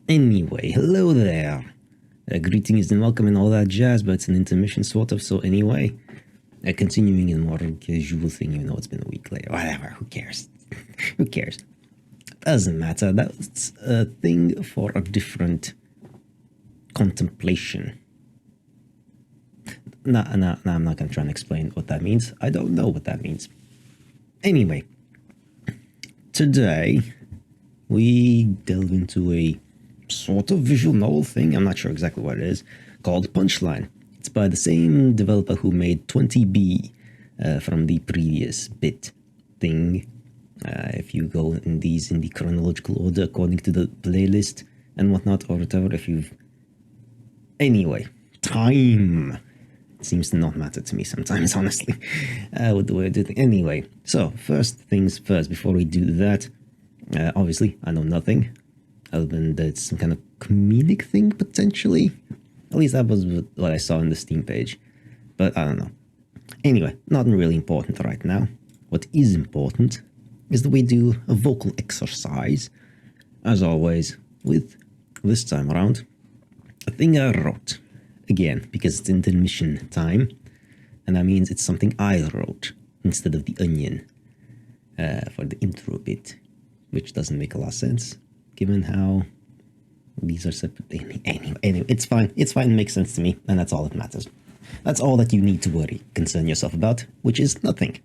Anyway, hello there. Greetings and welcome and all that jazz, but it's an intermission sort of, so anyway. Continuing in more casual thing, even though it's been a week later. Whatever, who cares? Who cares? Doesn't matter, that's a thing for a different contemplation. Nah, I'm not gonna try and explain what that means. I don't know what that means. Anyway, today we delve into a sort of visual novel thing, I'm not sure exactly what it is, called Punchline. It's by the same developer who made 20B from the previous bit thing. If you go in the chronological order according to the playlist and whatnot or whatever, if you've... Anyway, time. It seems to not matter to me sometimes, honestly, with the way I do things. Anyway, so first things first, before we do that, obviously I know nothing other than that it's some kind of comedic thing, potentially. At least that was what I saw on the Steam page, but I don't know. Anyway, not really important right now. What is important is that we do a vocal exercise, as always, with, this time around, a thing I wrote. Again, because it's intermission time, and that means it's something I wrote instead of the onion for the intro bit, which doesn't make a lot of sense, given how these are separate. Anyway, it's fine. It's fine. It makes sense to me, and that's all that matters. That's all that you need to concern yourself about, which is nothing.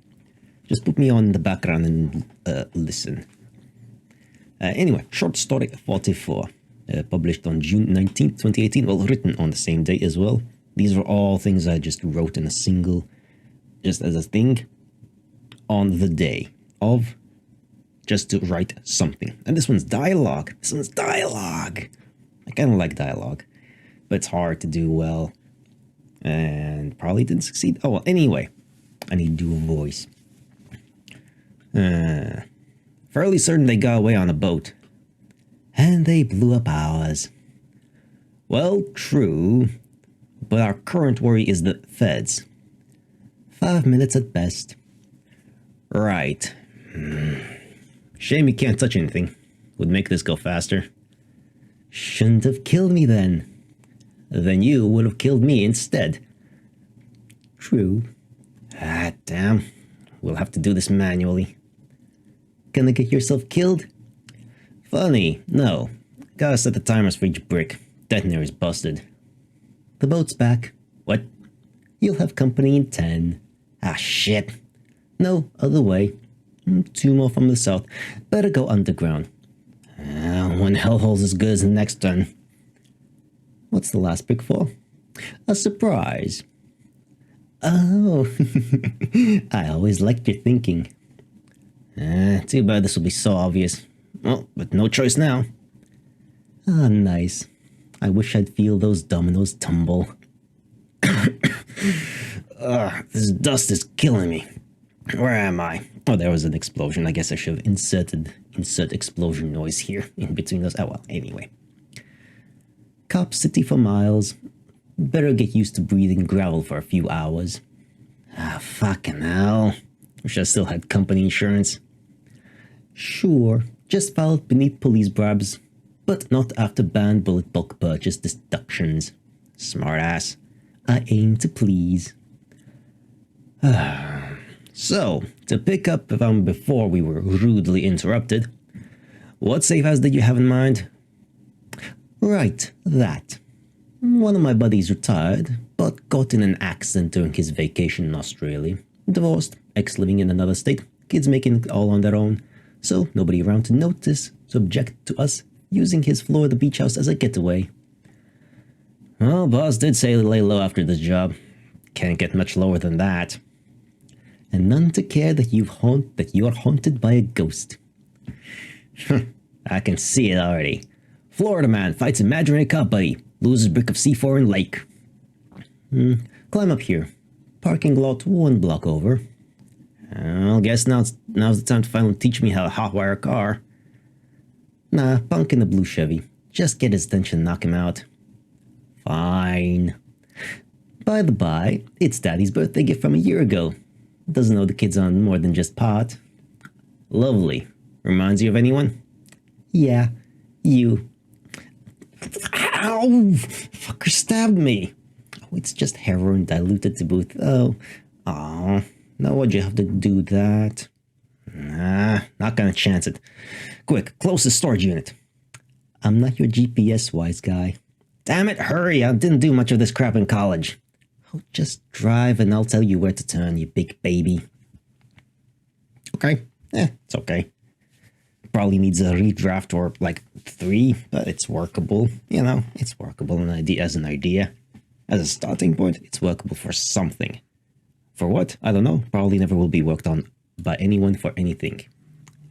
Just put me on the background and listen. Anyway, short story 44. Published on June 19th, 2018. Well, written on the same day as well. These are all things I just wrote in a single, just as a thing, on the day of, just to write something. And this one's dialogue. This one's dialogue. I kind of like dialogue, but it's hard to do well. And probably didn't succeed. Oh, well, anyway. I need to do a voice. Fairly certain they got away on a boat. And they blew up ours. Well, true, but our current worry is the feds. 5 minutes at best. Right. Shame you can't touch anything. Would make this go faster. Shouldn't have killed me then. Then you would have killed me instead. True. Ah, damn. We'll have to do this manually. Gonna get yourself killed? Funny, no. Gotta set the timers for each brick. Detonator's busted. The boat's back. What? You'll have company in 10. Ah, shit. No, other way. 2 more from the south. Better go underground. One hellhole's as good as the next one. What's the last brick for? A surprise. Oh, I always liked your thinking. Too bad this will be so obvious. Well, but no choice now. Ah, nice. I wish I'd feel those dominoes tumble. This dust is killing me. Where am I? Oh, there was an explosion. I guess I should have insert explosion noise here in between those. Oh, well, anyway. Cop city for miles. Better get used to breathing gravel for a few hours. Ah, fucking hell. Wish I still had company insurance. Sure. Just filed beneath police bribes, but not after banned bullet bulk purchase deductions. Smartass. I aim to please. So, to pick up from before we were rudely interrupted, what safe house did you have in mind? Right, that. One of my buddies retired, but got in an accident during his vacation in Australia. Divorced, ex living in another state, kids making it all on their own. So, nobody around to notice, subject to us using his Florida beach house as a getaway. Well, boss did say lay low after this job. Can't get much lower than that. And none to care that you are haunted by a ghost. I can see it already. Florida man fights imaginary cop buddy. Loses brick of C4 in lake. Climb up here. Parking lot 1 block over. I guess now's the time to finally teach me how to hotwire a car. Nah, punk in the blue Chevy. Just get his attention and knock him out. Fine. By the by, it's Daddy's birthday gift from a year ago. Doesn't know the kid's on more than just pot. Lovely. Reminds you of anyone? Yeah, you. Oh, fucker stabbed me. Oh, it's just heroin diluted to boot. Oh, no, why'd you have to do that? Nah, not gonna chance it. Quick, closest storage unit. I'm not your GPS wise guy. Damn it, hurry, I didn't do much of this crap in college. Oh, just drive and I'll tell you where to turn, you big baby. Okay, it's okay. Probably needs a redraft or like 3, but it's workable. You know, it's workable as an idea. As a starting point, it's workable for something. For what? I don't know. Probably never will be worked on by anyone for anything.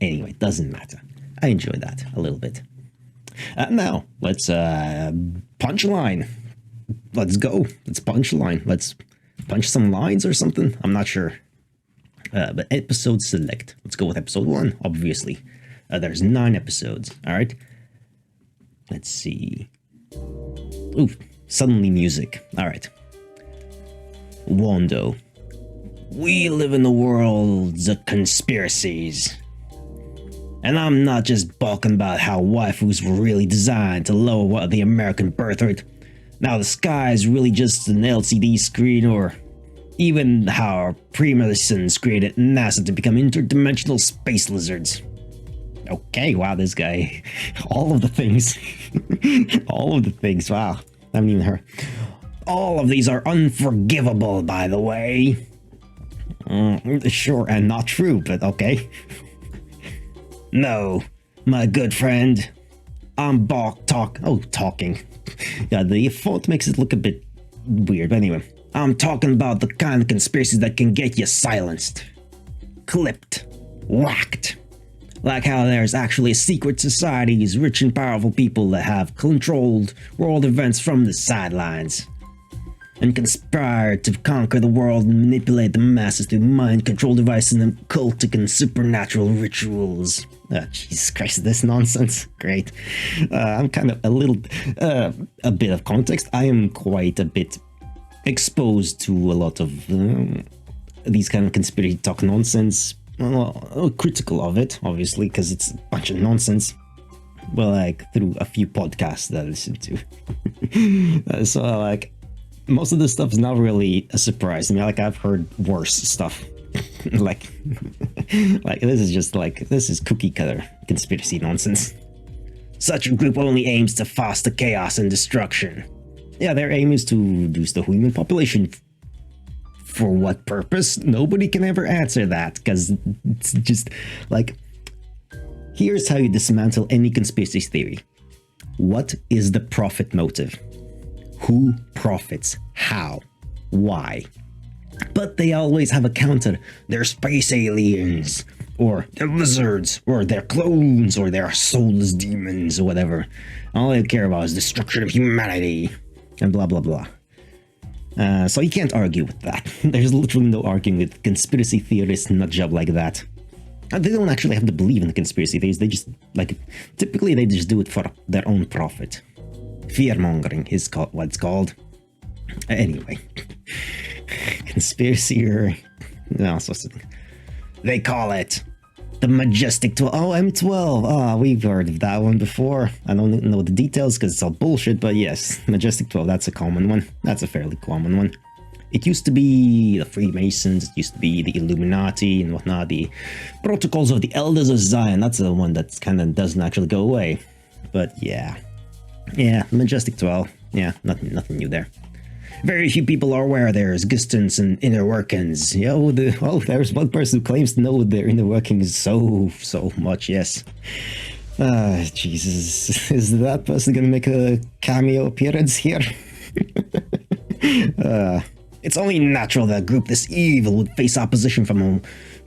Anyway, doesn't matter. I enjoy that a little bit. Now, let's punchline. Let's go. Let's punchline. Let's punch some lines or something. I'm not sure. But episode select. Let's go with episode 1, obviously. There's 9 episodes, alright? Let's see. Ooh, suddenly music. Alright. Wando. We live in the world of conspiracies. And I'm not just balking about how waifus were really designed to lower the American birth rate. Now the sky is really just an LCD screen, or even how our pre-Masons created NASA to become interdimensional space lizards. Okay, wow, this guy. All of the things. All of the things, wow. I haven't even heard. All of these are unforgivable, by the way. Sure, and not true, but okay. No, my good friend. I'm talking. Yeah, the font makes it look a bit weird, but anyway. I'm talking about the kind of conspiracies that can get you silenced. Clipped. Whacked. Like how there's actually secret societies, rich and powerful people that have controlled world events from the sidelines. And conspired to conquer the world and manipulate the masses through mind control devices and occultic and supernatural rituals. Oh, Jesus Christ, this nonsense. Great. I'm kind of a bit of context. I am quite a bit exposed to a lot of these kind of conspiracy talk nonsense. Well, critical of it, obviously, because it's a bunch of nonsense. Well, like, through a few podcasts that I listen to. So, like, most of this stuff is not really a surprise. I mean, like, I've heard worse stuff. like this is just like, this is cookie cutter conspiracy nonsense. Such a group only aims to foster chaos and destruction. Yeah, their aim is to reduce the human population. For what purpose? Nobody can ever answer that, because it's just like, here's how you dismantle any conspiracy theory. What is the profit motive? Who profits? How? Why? But they always have a counter. They're space aliens, or they're lizards, or they're clones, or they're soulless demons, or whatever. All they care about is destruction of humanity, and blah blah blah. So you can't argue with that. There's literally no arguing with conspiracy theorists nut job like that. They don't actually have to believe in the conspiracy theories. They just, like, typically they just do it for their own profit. Fear-mongering is what it's called. Anyway. Conspiracy or... No, they call it the Majestic 12. Oh, M12. Ah, we've heard of that one before. I don't know the details because it's all bullshit, but yes, Majestic 12, that's a common one. That's a fairly common one. It used to be the Freemasons, it used to be the Illuminati and whatnot, the Protocols of the Elders of Zion. That's the one that kind of doesn't actually go away. But yeah. Yeah, Majestic 12. Yeah, nothing new there. Very few people are aware there's existence and inner workings. There's one person who claims to know their inner workings so much, yes. Jesus. Is that person gonna make a cameo appearance here? It's only natural that a group this evil would face opposition from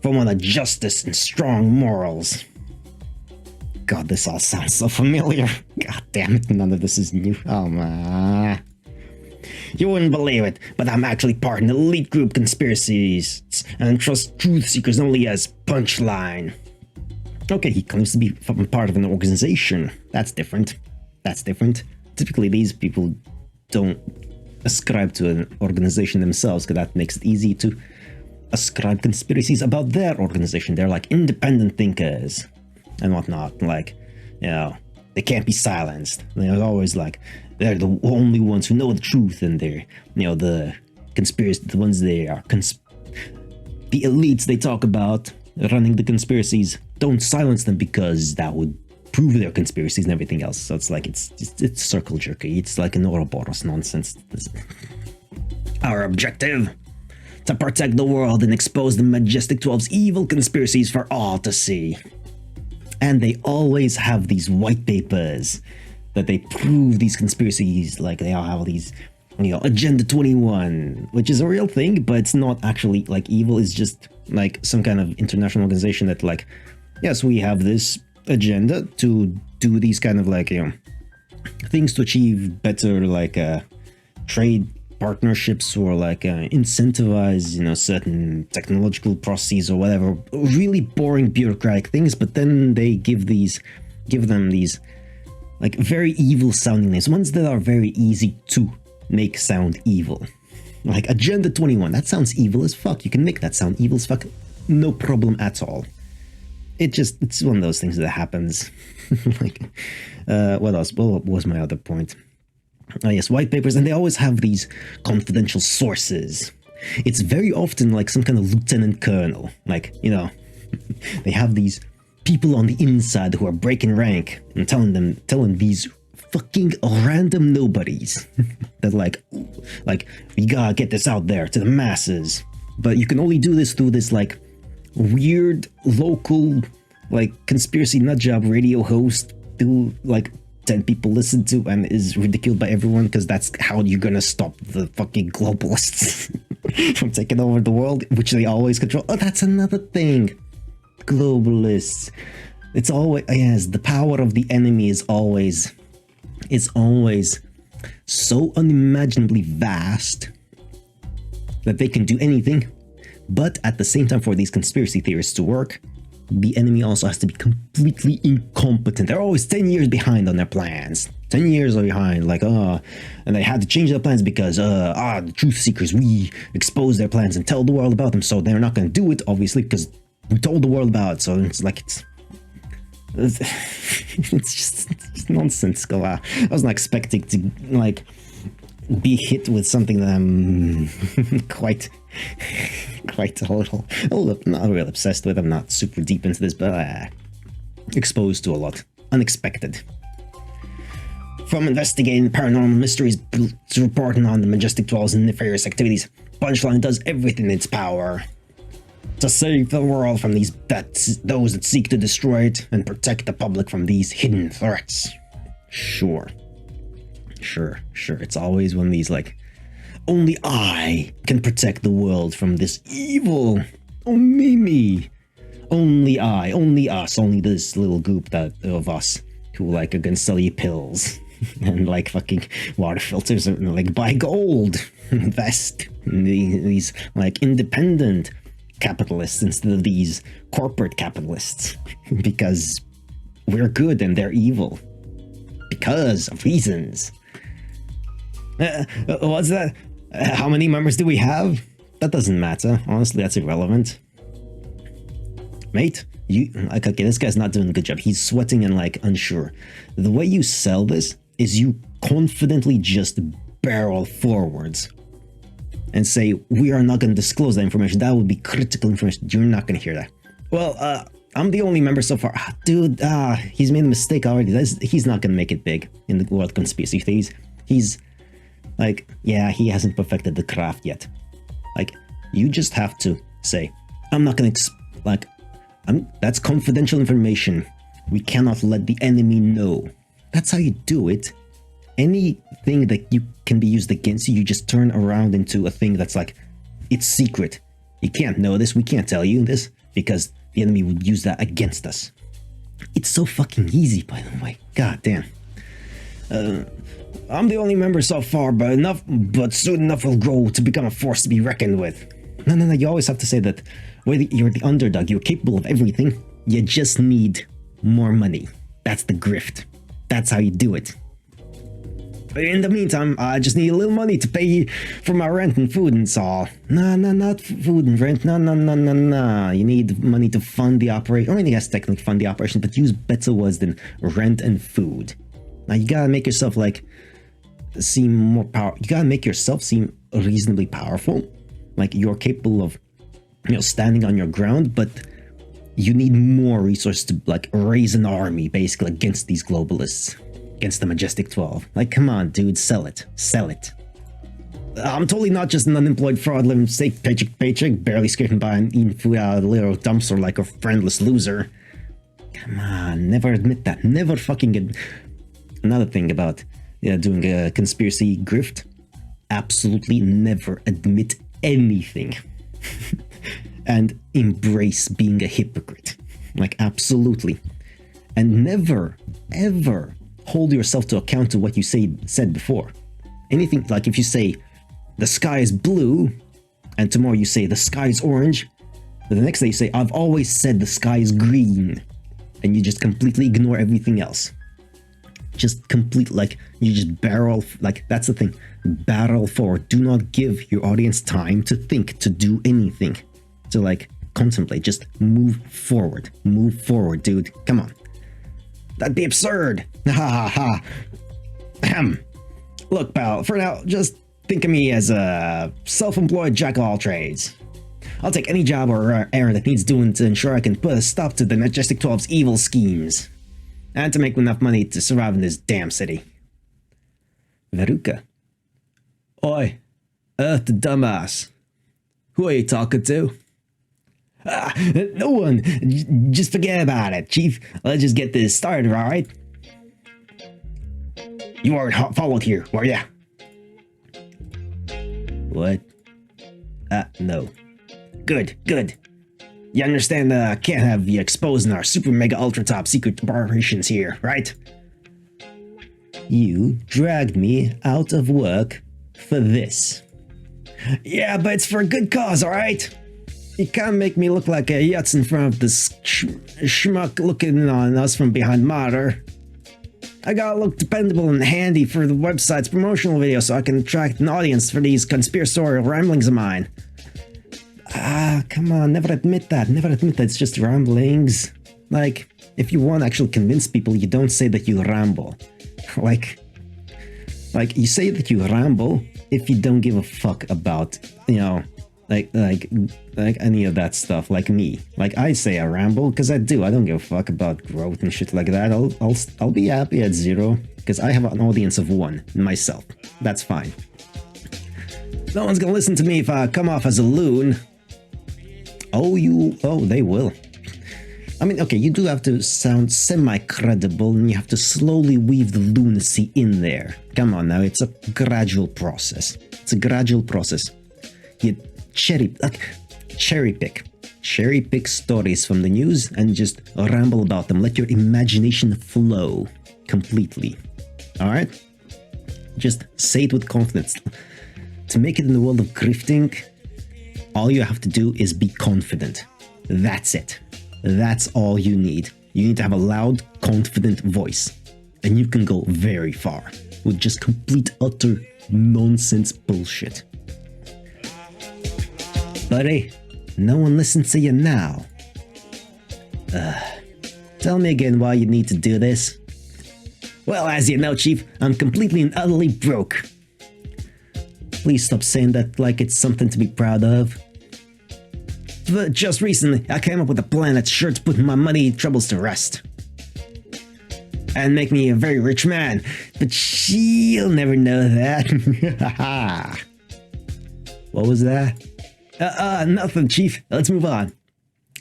one of justice and strong morals. God, this all sounds so familiar. God damn it, none of this is new. Oh, man. You wouldn't believe it, but I'm actually part of an elite group conspiracies and trust truth seekers only as Punchline. Okay, he claims to be part of an organization. That's different. Typically, these people don't ascribe to an organization themselves, because that makes it easy to ascribe conspiracies about their organization. They're like independent thinkers and whatnot. Like, you know, they can't be silenced. They're always like, they're the only ones who know the truth, and they're, you know, the conspiracy, the ones they are, the elites they talk about running the conspiracies, don't silence them because that would prove their conspiracies and everything else. So it's like, it's circle jerky. It's like an Ouroboros nonsense. Our objective: to protect the world and expose the Majestic 12's evil conspiracies for all to see. And they always have these white papers that they prove these conspiracies. Like, they all have these, you know, Agenda 21, which is a real thing, but it's not actually like evil. It's just like some kind of international organization that, like, yes, we have this agenda to do these kind of, like, you know, things to achieve better, like, trade partnerships, or like incentivize, you know, certain technological processes or whatever, really boring bureaucratic things. But then they give them these like very evil sounding names, ones that are very easy to make sound evil. Like Agenda 21, that sounds evil as fuck. You can make that sound evil as fuck, no problem at all. It's one of those things that happens. Like, what else? What was my other point? Oh yes, white papers, and they always have these confidential sources. It's very often like some kind of lieutenant colonel, like, you know, they have these people on the inside who are breaking rank and telling these fucking random nobodies that like we gotta get this out there to the masses. But you can only do this through this like weird local like conspiracy nutjob radio host who like 10 people listen to and is ridiculed by everyone, because that's how you're gonna stop the fucking globalists from taking over the world, which they always control. Oh, that's another thing. Globalists. It's always, yes, the power of the enemy is always so unimaginably vast that they can do anything. But at the same time, for these conspiracy theorists to work, the enemy also has to be completely incompetent. They're always 10 years behind on their plans. 10 years behind, like, and they had to change their plans because, the truth seekers, we expose their plans and tell the world about them, so they're not going to do it, obviously, because we told the world about it. So it's like, it's just nonsense. I was not expecting to, like, be hit with something that I'm quite a little, not real obsessed with. I'm not super deep into this, but exposed to a lot. Unexpected. From investigating paranormal mysteries to reporting on the Majestic 12's nefarious activities, Punchline does everything in its power to save the world from those that seek to destroy it and protect the public from these hidden threats. Sure. It's always one of these, like, only I can protect the world from this evil. Only me. Only I. Only us. Only this little group of us who, like, are gonna sell you pills and, like, fucking water filters and, like, buy gold. Invest in these, like, independent capitalists instead of these corporate capitalists. Because we're good and they're evil. Because of reasons. What's that? How many members do we have? That doesn't matter. Honestly, that's irrelevant. Mate, okay, this guy's not doing a good job. He's sweating and, like, unsure. The way you sell this is you confidently just barrel forwards and say, we are not going to disclose that information. That would be critical information. You're not going to hear that. Well, I'm the only member so far. Dude, he's made a mistake already. He's not going to make it big in the world conspiracy theories. He's like, yeah, he hasn't perfected the craft yet. Like, you just have to say, I'm not going to, that's confidential information. We cannot let the enemy know. That's how you do it. Anything that you can be used against you, you just turn around into a thing that's like, it's secret. You can't know this. We can't tell you this because the enemy would use that against us. It's so fucking easy, by the way. God damn. I'm the only member so far, but soon enough will grow to become a force to be reckoned with. No, you always have to say that you're the underdog, you're capable of everything, you just need more money. That's the grift. That's how you do it. But in the meantime, I just need a little money to pay for my rent and food and all. No, not food and rent. No. You need money to fund the operation. I mean, yes, technically fund the operation, but use better words than rent and food. Now, you gotta make yourself, like, seem more power. You gotta make yourself seem reasonably powerful, like you're capable of, standing on your ground. But you need more resources to like raise an army basically against these globalists, against the Majestic 12. Like, come on, dude, sell it, sell it. I'm totally not just an unemployed fraud living safe paycheck to paycheck, barely scraping by and eating food out of the little dumpster like a friendless loser. Come on, never admit that. Never fucking admit. Another thing about doing a conspiracy grift, absolutely never admit anything. And embrace being a hypocrite. Like, absolutely. And never, ever hold yourself to account to what you said before. Anything, like if you say, the sky is blue, and tomorrow you say, the sky is orange, but the next day you say, I've always said the sky is green, and you just completely ignore everything else. Just complete, like, you just barrel, like, that's the thing. Barrel forward. Do not give your audience time to think, to do anything. To, like, contemplate. Just move forward. Move forward, dude. Come on. That'd be absurd. Ha ha ha. Ahem. Look, pal, for now, just think of me as a self-employed jack of all trades. I'll take any job or errand that needs doing to ensure I can put a stop to the Majestic 12's evil schemes. And to make enough money to survive in this damn city. Veruca. Oi, Earth the dumbass. Who are you talking to? No one. Just forget about it, Chief. Let's just get this started, alright? You weren't followed here, were ya? What? No. Good, good. You understand I can't have you exposing our super mega ultra top secret operations here, right? You dragged me out of work for this. Yeah, but it's for a good cause, alright? You can't make me look like a yutz in front of this schmuck looking on us from behind monitor. I gotta look dependable and handy for the website's promotional video so I can attract an audience for these conspiratorial ramblings of mine. Come on, never admit that. Never admit that it's just ramblings. Like, if you want to actually convince people, you don't say that you ramble. Like, you say that you ramble if you don't give a fuck about, like any of that stuff, like me. Like, I say I ramble because I do. I don't give a fuck about growth and shit like that. I'll be happy at 0 because I have an audience of 1 myself. That's fine. No one's gonna listen to me if I come off as a loon. Oh, they will. I mean, okay, you do have to sound semi-credible and you have to slowly weave the lunacy in there. Come on now, it's a gradual process. It's a gradual process. You cherry pick stories from the news and just ramble about them. Let your imagination flow completely. All right? Just say it with confidence. To make it in the world of grifting, all you have to do is be confident. That's it. That's all you need. You need to have a loud, confident voice. And you can go very far with just complete, utter nonsense bullshit. But hey, no one listens to you now. Tell me again why you need to do this. Well, as you know, Chief, I'm completely and utterly broke. Please stop saying that like it's something to be proud of. But just recently, I came up with a plan that's sure to put my money troubles to rest. And make me a very rich man. But she'll never know that. What was that? Nothing, Chief. Let's move on.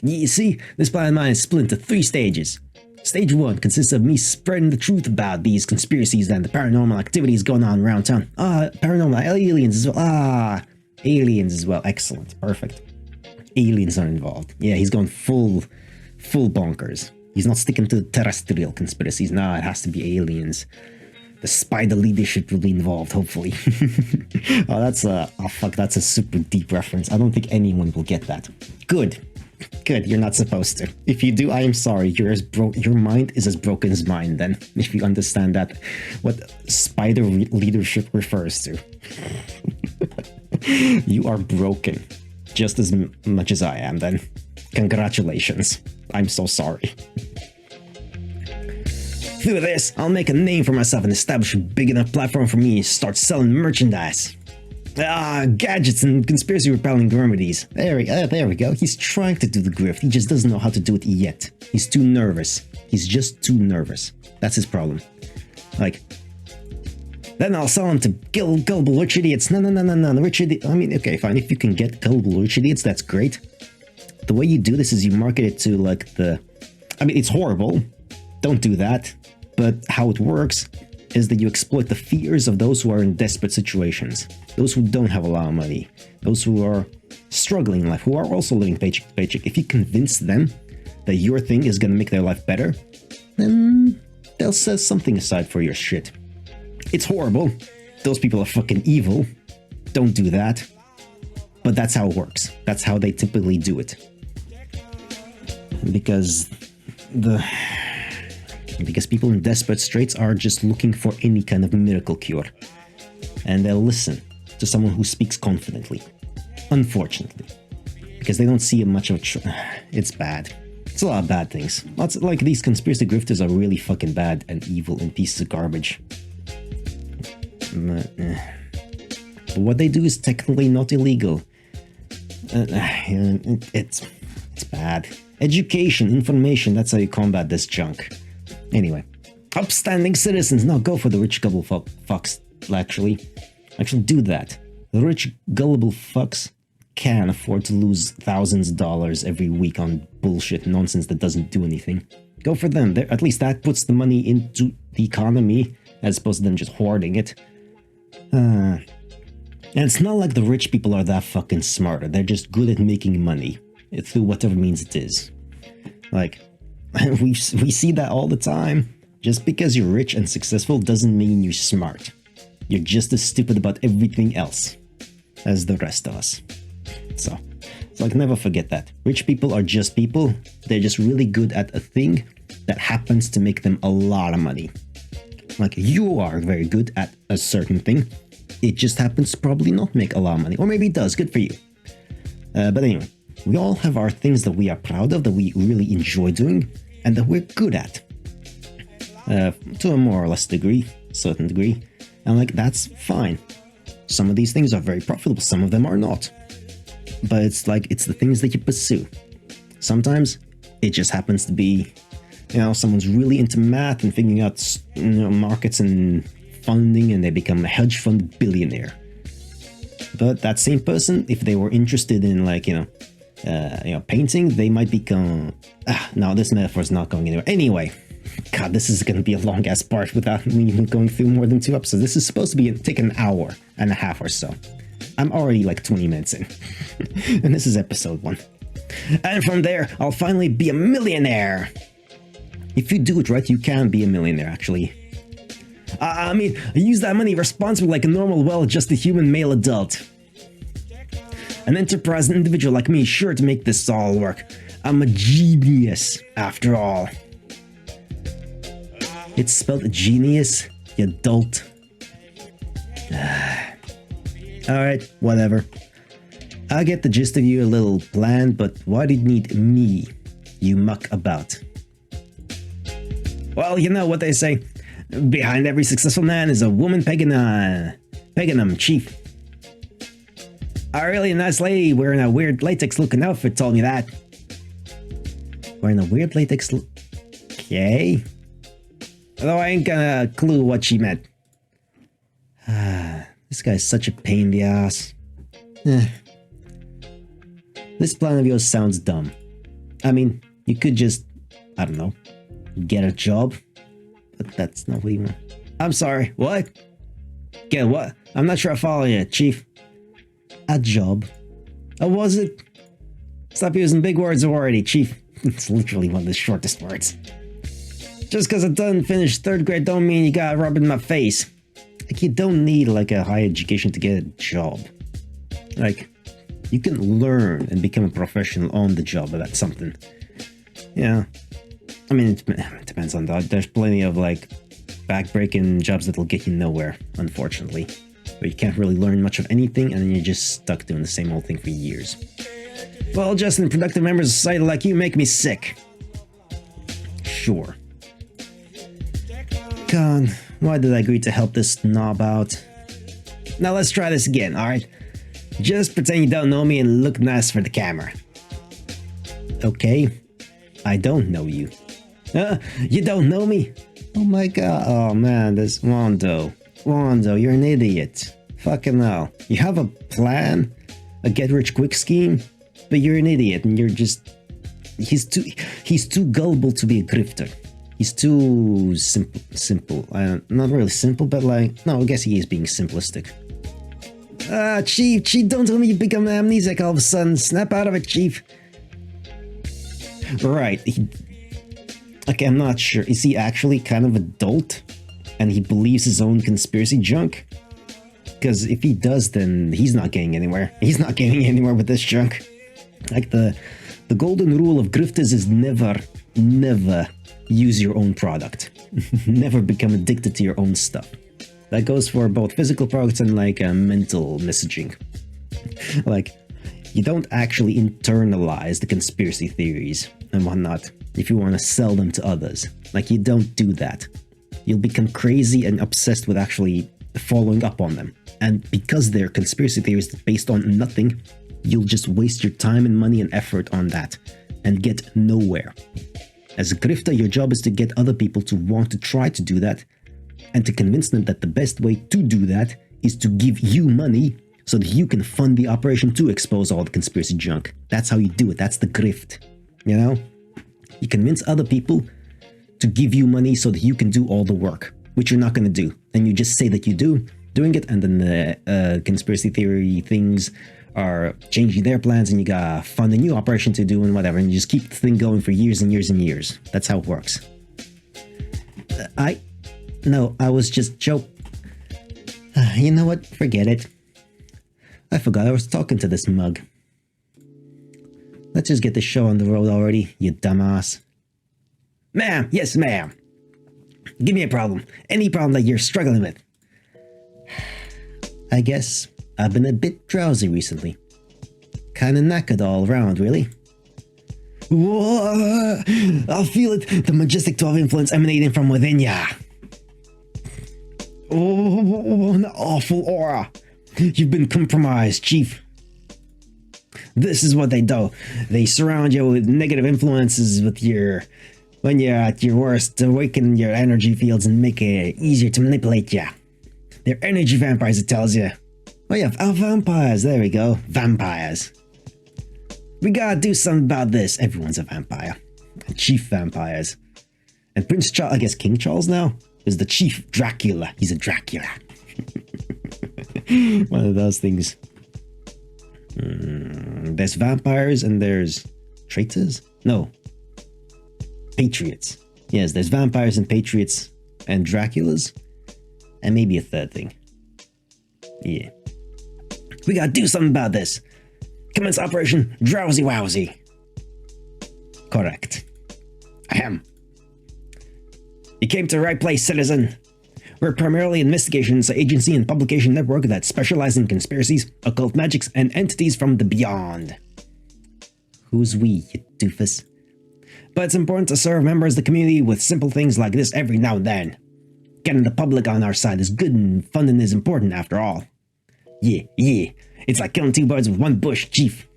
You see, this plan of mine is split into 3 stages. Stage 1 consists of me spreading the truth about these conspiracies and the paranormal activities going on around town. Paranormal, aliens as well. Aliens as well. Excellent. Perfect. Aliens are involved. Yeah, he's going full bonkers. He's not sticking to terrestrial conspiracies. No, it has to be aliens. The spider leadership will be involved, hopefully. That's a super deep reference. I don't think anyone will get that. Good. You're not supposed to. If you do, I am sorry. Your mind is as broken as mine then, if you understand that, what spider leadership refers to. You are broken. Just as much as I am then. Congratulations. I'm so sorry. Through this, I'll make a name for myself and establish a big enough platform for me to start selling merchandise. Gadgets and conspiracy-repelling remedies. There we go. He's trying to do the grift. He just doesn't know how to do it yet. He's too nervous. He's just too nervous. That's his problem. Like, then I'll sell them to gullible rich idiots. No, rich idiot. I mean, okay, fine. If you can get gullible rich idiots, that's great. The way you do this is you market it to, like, I mean, it's horrible. Don't do that. But how it works is that you exploit the fears of those who are in desperate situations. Those who don't have a lot of money. Those who are struggling in life, who are also living paycheck to paycheck. If you convince them that your thing is going to make their life better, then they'll set something aside for your shit. It's horrible. Those people are fucking evil. Don't do that. But that's how it works. That's how they typically do it. Because people in desperate straits are just looking for any kind of miracle cure. And they'll listen to someone who speaks confidently. Unfortunately. Because they don't see much of it's bad. It's a lot of bad things. Lots of, like, these conspiracy grifters are really fucking bad and evil and pieces of garbage. But what they do is technically not illegal. It's bad. Education, information, that's how you combat this junk. Anyway, upstanding citizens, now go for the rich gullible fucks, actually do that. The rich gullible fucks can afford to lose thousands of dollars every week on bullshit nonsense that doesn't do anything. Go for them. At least that puts the money into the economy, as opposed to them just hoarding it. And it's not like the rich people are that fucking smarter. They're just good at making money through whatever means it is. Like, we see that all the time. Just because you're rich and successful doesn't mean you're smart. You're just as stupid about everything else as the rest of us. So like, never forget that. Rich people are just people. They're just really good at a thing that happens to make them a lot of money. Like, you are very good at a certain thing. It just happens to probably not make a lot of money. Or maybe it does. Good for you. But anyway, we all have our things that we are proud of, that we really enjoy doing, and that we're good at. To a more or less degree, certain degree. And like, that's fine. Some of these things are very profitable, some of them are not. But it's like, it's the things that you pursue. Sometimes it just happens to be, someone's really into math and figuring out, markets and funding, and they become a hedge fund billionaire. But that same person, if they were interested in, like, painting, they might become... no, this metaphor is not going anywhere. Anyway, God, this is going to be a long-ass part without me even going through more than 2 episodes. This is supposed to take an hour and a half or so. I'm already like 20 minutes in. And this is episode 1. And from there, I'll finally be a millionaire. If you do it right, you can be a millionaire, actually. I mean, use that money responsibly like a normal, well-adjusted human male adult. An enterprising individual like me is sure to make this all work. I'm a genius, after all. It's spelled genius, you dolt. Alright, whatever. I get the gist of your little plan, but why do you need me, you muck about? Well, you know what they say. Behind every successful man is a woman pegging him, chief. A really nice lady wearing a weird latex-looking outfit told me that. Wearing a weird latex okay. Although I ain't got a clue what she meant. This guy's such a pain in the ass. This plan of yours sounds dumb. I mean, you could just, I don't know, get a job. But that's not what you want. I'm sorry, what? Get what? I'm not sure I follow you, chief. A job? Oh, was it? Stop using big words already, chief. It's literally one of the shortest words. Just because I done finished 3rd grade don't mean you gotta rub it in my face. Like, you don't need, like, a high education to get a job. Like, you can learn and become a professional on the job about something. Yeah. I mean, it depends on that. There's plenty of, like, backbreaking jobs that'll get you nowhere, unfortunately. Where you can't really learn much of anything, and then you're just stuck doing the same old thing for years. Well, just productive members of society like you make me sick. Sure. God, why did I agree to help this knob out? Now let's try this again, alright? Just pretend you don't know me and look nice for the camera. Okay, I don't know you. You don't know me? Oh my god, oh man, this Wando. Wando, you're an idiot. Fucking hell. You have a plan? A get-rich-quick scheme? But you're an idiot and you're just... He's too gullible to be a grifter. He's too simple. Not really simple, but like... No, I guess he is being simplistic. Chief, don't tell me you become amnesiac all of a sudden. Snap out of it, Chief. Right. Okay, I'm not sure. Is he actually kind of adult? And he believes his own conspiracy junk? Because if he does, then he's not getting anywhere. He's not getting anywhere with this junk. Like the golden rule of grifters is never use your own product. Never become addicted to your own stuff. That goes for both physical products and like mental messaging. Like, you don't actually internalize the conspiracy theories and whatnot if you want to sell them to others. Like, you don't do that. You'll become crazy and obsessed with actually following up on them. And because they're conspiracy theories based on nothing, you'll just waste your time and money and effort on that and get nowhere. As a grifter, your job is to get other people to want to try to do that and to convince them that the best way to do that is to give you money so that you can fund the operation to expose all the conspiracy junk. That's how you do it. That's the grift. You know? You convince other people to give you money so that you can do all the work, which you're not going to do. And you just say that you doing it, and then the conspiracy theory things are changing their plans and you gotta fund a new operation to do and whatever, and you just keep the thing going for years and years and years. That's how it works. No, I was just joking. You know what? Forget it. I forgot I was talking to this mug. Let's just get the show on the road already, you dumbass. Ma'am, yes ma'am. Give me a problem. Any problem that you're struggling with. I guess I've been a bit drowsy recently. Kinda knackered all around, really. Whoa, I'll feel it, the majestic 12 influence emanating from within ya. Oh, an awful aura. You've been compromised, Chief. This is what they do. They surround you with negative influences when you're at your worst, awaken your energy fields and make it easier to manipulate you. They're energy vampires, it tells you. Oh yeah, vampires, there we go. Vampires. We gotta do something about this. Everyone's a vampire. And Chief vampires. And Prince Charles, I guess King Charles now, is the Chief Dracula. He's a Dracula. One of those things. There's vampires and there's traitors? No. Patriots. Yes, there's vampires and patriots and Draculas. And maybe a third thing. Yeah. We gotta do something about this. Commence Operation Drowsy Wowsy. Correct. Ahem. You came to the right place, citizen. We're primarily an investigations agency and publication network that specializes in conspiracies, occult magics, and entities from the beyond. Who's we, you doofus? But it's important to serve members of the community with simple things like this every now and then. Getting the public on our side is good and funding is important after all. Yeah. It's like killing two birds with one bush, Chief.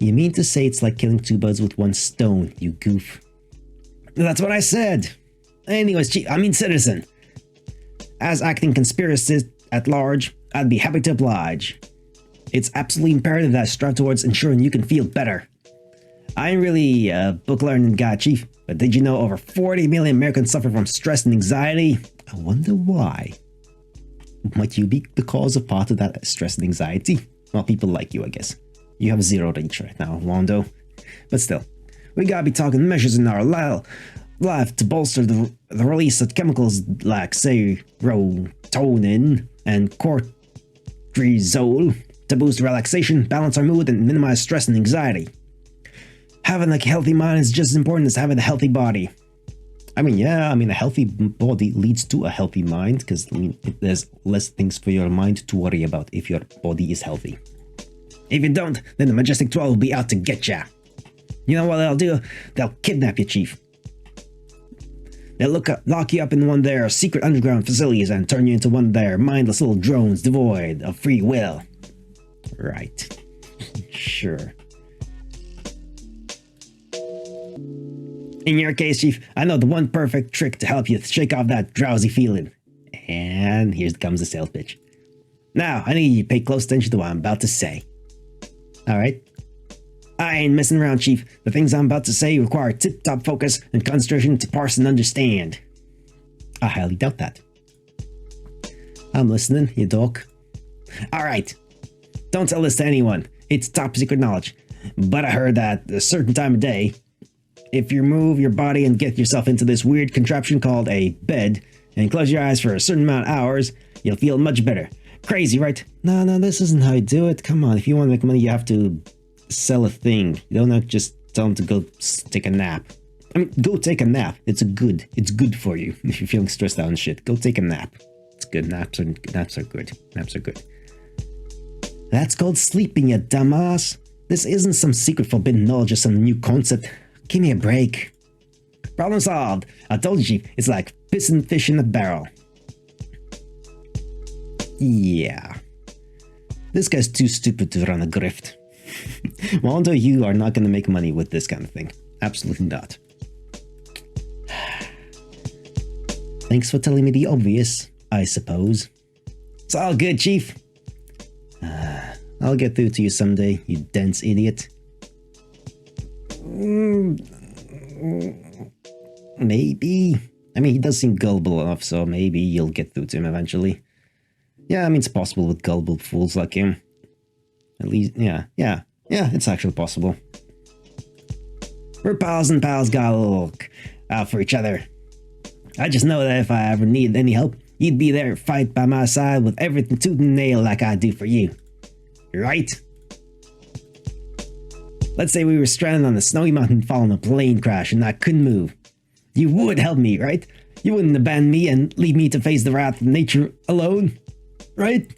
You mean to say it's like killing two birds with one stone, you goof? That's what I said. Anyways, Chief, citizen. As acting conspiracist at large, I'd be happy to oblige. It's absolutely imperative that I strive towards ensuring you can feel better. I ain't really a book-learning guy, Chief, but did you know over 40 million Americans suffer from stress and anxiety? I wonder why. Might you be the cause of part of that stress and anxiety? Well, people like you, I guess. You have zero reach right now, Wando. But still, we gotta be talking measures in our life to bolster the release of chemicals like serotonin and cortisol to boost relaxation, balance our mood, and minimize stress and anxiety. Having a healthy mind is just as important as having a healthy body. A healthy body leads to a healthy mind, because there's less things for your mind to worry about if your body is healthy. If you don't, then the Majestic 12 will be out to get ya. You know what they'll do? They'll kidnap you, Chief. They'll lock you up in one of their secret underground facilities and turn you into one of their mindless little drones devoid of free will. Right. Sure. In your case, Chief, I know the one perfect trick to help you shake off that drowsy feeling. And here comes the sales pitch. Now, I need you to pay close attention to what I'm about to say. Alright? I ain't messing around, Chief. The things I'm about to say require tip-top focus and concentration to parse and understand. I highly doubt that. I'm listening, you dork. Alright. Don't tell this to anyone. It's top secret knowledge. But I heard that at a certain time of day, if you move your body and get yourself into this weird contraption called a bed, and close your eyes for a certain amount of hours, you'll feel much better. Crazy, right? No, this isn't how you do it. Come on, if you want to make money, you have to sell a thing. You don't have to just tell them to go take a nap. I mean, go take a nap. It's good for you. If you're feeling stressed out and shit, go take a nap. It's good. Naps are good. Naps are good. That's called sleeping, you dumbass. This isn't some secret forbidden knowledge or some new concept. Give me a break. Problem solved. I told you, Chief, it's like pissing fish in a barrel. Yeah. This guy's too stupid to run a grift. Wanda, you are not going to make money with this kind of thing. Absolutely not. Thanks for telling me the obvious, I suppose. It's all good, Chief. I'll get through to you someday, you dense idiot. Maybe. I mean, he does seem gullible enough, so maybe you'll get through to him eventually. Yeah, I mean, it's possible with gullible fools like him. At least, yeah, it's actually possible. We're pals and pals gotta look out for each other. I just know that if I ever needed any help, you'd be there to fight by my side with everything tooth and nail like I do for you. Right? Let's say we were stranded on a snowy mountain following a plane crash and I couldn't move. You would help me, right? You wouldn't abandon me and leave me to face the wrath of nature alone, right?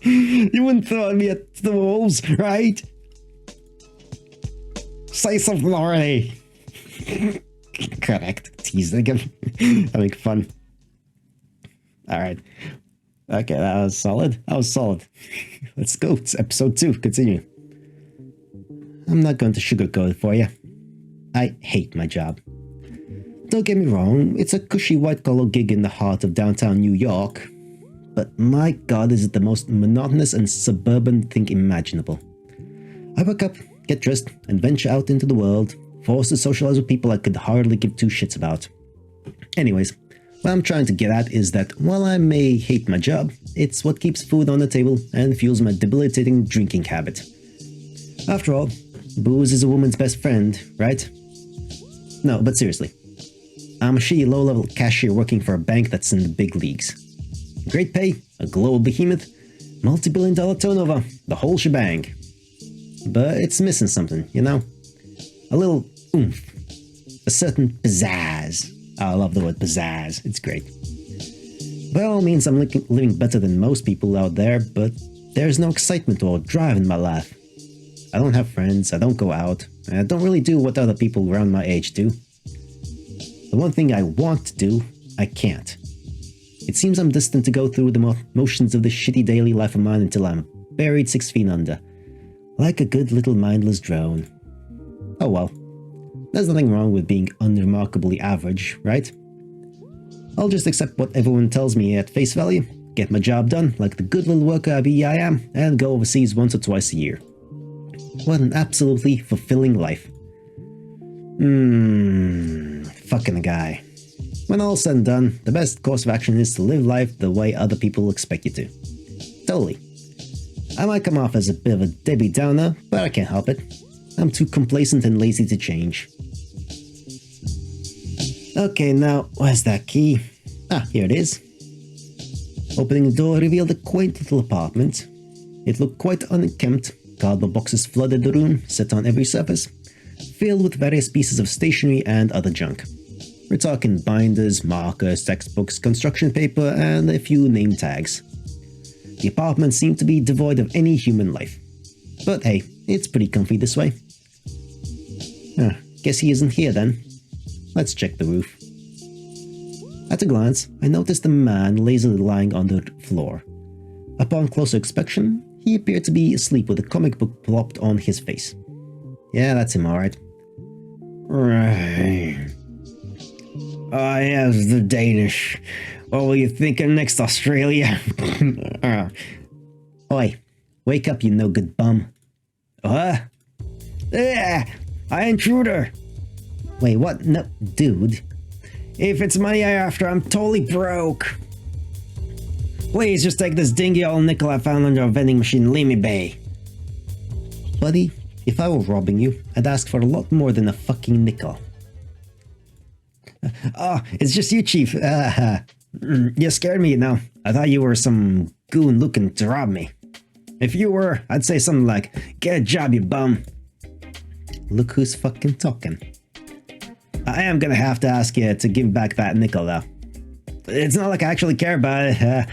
You wouldn't throw me at the wolves, right? Say something already. Correct. Teasing him. Having fun. Alright. Okay, that was solid. Let's go. It's episode 2. Continue. I'm not going to sugarcoat it for you. I hate my job. Don't get me wrong, it's a cushy white-collar gig in the heart of downtown New York. But my god, is it the most monotonous and suburban thing imaginable. I wake up, get dressed, and venture out into the world, forced to socialize with people I could hardly give two shits about. Anyways, what I'm trying to get at is that while I may hate my job, it's what keeps food on the table and fuels my debilitating drinking habit. After all, booze is a woman's best friend, right? No, but seriously. I'm a shitty low-level cashier working for a bank that's in the big leagues. Great pay, a global behemoth, multi-billion-dollar turnover, the whole shebang. But it's missing something, you know? A little oomph. A certain pizzazz. I love the word pizzazz, it's great. By all means, I'm living better than most people out there, but there's no excitement or drive in my life. I don't have friends, I don't go out, and I don't really do what other people around my age do. The one thing I want to do, I can't. It seems I'm destined to go through the motions of this shitty daily life of mine until I'm buried 6 feet under. Like a good little mindless drone. Oh well. There's nothing wrong with being unremarkably average, right? I'll just accept what everyone tells me at face value, get my job done like the good little worker I am, and go overseas once or twice a year. What an absolutely fulfilling life. Fucking a guy. When all's said and done, the best course of action is to live life the way other people expect you to. Totally. I might come off as a bit of a Debbie Downer, but I can't help it. I'm too complacent and lazy to change. Okay, now, where's that key? Ah, here it is. Opening the door revealed a quaint little apartment. It looked quite unkempt. Cardboard boxes flooded the room, set on every surface, filled with various pieces of stationery and other junk. We're talking binders, markers, textbooks, construction paper, and a few name tags. The apartment seemed to be devoid of any human life. But hey, it's pretty comfy this way. Guess he isn't here then. Let's check the roof. At a glance, I noticed a man lazily lying on the floor. Upon closer inspection, he appeared to be asleep with a comic book plopped on his face. Yeah, that's him, alright. Right. Oh, yes, the Danish. What will you think of next, Australia? Oi, wake up, you no-good bum. Huh? Intruder! Wait, what? No, dude. If it's money after, I'm totally broke. Please just take this dingy old nickel I found under a vending machine and leave me be. Buddy, if I were robbing you, I'd ask for a lot more than a fucking nickel. Oh, it's just you, Chief. You scared me, you know. I thought you were some goon looking to rob me. If you were, I'd say something like, get a job, you bum. Look who's fucking talking. I am gonna have to ask you to give back that nickel, though. It's not like I actually care about it.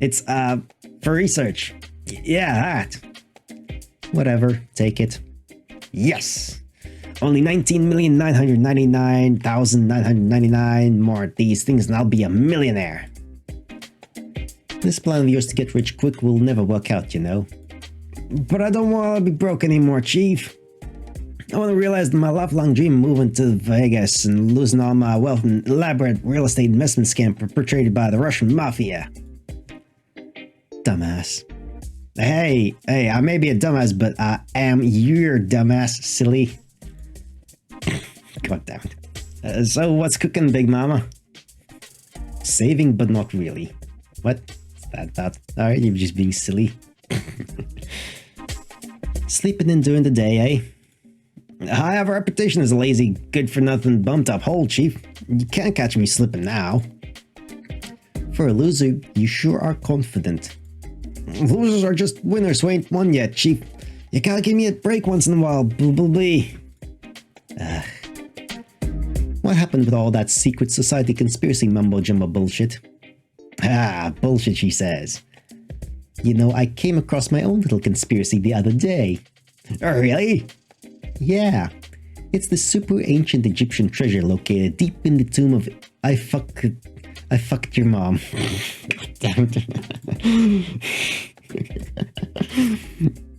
It's, for research. Yeah, that. Whatever, take it. Yes! Only 19,999,999 more of these things and I'll be a millionaire. This plan of yours to get rich quick will never work out, you know. But I don't want to be broke anymore, Chief. I want to realize my lifelong dream of moving to Vegas and losing all my wealth in an elaborate real estate investment scam perpetrated by the Russian mafia. Dumbass. Hey, I may be a dumbass, but I am your dumbass, silly. God damn it. So what's cooking, Big Mama? Saving, but not really. What? What's that about? Alright, you're just being silly. Sleeping in during the day, eh? I have a reputation as a lazy, good-for-nothing, bumped-up hole, Chief. You can't catch me slipping now. For a loser, you sure are confident. Losers are just winners who ain't won yet, Chief. You gotta give me a break once in a while, boo-boo-bee. What happened with all that secret society conspiracy mumbo-jumbo bullshit? Ah, bullshit, she says. You know, I came across my own little conspiracy the other day. Oh, really? Yeah. It's the super ancient Egyptian treasure located deep in the tomb of I fucked your mom. God damn it.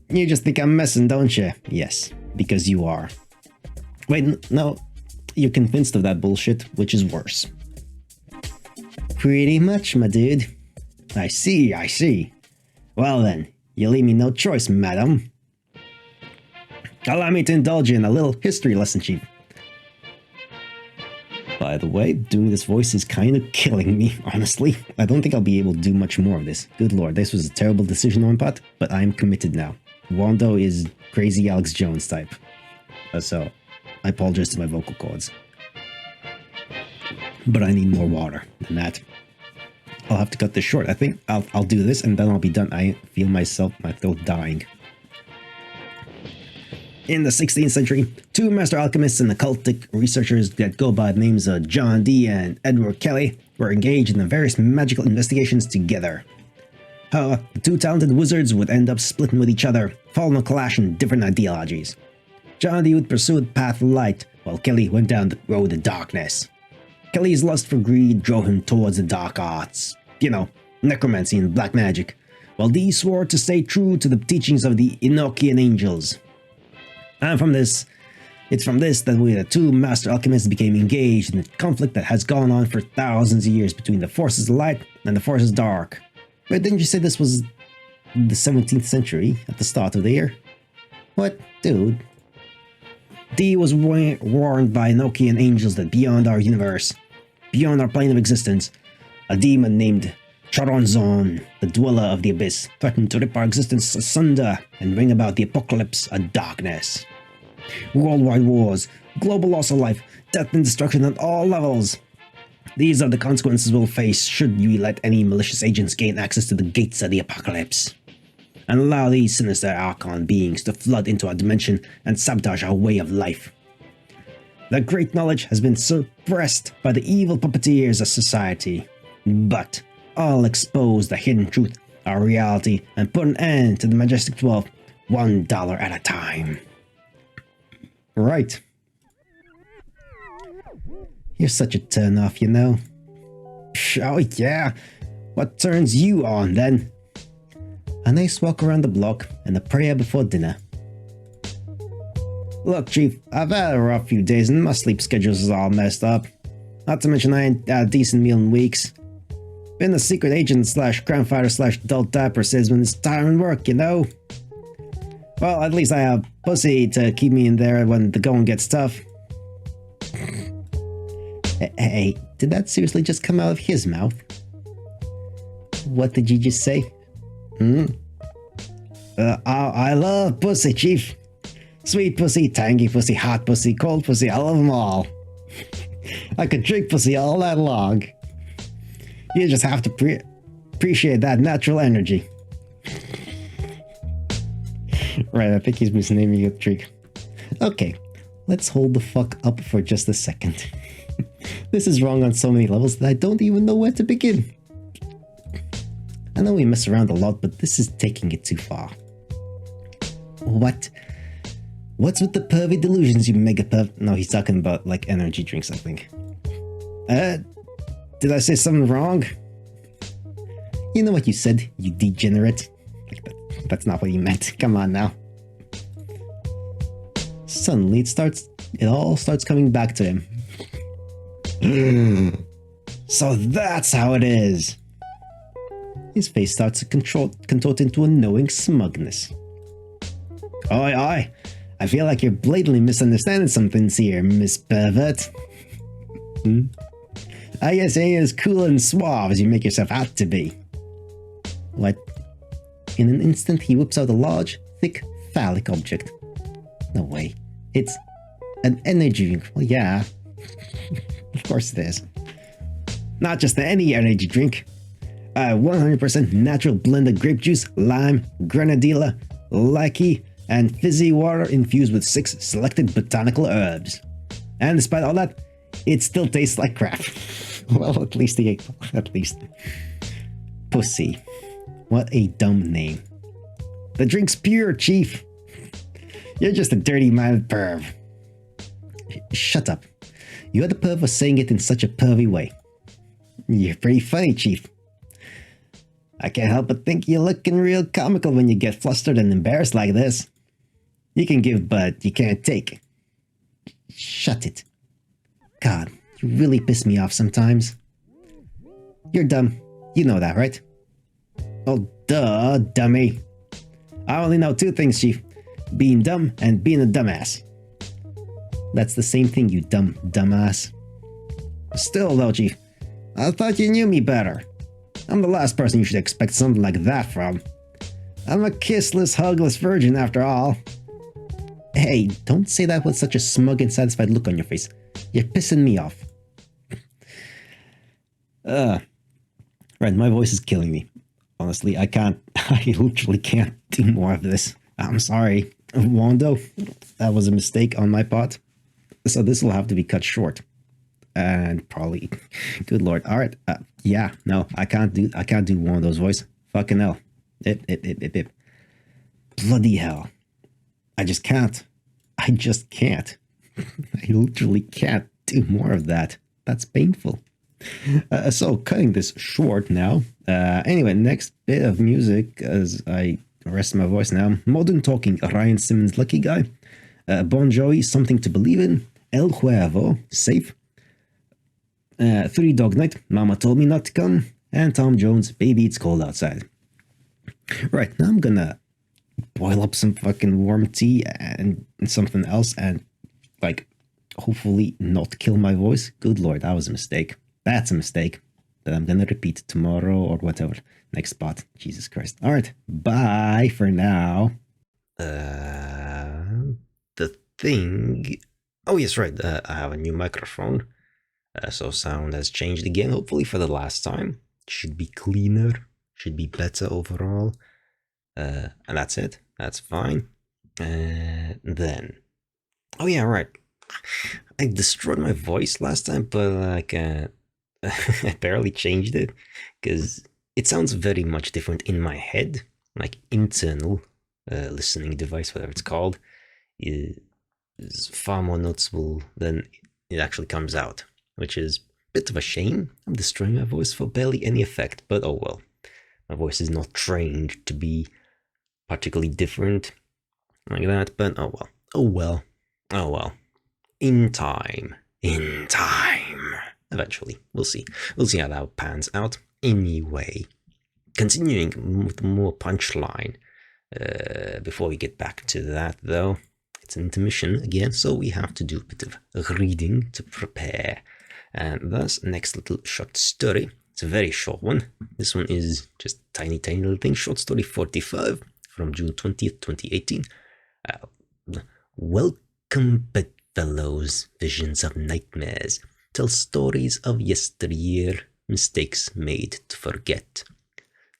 You just think I'm messing, don't you? Yes, because you are. Wait, no. You're convinced of that bullshit, which is worse. Pretty much, my dude. I see. Well then, you leave me no choice, madam. Allow me to indulge you in a little history lesson, Chief. By the way, doing this voice is kind of killing me, honestly. I don't think I'll be able to do much more of this. Good lord, this was a terrible decision on my part, but I am committed now. Wando is crazy Alex Jones type. So, I apologize to my vocal cords. But I need more water than that. I'll have to cut this short. I think I'll do this and then I'll be done. I feel my throat dying. In the 16th century, two master alchemists and occultic researchers that go by the names of John Dee and Edward Kelly were engaged in the various magical investigations together. However, the two talented wizards would end up splitting with each other, following a clash in different ideologies. John Dee would pursue the path of light, while Kelly went down the road of darkness. Kelly's lust for greed drove him towards the dark arts. You know, necromancy and black magic, while Dee swore to stay true to the teachings of the Enochian angels. And it's from this that we, the two master alchemists, became engaged in a conflict that has gone on for thousands of years between the forces of light and the forces of dark. But didn't you say this was the 17th century at the start of the year? What? Dude. Dee was warned by Enochian angels that beyond our universe, beyond our plane of existence, a demon named Charonzon, the dweller of the abyss, threatened to rip our existence asunder and bring about the apocalypse of darkness. Worldwide wars, global loss of life, death and destruction at all levels. These are the consequences we'll face should you let any malicious agents gain access to the gates of the apocalypse, and allow these sinister Archon beings to flood into our dimension and sabotage our way of life. The great knowledge has been suppressed by the evil puppeteers of society, but I'll expose the hidden truth, our reality, and put an end to the majestic wealth, $1 at a time. Right. You're such a turn-off, you know. Oh yeah, what turns you on then? A nice walk around the block and a prayer before dinner. Look, Chief, I've had a rough few days and my sleep schedules is all messed up. Not to mention I ain't had a decent meal in weeks. Been a secret agent slash crime fighter slash adult diaper salesman is tiring work, you know? Well, at least I have pussy to keep me in there when the going gets tough. Hey, did that seriously just come out of his mouth? What did you just say? I love pussy, Chief. Sweet pussy, tangy pussy, hot pussy, cold pussy, I love them all. I could drink pussy all that long. You just have to appreciate that natural energy. Right, I think he's misnaming a drink. Okay, let's hold the fuck up for just a second. This is wrong on so many levels that I don't even know where to begin. I know we mess around a lot, but this is taking it too far. What? What's with the pervy delusions, you mega perv? No, he's talking about, like, energy drinks, I think. Did I say something wrong? You know what you said, you degenerate? That's not what you meant. Come on now. Suddenly, it all starts coming back to him. So that's how it is. His face starts to contort into a knowing smugness. Oi, I feel like you're blatantly misunderstanding some things here, Miss Pervert. I guess you ain't as cool and suave as you make yourself out to be. What? In an instant, he whips out a large, thick, phallic object. No way. It's an energy drink. Well, yeah. Of course it is. Not just any energy drink. 100% natural blend of grape juice, lime, grenadilla, lackey, and fizzy water infused with 6 selected botanical herbs. And despite all that, it still tastes like crap. Well, at least he ate. At least. Pussy. What a dumb name. The drink's pure, Chief. You're just a dirty-minded perv. Shut up. You had the perv of saying it in such a pervy way. You're pretty funny, Chief. I can't help but think you're looking real comical when you get flustered and embarrassed like this. You can give, but you can't take. Shut it. God, you really piss me off sometimes. You're dumb. You know that, right? Oh, duh, dummy. I only know 2 things, Chief. Being dumb and being a dumbass. That's the same thing, you dumbass. Still though, Chief, I thought you knew me better. I'm the last person you should expect something like that from. I'm a kissless, hugless virgin after all. Hey, don't say that with such a smug and satisfied look on your face. You're pissing me off. Right, my voice is killing me. Honestly, I literally can't do more of this. I'm sorry, Wando. That was a mistake on my part. So this will have to be cut short. And probably, good lord. All right, yeah, no, I can't do Wando's voice. Fucking hell. Ip. Bloody hell. I just can't. I literally can't do more of that. That's painful. So cutting this short now. Anyway, next bit of music as I rest my voice now. Modern Talking, Ryan Simmons, Lucky Guy. Bon Jovi, Something to Believe in. El Huevo, Safe. 3 Dog Night, Mama Told Me Not to Come. And Tom Jones, Baby It's Cold Outside. Right, now I'm gonna boil up some fucking warm tea and something else and, like, hopefully not kill my voice. Good lord, that was a mistake. That's a mistake that I'm gonna repeat tomorrow or whatever. Next spot. Jesus Christ. Alright, bye for now. The thing... Oh yes, right, I have a new microphone. So sound has changed again, hopefully for the last time. Should be cleaner, should be better overall. And that's it. That's fine. Then... Oh yeah, right. I destroyed my voice last time, but like... I barely changed it, because it sounds very much different in my head. Like internal listening device, whatever it's called, is far more noticeable than it actually comes out. which is a bit of a shame. I'm destroying my voice for barely any effect, but oh well. My voice is not trained to be particularly different like that, but oh well. Oh well. Oh well. In time. In time. Eventually. We'll see. We'll see how that pans out. Anyway, continuing with more Punchline. Before we get back to that, though, it's an intermission again, so we have to do a bit of reading to prepare. And thus, next little short story. It's a very short one. This one is just tiny little thing. Short story 45 from June 20th, 2018. Welcome, bedfellows, visions of nightmares. Tell stories of yesteryear, mistakes made to forget.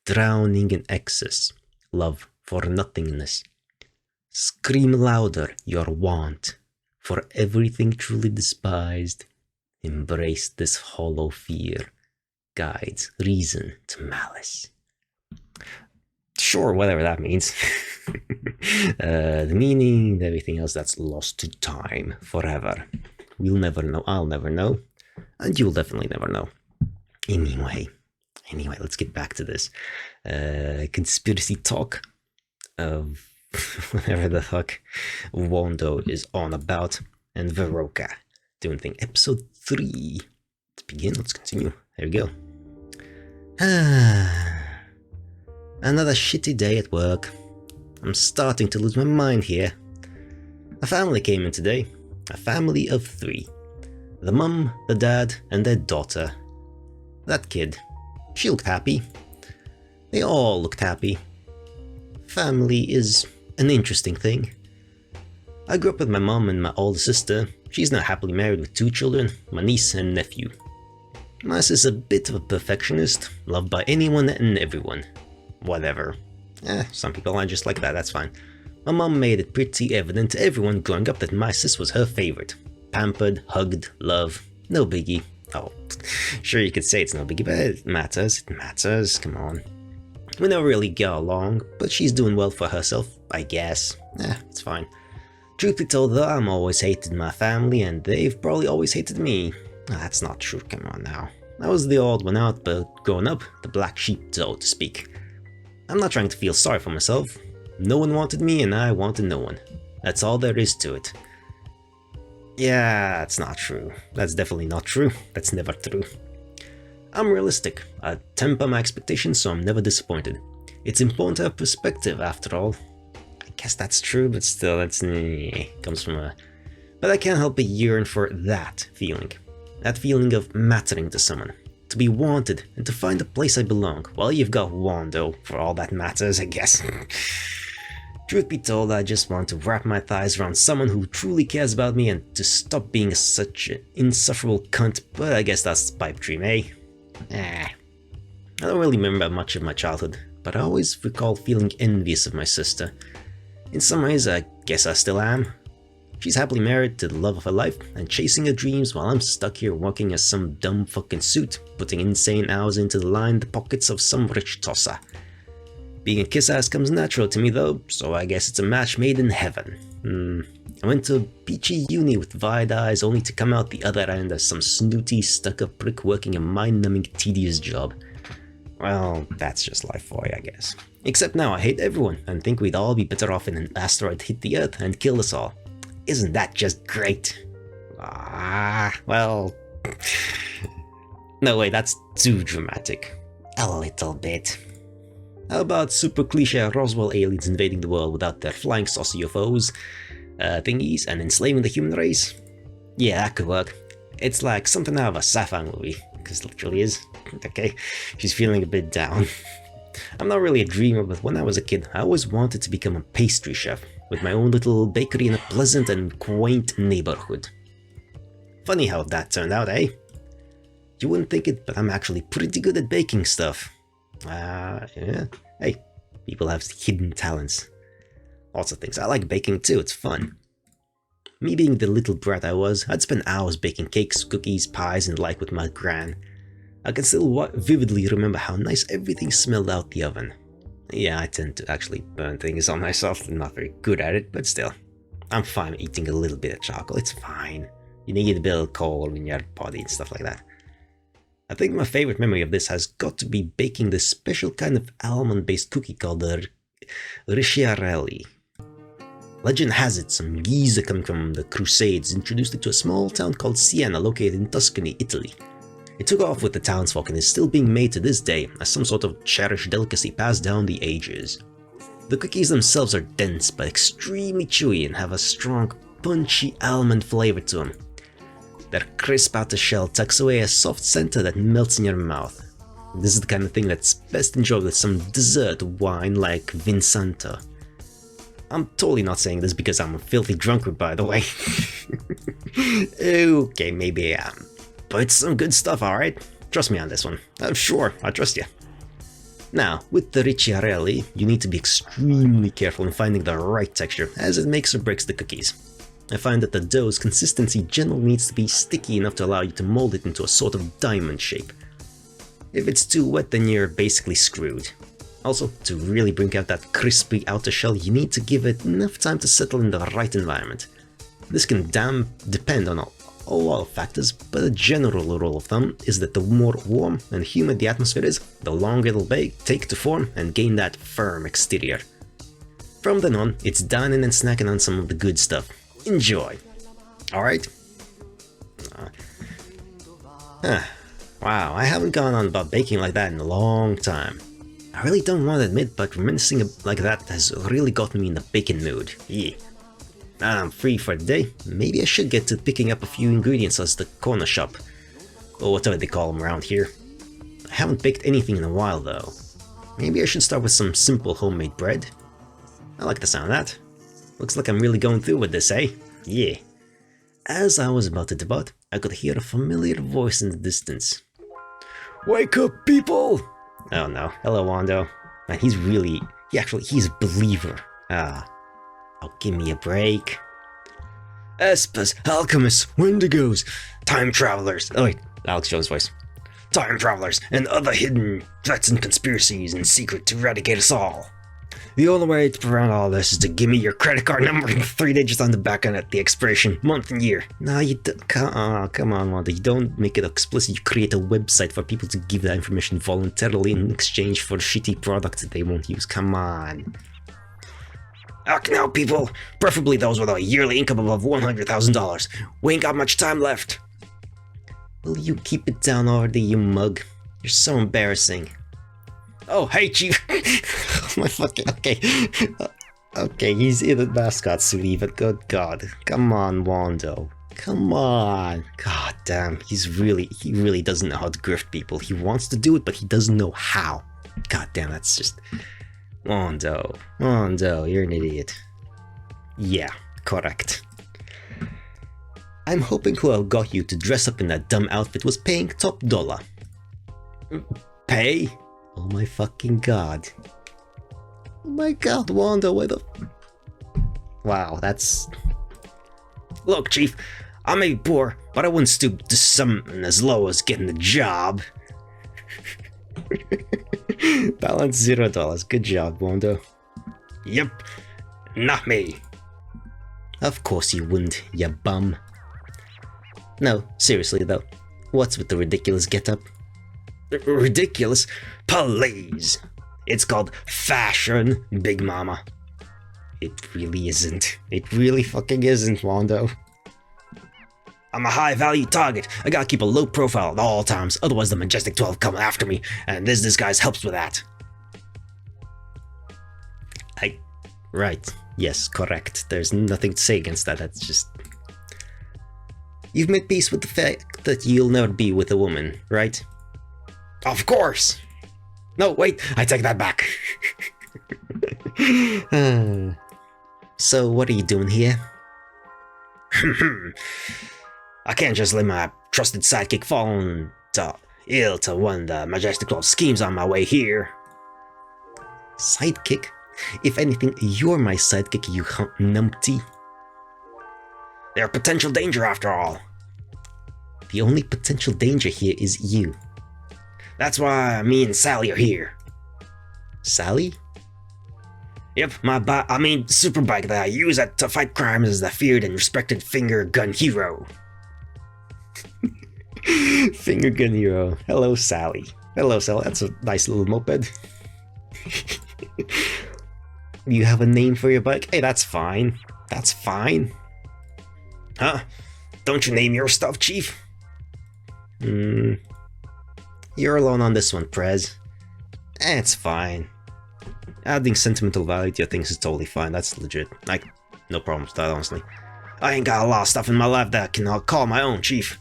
Drowning in excess, love for nothingness. Scream louder your want, for everything truly despised. Embrace this hollow fear, guides reason to malice. Sure, whatever that means. The meaning, everything else, that's lost to time forever. We'll never know, I'll never know, and you'll definitely never know. Anyway, let's get back to this. Conspiracy talk of whatever the fuck Wando is on about, and Veroka doing thing. Episode 3. Let's begin, let's continue. There we go. Another shitty day at work. I'm starting to lose my mind here. A family came in today. A family of 3. The mum, the dad, and their daughter. That kid. She looked happy. They all looked happy. Family is an interesting thing. I grew up with my mum and my older sister. She's now happily married with 2 children, my niece and nephew. My sis is a bit of a perfectionist, loved by anyone and everyone. Whatever. Some people are just like that, that's fine. My mum made it pretty evident to everyone growing up that my sis was her favorite. Pampered, hugged, love, no biggie. Oh, sure you could say it's no biggie, but it matters, come on. We never really got along, but she's doing well for herself, I guess. It's fine. Truth be told though, I'm always hated my family, and they've probably always hated me. That's not true, come on now. I was the odd one out, but growing up, the black sheep, so to speak. I'm not trying to feel sorry for myself. No one wanted me, and I wanted no one. That's all there is to it. Yeah, that's not true. That's definitely not true. That's never true. I'm realistic. I temper my expectations so I'm never disappointed. It's important to have perspective, after all. I guess that's true, but still, that's comes from a... But I can't help but yearn for that feeling. That feeling of mattering to someone. To be wanted, and to find a place I belong. Well, you've got Wando, for all that matters, I guess. Truth be told, I just want to wrap my thighs around someone who truly cares about me and to stop being such an insufferable cunt, but I guess that's the pipe dream, eh? I don't really remember much of my childhood, but I always recall feeling envious of my sister. In some ways, I guess I still am. She's happily married to the love of her life and chasing her dreams while I'm stuck here working as some dumb fucking suit, putting insane hours into the line the pockets of some rich tosser. Being a kiss-ass comes natural to me though, so I guess it's a match made in heaven. I went to a beachy uni with wide eyes only to come out the other end as some snooty, stuck-up prick working a mind-numbing, tedious job. Well, that's just life for you, I guess. Except now I hate everyone and think we'd all be better off if an asteroid hit the Earth and killed us all. Isn't that just great? Well... No, wait, that's too dramatic. A little bit. How about super cliche Roswell aliens invading the world without their flying saucer UFOs, thingies, and enslaving the human race? Yeah, that could work. It's like something out of a sci-fi movie, because it literally is. Okay, she's feeling a bit down. I'm not really a dreamer, but when I was a kid, I always wanted to become a pastry chef, with my own little bakery in a pleasant and quaint neighborhood. Funny how that turned out, eh? You wouldn't think it, but I'm actually pretty good at baking stuff. Yeah. Hey, people have hidden talents. Lots of things. I like baking too, it's fun. Me being the little brat I was, I'd spend hours baking cakes, cookies, pies, and the like with my gran. I can still vividly remember how nice everything smelled out the oven. Yeah, I tend to actually burn things on myself. I'm not very good at it, but still. I'm fine eating a little bit of chocolate, it's fine. You need to build coal in your body and stuff like that. I think my favorite memory of this has got to be baking this special kind of almond-based cookie called the Ricciarelli. Legend has it some geezer coming from the Crusades introduced it to a small town called Siena located in Tuscany, Italy. It took off with the townsfolk and is still being made to this day as some sort of cherished delicacy passed down the ages. The cookies themselves are dense but extremely chewy and have a strong, punchy almond flavor to them. Their crisp outer shell tucks away a soft center that melts in your mouth. This is the kind of thing that's best enjoyed with some dessert wine like Vinsanto. I'm totally not saying this because I'm a filthy drunkard, by the way. Okay, maybe I am. But it's some good stuff, alright? Trust me on this one. Sure, I trust you. Now, with the Ricciarelli, you need to be extremely careful in finding the right texture, as it makes or breaks the cookies. I find that the dough's consistency generally needs to be sticky enough to allow you to mold it into a sort of diamond shape. If it's too wet, then you're basically screwed. Also, to really bring out that crispy outer shell, you need to give it enough time to settle in the right environment. This can depend on a lot of factors, but a general rule of thumb is that the more warm and humid the atmosphere is, the longer it'll take to form and gain that firm exterior. From then on, it's dining and snacking on some of the good stuff. Enjoy! Alright? Wow, I haven't gone on about baking like that in a long time. I really don't want to admit, but reminiscing like that has really gotten me in the baking mood. Yeah. Now that I'm free for the day, maybe I should get to picking up a few ingredients at the corner shop. Or whatever they call them around here. I haven't baked anything in a while though. Maybe I should start with some simple homemade bread. I like the sound of that. Looks like I'm really going through with this, eh? Yeah. As I was about to depart, I could hear a familiar voice in the distance. Wake up, people! Oh no, hello Wando. Man, he's a believer. Oh, give me a break. Espas, alchemists, wendigos, time travelers. Oh wait, Alex Jones' voice. Time travelers and other hidden threats and conspiracies in secret to eradicate us all. The only way to prevent all this is to give me your credit card number and 3 digits on the back end at the expiration month and year. No, you don't. Come on, Wanda. You don't make it explicit. You create a website for people to give that information voluntarily in exchange for shitty products that they won't use. Come on. Act now, people. Preferably those with a yearly income above $100,000. We ain't got much time left. Will you keep it down already, you mug? You're so embarrassing. Oh, hey, Chief! Oh my fucking... Okay. Okay, he's in a mascot suit even. Good God. Come on, Wando. Come on. God damn, he really doesn't know how to grift people. He wants to do it, but he doesn't know how. God damn, that's just... Wando, you're an idiot. Yeah, correct. I'm hoping whoever got you to dress up in that dumb outfit was paying top dollar. Pay? Oh my fucking god. Oh my god, Wanda, why the... Wow, that's... Look, Chief, I may be poor, but I wouldn't stoop to something as low as getting a job. Balance $0. Good job, Wanda. Yep, not me. Of course you wouldn't, you bum. No, seriously though, what's with the ridiculous getup? Ridiculous? Please! It's called fashion, Big Mama. It really isn't. It really fucking isn't, Wando. I'm a high-value target. I gotta keep a low profile at all times, otherwise the Majestic 12 come after me, and this disguise helps with that. Right. Yes, correct. There's nothing to say against that, that's just... You've made peace with the fact that you'll never be with a woman, right? Of course! No, wait, I take that back. So, what are you doing here? I can't just let my trusted sidekick fall ill to one of the Majestic 12 schemes on my way here. Sidekick? If anything, you're my sidekick, you numpty. They're a potential danger after all. The only potential danger here is you. That's why me and Sally are here. Sally? Yep, my superbike that I use to fight crimes as the feared and respected finger gun hero. Finger gun hero. Hello, Sally. Hello, Sally. That's a nice little moped. You have a name for your bike? Hey, that's fine. That's fine. Huh? Don't you name your stuff, Chief? You're alone on this one, Prez. It's fine. Adding sentimental value to your things is totally fine. That's legit. Like, no problem with that, honestly. I ain't got a lot of stuff in my life that I can call my own, Chief.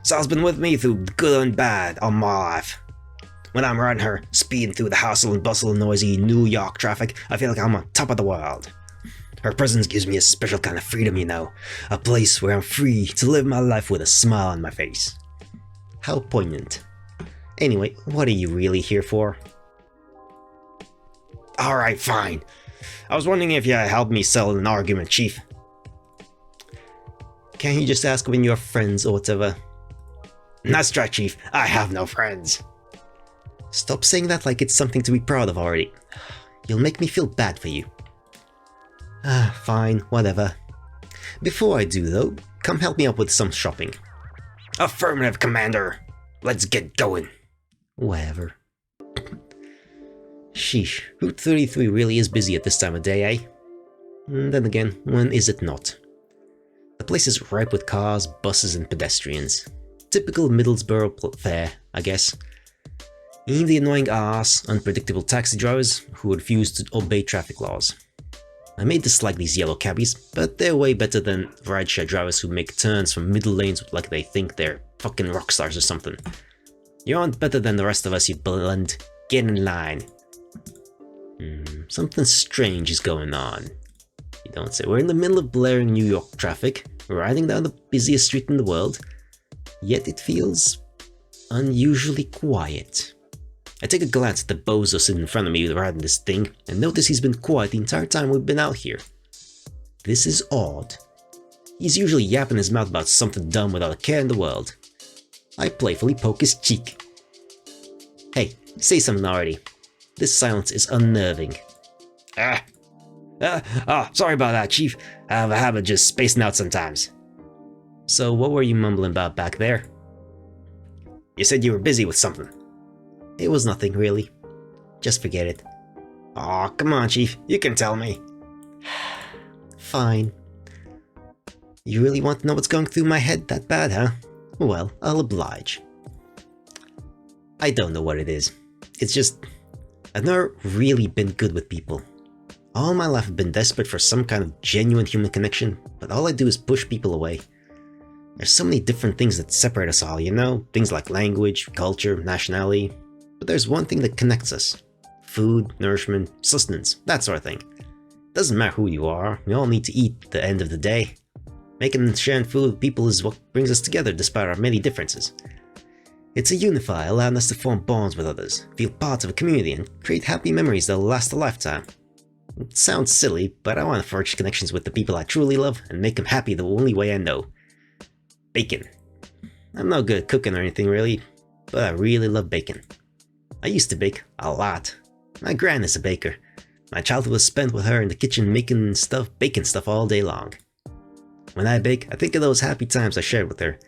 Sal's been with me through good and bad all my life. When I'm riding her, speeding through the hustle and bustle and noisy New York traffic, I feel like I'm on top of the world. Her presence gives me a special kind of freedom, you know. A place where I'm free to live my life with a smile on my face. How poignant. Anyway, what are you really here for? Alright, fine. I was wondering if you had helped me settle an argument, Chief. Can't you just ask when you're friends or whatever? That's right, Chief. I have no friends. Stop saying that like it's something to be proud of already. You'll make me feel bad for you. Fine, whatever. Before I do though, come help me up with some shopping. Affirmative, Commander. Let's get going. Whatever. Sheesh, Route 33 really is busy at this time of day, eh? Then again, when is it not? The place is ripe with cars, buses and pedestrians. Typical Middlesbrough fare, I guess. Even the annoying arse, unpredictable taxi drivers who refuse to obey traffic laws. I may dislike these yellow cabbies, but they're way better than rideshare drivers who make turns from middle lanes like they think they're fucking rock stars or something. You aren't better than the rest of us, you blend. Get in line. Something strange is going on. You don't say. We're in the middle of blaring New York traffic, riding down the busiest street in the world, yet it feels unusually quiet. I take a glance at the bozo sitting in front of me riding this thing, and notice he's been quiet the entire time we've been out here. This is odd. He's usually yapping his mouth about something dumb without a care in the world. I playfully poke his cheek. Hey, say something already. This silence is unnerving. Sorry about that, Chief. I have a habit of just spacing out sometimes. So what were you mumbling about back there? You said you were busy with something. It was nothing, really. Just forget it. Aw, come on, Chief. You can tell me. Fine. You really want to know what's going through my head that bad, huh? Well, I'll oblige. I don't know what it is. It's just... I've never really been good with people. All my life I've been desperate for some kind of genuine human connection, but all I do is push people away. There's so many different things that separate us all, you know? Things like language, culture, nationality. But there's one thing that connects us. Food, nourishment, sustenance, that sort of thing. Doesn't matter who you are, we all need to eat at the end of the day. Making and sharing food with people is what brings us together despite our many differences. It's a unifier, allowing us to form bonds with others, feel part of a community, and create happy memories that'll last a lifetime. It sounds silly, but I want to forge connections with the people I truly love and make them happy the only way I know. Bacon. I'm not good at cooking or anything really, but I really love bacon. I used to bake a lot. My gran is a baker. My childhood was spent with her in the kitchen making stuff, baking stuff all day long. When I bake, I think of those happy times I shared with her.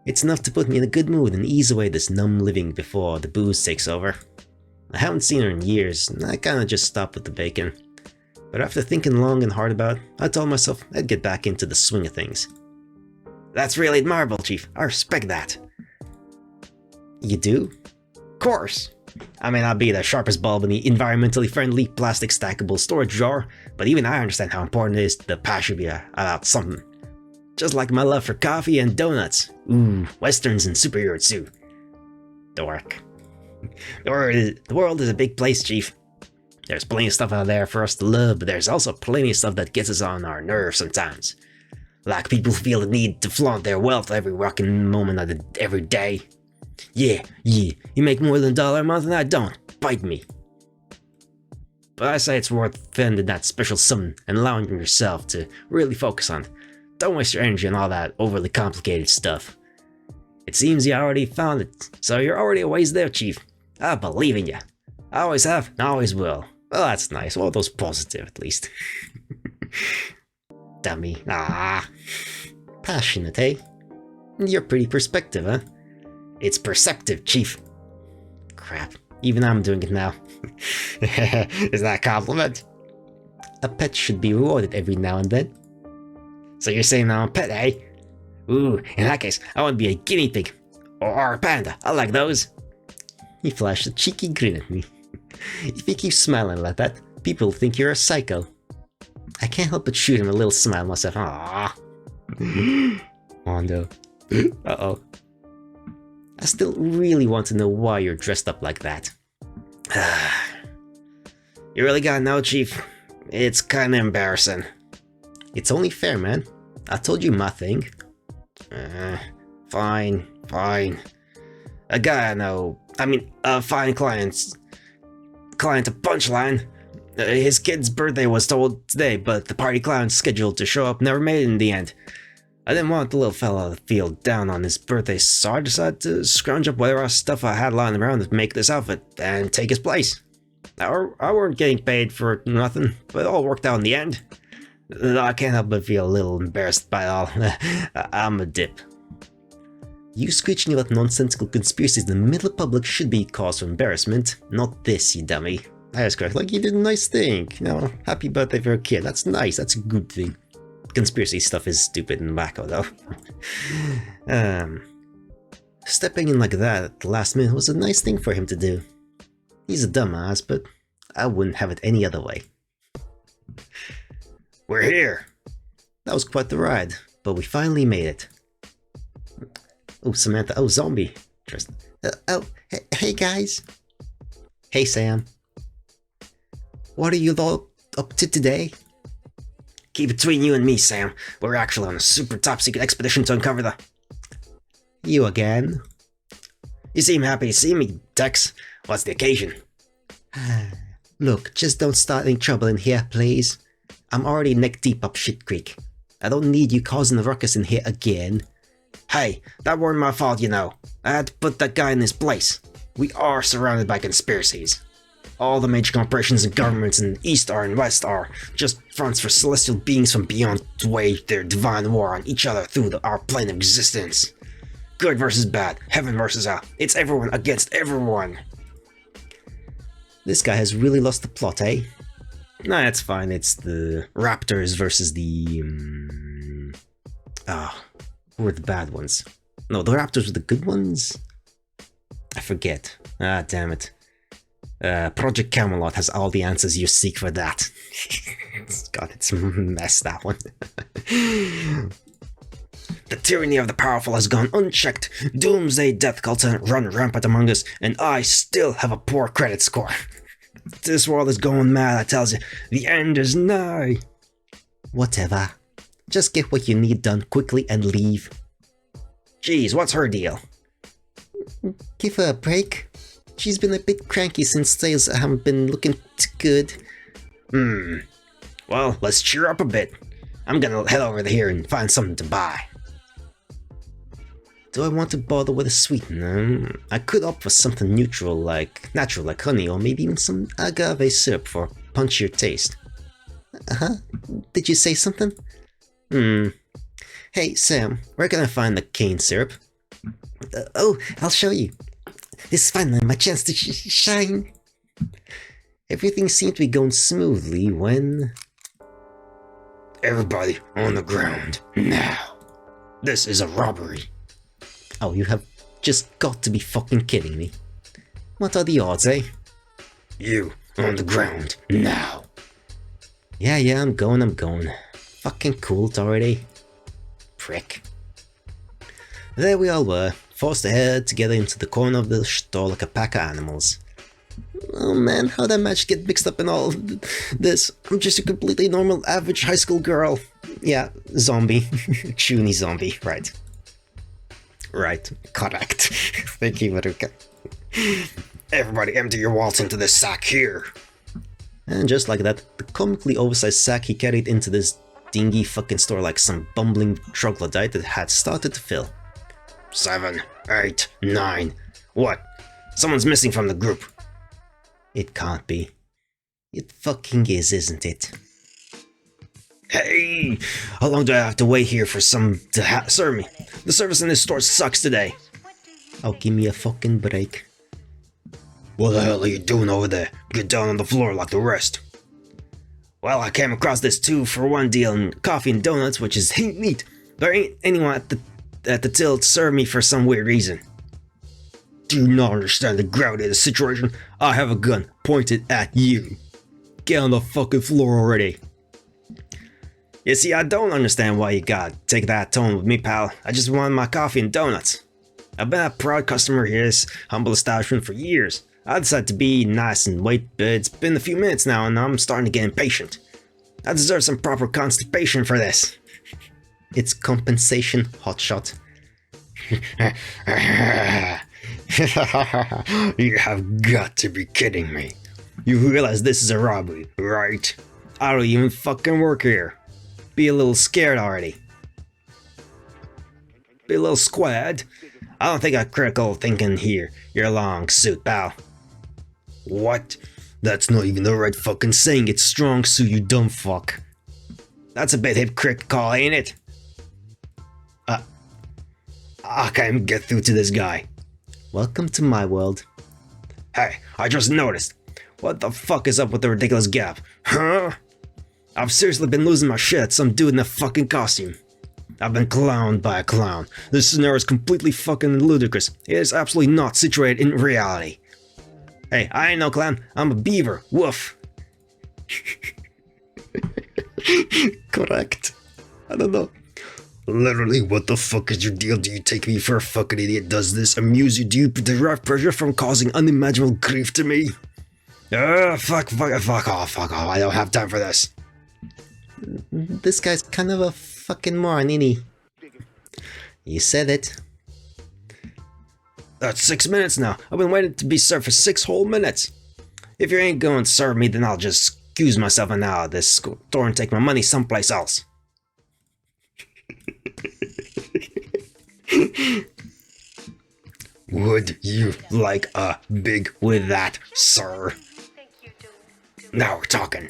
It's enough to put me in a good mood and ease away this numb living before the booze takes over. I haven't seen her in years, and I kinda just stopped with the bacon. But after thinking long and hard about it, I told myself I'd get back into the swing of things. That's really admirable, Chief. I respect that. You do? Of course. I may not be the sharpest bulb in the environmentally friendly plastic stackable storage drawer, but even I understand how important it is to passion be about something. Just like my love for coffee and donuts. Ooh, westerns and superhero too. Dork. The world is a big place, Chief. There's plenty of stuff out there for us to love, but there's also plenty of stuff that gets us on our nerves sometimes. Like people feel the need to flaunt their wealth every rocking moment of every day. Yeah, you make more than $1 a month and I don't. Bite me. But I say it's worth finding that special something and allowing yourself to really focus on it. Don't waste your energy on all that overly complicated stuff. It seems you already found it, so you're already a ways there, Chief. I believe in you. I always have and always will. Well, that's nice. All those positive, at least. Dummy. Ah. Passionate, eh? Your pretty perspective, huh? It's perceptive, Chief. Crap, even I'm doing it now. Is that a compliment? A pet should be rewarded every now and then. So you're saying I'm a pet, eh? Ooh, in that case, I want to be a guinea pig. Or a panda, I like those. He flashed a cheeky grin at me. If you keep smiling like that, people think you're a psycho. I can't help but shoot him a little smile myself. Aww. Oh no. Uh-oh. I still really want to know why you're dressed up like that. You really gotta know, Chief. It's kinda embarrassing. It's only fair, man. I told you my thing. Fine. A guy I know, a fine client of Punchline. His kid's birthday was told today, but the party clown scheduled to show up never made it in the end. I didn't want the little fella to feel down on his birthday, so I decided to scrounge up whatever stuff I had lying around to make this outfit and take his place. I weren't getting paid for nothing, but it all worked out in the end. I can't help but feel a little embarrassed by it all. I'm a dip. You screeching about nonsensical conspiracies in the middle of public should be cause for embarrassment, not this, you dummy. I was correct, like you did a nice thing. You know, happy birthday for a kid. That's nice, that's a good thing. Conspiracy stuff is stupid and wacko though. Stepping in like that at the last minute was a nice thing for him to do. He's a dumbass, but I wouldn't have it any other way. We're here! That was quite the ride, but we finally made it. Oh, Samantha. Oh, zombie. Interesting. Hey guys. Hey Sam. What are you all up to today? Keep it between you and me, Sam. We're actually on a super top secret expedition to uncover the... You again? You seem happy to see me, Tex. What's the occasion? Look, just don't start any trouble in here, please. I'm already neck deep up shit creek. I don't need you causing a ruckus in here again. Hey, that weren't my fault, you know. I had to put that guy in his place. We are surrounded by conspiracies. All the major corporations and governments in the East and West are just fronts for celestial beings from beyond to wage their divine war on each other through our plane of existence. Good versus bad, heaven versus hell. It's everyone against everyone. This guy has really lost the plot, eh? Nah, that's fine. It's the Raptors versus the... who were the bad ones? No, the Raptors were the good ones? I forget. Ah, damn it. Project Camelot has all the answers you seek for that. God, it's a mess, that one. The tyranny of the powerful has gone unchecked. Doomsday death cults run rampant among us, and I still have a poor credit score. This world is going mad, I tells you. The end is nigh. Whatever. Just get what you need done quickly and leave. Jeez, what's her deal? Give her a break. She's been a bit cranky since sales haven't been looking too good. Well, let's cheer up a bit. I'm gonna head over here and find something to buy. Do I want to bother with a sweetener? I could opt for something natural like honey, or maybe even some agave syrup for punchier taste. Did you say something? Hey Sam, where can I find the cane syrup? I'll show you. This is finally my chance to shine. Everything seemed to be going smoothly when... Everybody on the ground, now. This is a robbery. Oh, you have just got to be fucking kidding me. What are the odds, eh? You, on the ground, now. Yeah, I'm going. Fucking cool already. Prick. There we all were, forced to head together into the corner of the store like a pack of animals. Oh man, how'd I manage to get mixed up in all this? I'm just a completely normal, average high school girl. Yeah, zombie. Chuny zombie, right. Right, correct. Thank you, Maruka. Everybody empty your wallets into this sack here. And just like that, the comically oversized sack he carried into this dingy fucking store like some bumbling troglodyte that had started to fill. 7, 8, 9. What? Someone's missing from the group. It can't be. It fucking is, isn't it? Hey! How long do I have to wait here for some to serve me? The service in this store sucks today. Oh, give me a fucking break. What the hell are you doing over there? Get down on the floor like the rest. Well, I came across this 2-for-1 deal in coffee and donuts, which is neat. There ain't anyone at the till to serve me for some weird reason. Do you not understand the gravity of the situation? I have a gun pointed at you. Get on the fucking floor already. You see, I don't understand why you gotta take that tone with me, pal. I just want my coffee and donuts. I've been a proud customer here at this humble establishment for years. I decided to be nice and wait, but it's been a few minutes now and I'm starting to get impatient. I deserve some proper constipation for this. It's compensation, hotshot. You have got to be kidding me. You realize this is a robbery, right? I don't even fucking work here. Be a little scared already. Be a little squared. I don't think I'm critical thinking here. You're a long suit, pal. What? That's not even the right fucking saying. It's strong suit, you dumb fuck. That's a bit hypocritical, ain't it? I can't get through to this guy. Welcome to my world. Hey, I just noticed. What the fuck is up with the ridiculous gap? Huh? I've seriously been losing my shit at some dude in a fucking costume. I've been clowned by a clown. This scenario is completely fucking ludicrous. It is absolutely not situated in reality. Hey, I ain't no clown. I'm a beaver. Woof. Correct. I don't know. Literally, what the fuck is your deal? Do you take me for a fucking idiot? Does this amuse you? Do you derive pleasure from causing unimaginable grief to me? Fuck off. I don't have time for this. This guy's kind of a fucking moron, ain't he? You said it. That's 6 minutes now. I've been waiting to be served for 6 whole minutes. If you ain't going to serve me, then I'll just excuse myself and out of this store and take my money someplace else. Would you like a big with that, sir? Now we're talking.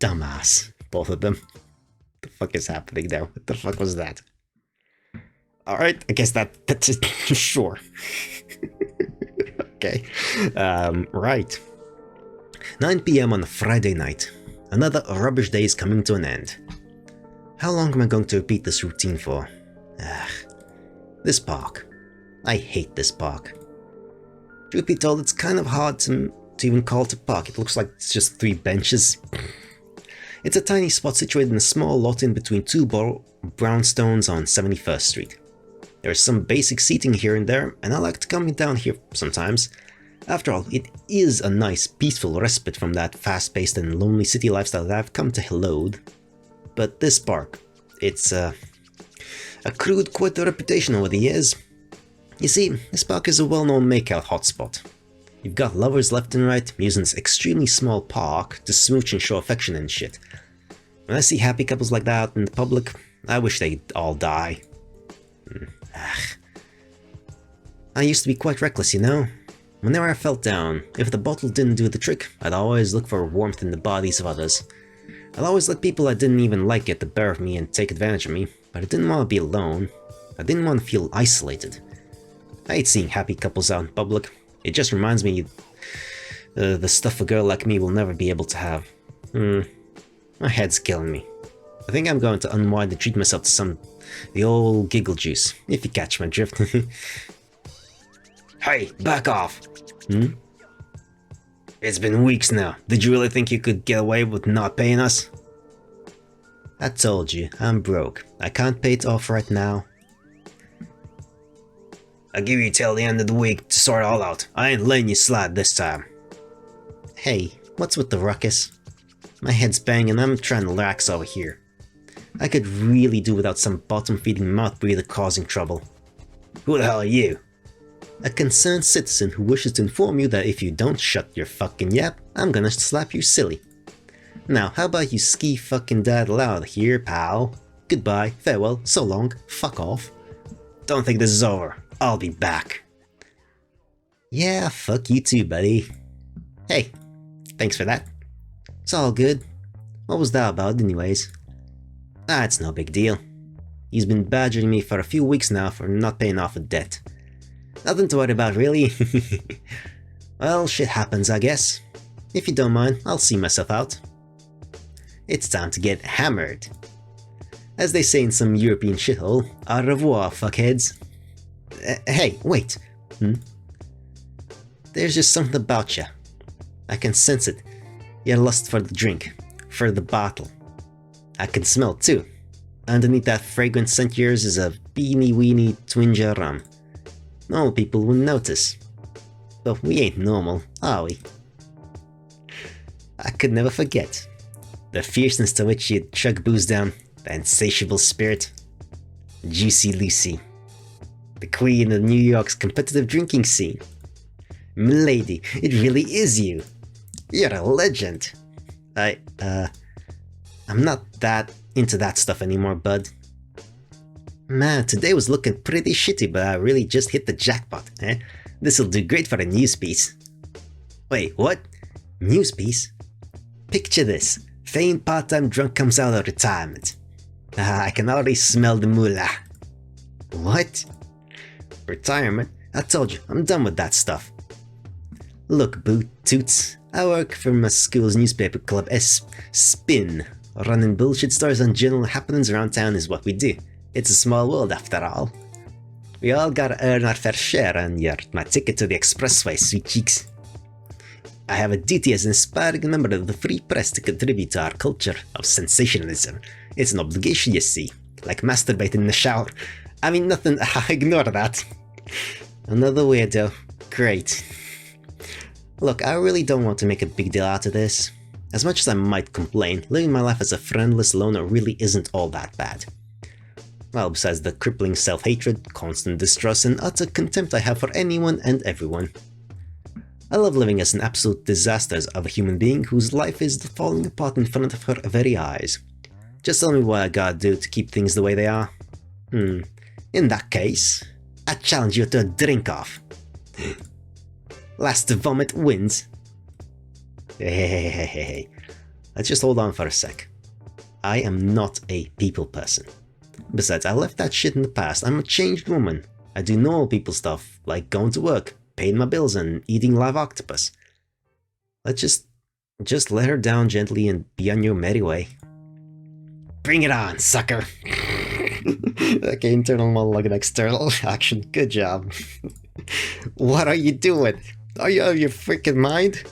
Dumbass. Both of them. What the fuck is happening there? What the fuck was that? Alright, I guess that's it. Sure. Okay. Right. 9 PM on a Friday night. Another rubbish day is coming to an end. How long am I going to repeat this routine for? This park. I hate this park. Truth be told, it's kind of hard to even call it a park. It looks like it's just 3 benches. It's a tiny spot situated in a small lot in between 2 brownstones on 71st Street. There is some basic seating here and there, and I like to come down here sometimes. After all, it is a nice, peaceful respite from that fast-paced and lonely city lifestyle that I've come to loathe. But this park, it's accrued quite a reputation over the years. You see, this park is a well-known makeout hotspot. You've got lovers left and right, using this extremely small park to smooch and show affection and shit. When I see happy couples like that in the public, I wish they'd all die. I used to be quite reckless, you know? Whenever I felt down, if the bottle didn't do the trick, I'd always look for warmth in the bodies of others. I'd always let people I didn't even like get the better of me and take advantage of me, but I didn't want to be alone. I didn't want to feel isolated. I hate seeing happy couples out in public. It just reminds me the stuff a girl like me will never be able to have. My head's killing me. I think I'm going to unwind and treat myself to the old giggle juice, if you catch my drift. Hey, back off! It's been weeks now. Did you really think you could get away with not paying us? I told you, I'm broke. I can't pay it off right now. I'll give you till the end of the week to sort it all out. I ain't letting you slide this time. Hey, what's with the ruckus? My head's banging, I'm trying to relax over here. I could really do without some bottom-feeding mouth-breather causing trouble. Who the hell are you? A concerned citizen who wishes to inform you that if you don't shut your fucking yap, I'm gonna slap you silly. Now, how about you ski fucking daddle out here, pal? Goodbye, farewell, so long, fuck off. Don't think this is over. I'll be back. Yeah, fuck you too, buddy. Hey, thanks for that. It's all good. What was that about anyways? It's no big deal. He's been badgering me for a few weeks now for not paying off a debt. Nothing to worry about, really. Well, shit happens, I guess. If you don't mind, I'll see myself out. It's time to get hammered. As they say in some European shithole, au revoir, fuckheads. Hey, wait. There's just something about you. I can sense it. Your lust for the drink, for the bottle. I can smell it too. Underneath that fragrant scent of yours is a beanie-weenie twinge of rum. Normal people wouldn't notice. But we ain't normal, are we? I could never forget. The fierceness to which you'd chug booze down, the insatiable spirit. Juicy Lucy. The queen of New York's competitive drinking scene. Milady, it really is you. You're a legend. I'm not that into that stuff anymore, bud. Man, today was looking pretty shitty, but I really just hit the jackpot, eh? This'll do great for a news piece. Wait, what? News piece? Picture this. Famed part-time drunk comes out of retirement. I can already smell the moolah. What? Retirement? I told you, I'm done with that stuff. Look, boo toots. I work for my school's newspaper club Spin. Running bullshit stories on general happenings around town is what we do. It's a small world after all. We all gotta earn our fair share, and you're my ticket to the expressway, sweet cheeks. I have a duty as an inspiring member of the free press to contribute to our culture of sensationalism. It's an obligation, you see. Like masturbating in the shower. I mean, nothing. Ignore that. Another weirdo. Great. Look, I really don't want to make a big deal out of this. As much as I might complain, living my life as a friendless loner really isn't all that bad. Well, besides the crippling self-hatred, constant distrust, and utter contempt I have for anyone and everyone. I love living as an absolute disaster of a human being whose life is falling apart in front of her very eyes. Just tell me what I gotta do to keep things the way they are. In that case, I challenge you to a drink-off. Last to vomit wins. Hey. Let's just hold on for a sec. I am not a people person. Besides, I left that shit in the past. I'm a changed woman. I do normal people stuff, like going to work, paying my bills, and eating live octopus. Let's just let her down gently and be on your merry way. Bring it on, sucker! Okay, internal monologue and external action. Good job. What are you doing? Are you out of your freaking mind?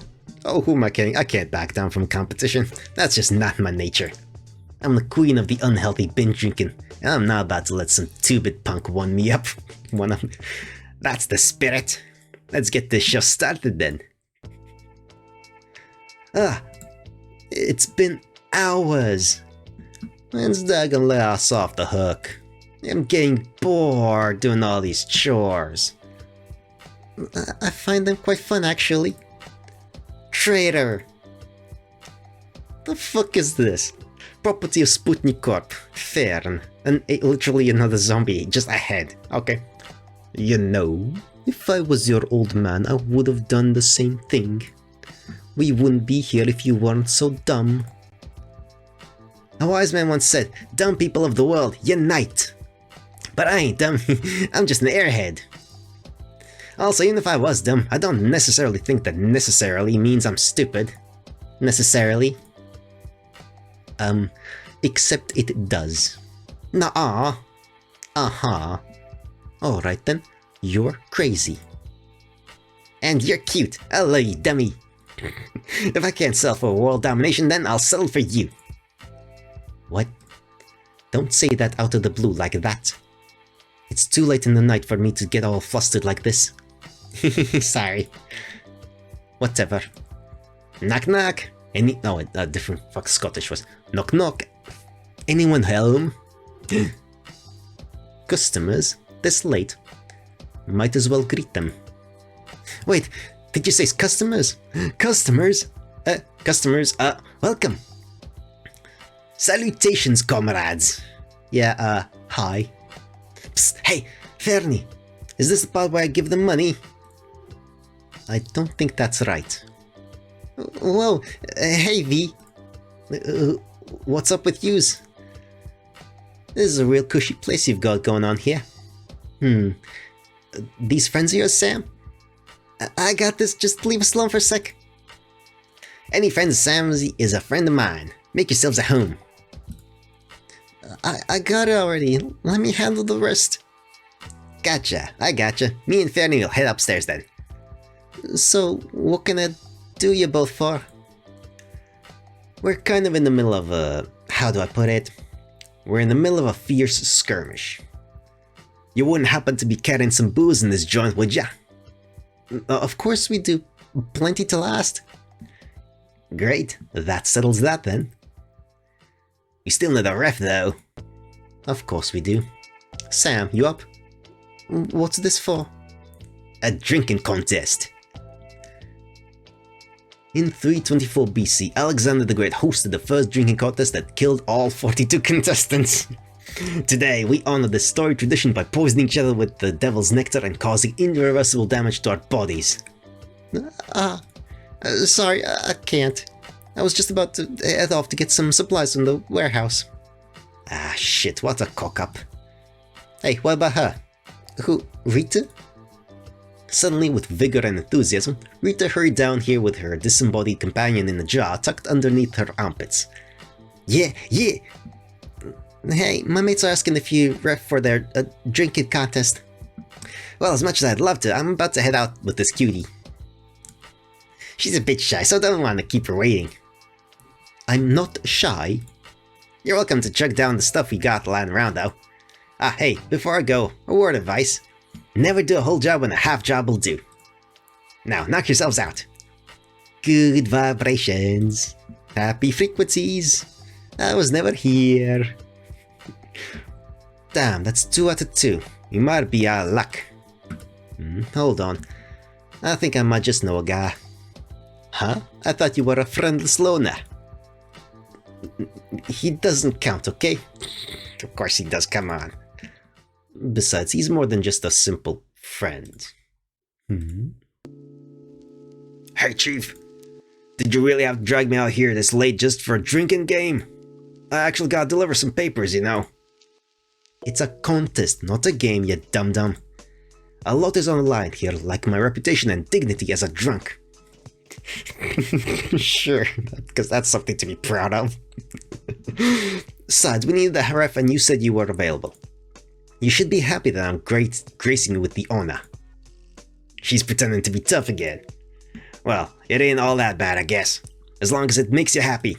Oh, who am I kidding? I can't back down from competition. That's just not my nature. I'm the queen of the unhealthy binge drinking, and I'm not about to let some 2-bit punk one me up. That's the spirit. Let's get this show started then. It's been hours. When's Dad gonna let us off the hook? I'm getting bored doing all these chores. I find them quite fun, actually. Traitor! The fuck is this? Property of Sputnik Corp. Fair, and literally another zombie just ahead. Okay. You know, if I was your old man, I would have done the same thing. We wouldn't be here if you weren't so dumb. A wise man once said, "Dumb people of the world, unite!" But I ain't dumb, I'm just an airhead. Also, even if I was dumb, I don't necessarily think that necessarily means I'm stupid. Necessarily. Except it does. Nuh-uh. Uh-huh. Alright then, you're crazy. And you're cute. I love you, dummy. If I can't settle for world domination, then I'll settle for you. What? Don't say that out of the blue like that. It's too late in the night for me to get all flustered like this. Sorry. Whatever. Knock knock. No, a different fuck Scottish was. Knock knock. Anyone home? Customers? This late? Might as well greet them. Wait, did you say customers? Customers? Welcome. Salutations, comrades. Yeah, hi. Psst, hey, Fernie. Is this the part where I give them money? I don't think that's right. Whoa, hey V. What's up with yous? This is a real cushy place you've got going on here. these friends of yours, Sam? I got this, just leave us alone for a sec. Any friend of Sam's is a friend of mine. Make yourselves at home. I got it already. Let me handle the rest. Gotcha, I gotcha. Me and Fanny will head upstairs then. So, what can I do you both for? We're kind of in the middle of a... how do I put it? We're in the middle of a fierce skirmish. You wouldn't happen to be carrying some booze in this joint, would ya? Of course we do. Plenty to last. Great, that settles that then. We still need a ref though. Of course we do. Sam, you up? What's this for? A drinking contest. In 324 BC, Alexander the Great hosted the first drinking contest that killed all 42 contestants. Today, we honor this storied tradition by poisoning each other with the devil's nectar and causing irreversible damage to our bodies. Sorry, I can't. I was just about to head off to get some supplies from the warehouse. Ah, shit, what a cock-up. Hey, what about her? Who, Rita? Suddenly, with vigor and enthusiasm, Rita hurried down here with her disembodied companion in a jar tucked underneath her armpits. Yeah! Hey, my mates are asking if you ref for their drinking contest. Well, as much as I'd love to, I'm about to head out with this cutie. She's a bit shy, so I don't want to keep her waiting. I'm not shy. You're welcome to check down the stuff we got lying around, though. Ah, hey, before I go, a word of advice. Never do a whole job when a half job will do. Now, knock yourselves out. Good vibrations. Happy frequencies. I was never here. Damn, that's 2 out of 2. You might be out of luck. Hold on. I think I might just know a guy. Huh? I thought you were a friendless loner. He doesn't count, okay? Of course he does, come on. Besides, he's more than just a simple friend. Hey, Chief. Did you really have to drag me out here this late just for a drinking game? I actually gotta deliver some papers, you know. It's a contest, not a game, you dum-dum. A lot is on the line here, like my reputation and dignity as a drunk. Sure, because that's something to be proud of. Besides, we needed a ref and you said you were available. You should be happy that I'm gracing you with the honor. She's pretending to be tough again. Well, it ain't all that bad, I guess. As long as it makes you happy.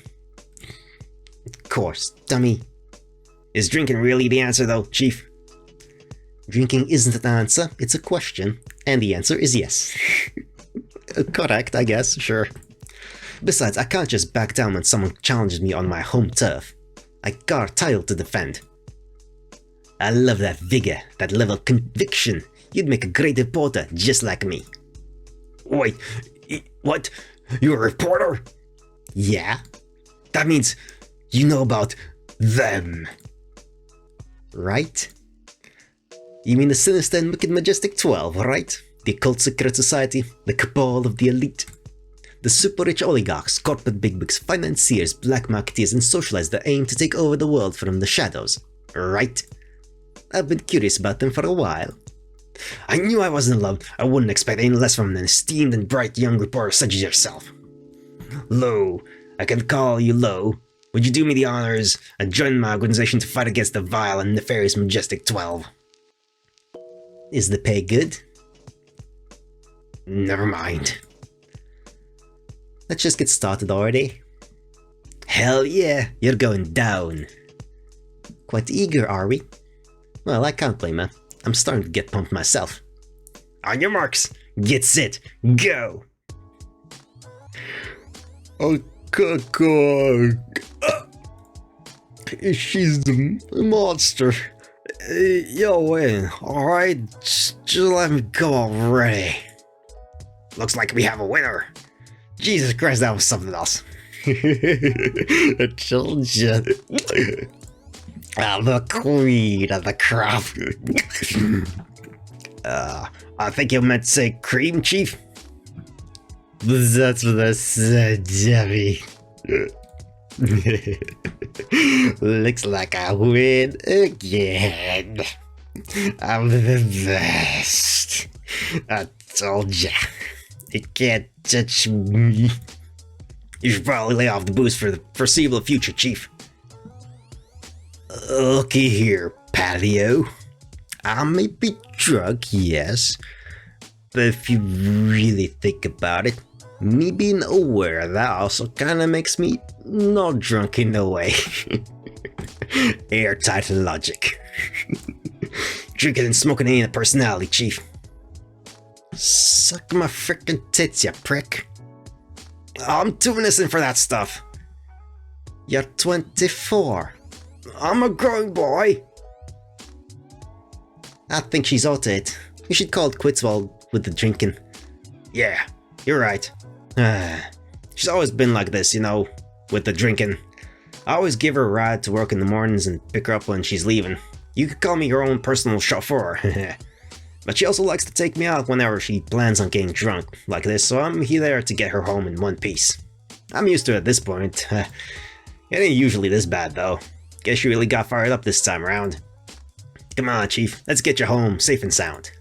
Of course, dummy. Is drinking really the answer though, Chief? Drinking isn't an answer, it's a question. And the answer is yes. Correct, I guess, sure. Besides, I can't just back down when someone challenges me on my home turf. I got a title to defend. I love that vigor, that level of conviction. You'd make a great reporter, just like me. Wait, what? You're a reporter? Yeah. That means you know about them. Right? You mean the sinister and wicked majestic 12, right? The occult secret society, the cabal of the elite. The super rich oligarchs, corporate bigwigs, financiers, black marketeers, and socialites that aim to take over the world from the shadows, right? I've been curious about them for a while. I knew I wasn't loved. I wouldn't expect any less from an esteemed and bright young reporter such as yourself. Lo, I can call you Lo. Would you do me the honors and join my organization to fight against the vile and nefarious Majestic 12? Is the pay good? Never mind. Let's just get started already. Hell yeah, you're going down. Quite eager, are we? Well, I can't blame her. I'm starting to get pumped myself. On your marks, get set, go! Oh, God. She's the monster. Yo, in, alright? Just let me go already. Looks like we have a winner. Jesus Christ, that was something else. I told you. The queen of the crop. I think you meant to say cream, Chief? That's what I said, Jimmy. Looks like I win again. I'm the best. I told ya. You can't touch me. You should probably lay off the booze for the foreseeable future, Chief. Looky here, Patio. I may be drunk, yes. But if you really think about it, me being aware of that also kinda makes me not drunk in a way. Airtight logic. Drinking and smoking ain't a personality, Chief. Suck my frickin' tits, ya prick. I'm too innocent for that stuff. You're 24. I'm a growing boy. I think she's out it. You should call it quits with the drinking. Yeah, you're right. She's always been like this, you know, with the drinking. I always give her a ride to work in the mornings and pick her up when she's leaving. You could call me your own personal chauffeur. But she also likes to take me out whenever she plans on getting drunk like this, so I'm here there to get her home in one piece. I'm used to it at this point. It ain't usually this bad though. Guess you really got fired up this time around. Come on, Chief, let's get you home safe and sound.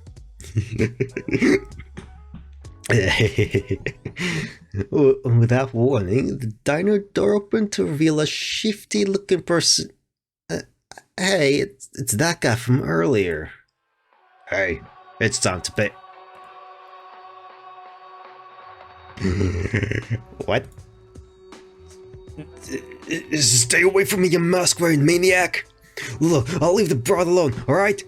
Without warning, the diner door opened to reveal a shifty looking person. Hey, it's that guy from earlier. Hey, it's time to pay. What? Stay away from me, you mask-wearing maniac! Look, I'll leave the broad alone, alright?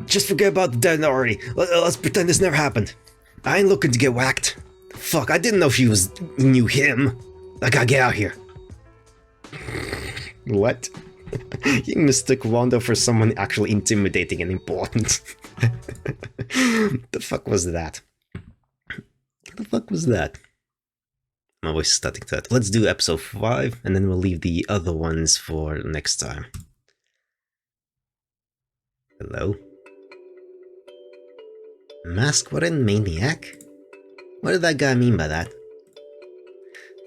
Just forget about the dead already. Let's pretend this never happened. I ain't looking to get whacked. Fuck, I didn't know she knew him. I gotta get out here. What? You mistook Wanda for someone actually intimidating and important. The fuck was that? The fuck was that? I'm always studying that. Let's do episode 5, and then we'll leave the other ones for next time. Hello? Mask-wearing maniac? What did that guy mean by that?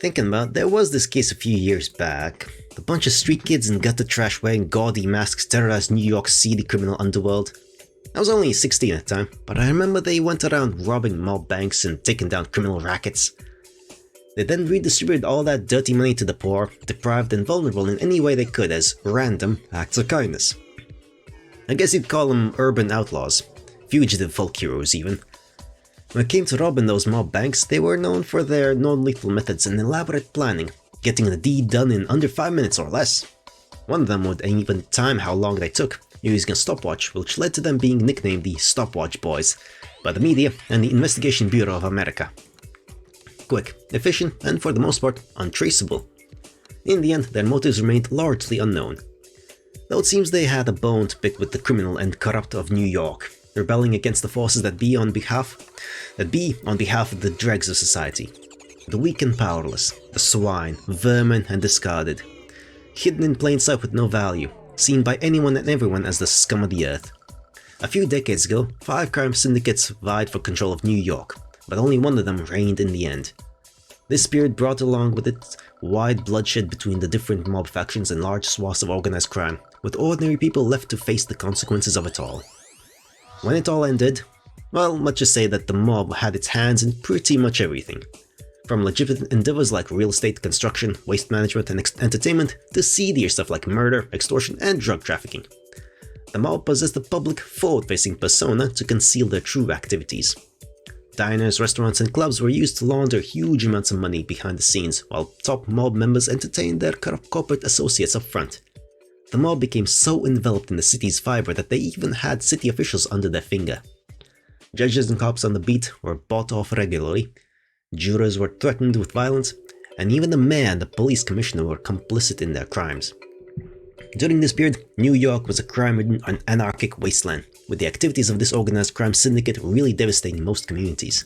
Thinking about, there was this case a few years back. A bunch of street kids in gutter trash wearing gaudy masks terrorized New York's seedy criminal underworld. I was only 16 at the time, but I remember they went around robbing mob banks and taking down criminal rackets. They then redistributed all that dirty money to the poor, deprived and vulnerable in any way they could as random acts of kindness. I guess you'd call them urban outlaws, fugitive folk heroes even. When it came to robbing those mob banks, they were known for their non-lethal methods and elaborate planning, getting the deed done in under 5 minutes or less. One of them would even time how long they took, using a stopwatch, which led to them being nicknamed the Stopwatch Boys by the media and the Investigation Bureau of America. Quick, efficient, and for the most part, untraceable. In the end, their motives remained largely unknown. Though it seems they had a bone to pick with the criminal and corrupt of New York, rebelling against the forces that be on behalf of the dregs of society. The weak and powerless, the swine, vermin and discarded. Hidden in plain sight with no value, seen by anyone and everyone as the scum of the earth. A few decades ago, 5 crime syndicates vied for control of New York, but only one of them reigned in the end. This period brought along with it wide bloodshed between the different mob factions and large swaths of organized crime, with ordinary people left to face the consequences of it all. When it all ended, well, let's just say that the mob had its hands in pretty much everything. From legitimate endeavors like real estate, construction, waste management and entertainment, to seedier stuff like murder, extortion and drug trafficking. The mob possessed a public, forward-facing persona to conceal their true activities. Diners, restaurants and clubs were used to launder huge amounts of money behind the scenes, while top mob members entertained their corporate associates up front. The mob became so enveloped in the city's fiber that they even had city officials under their finger. Judges and cops on the beat were bought off regularly, jurors were threatened with violence, and even the mayor and the police commissioner were complicit in their crimes. During this period, New York was a crime-ridden and anarchic wasteland, with the activities of this organized crime syndicate really devastating most communities.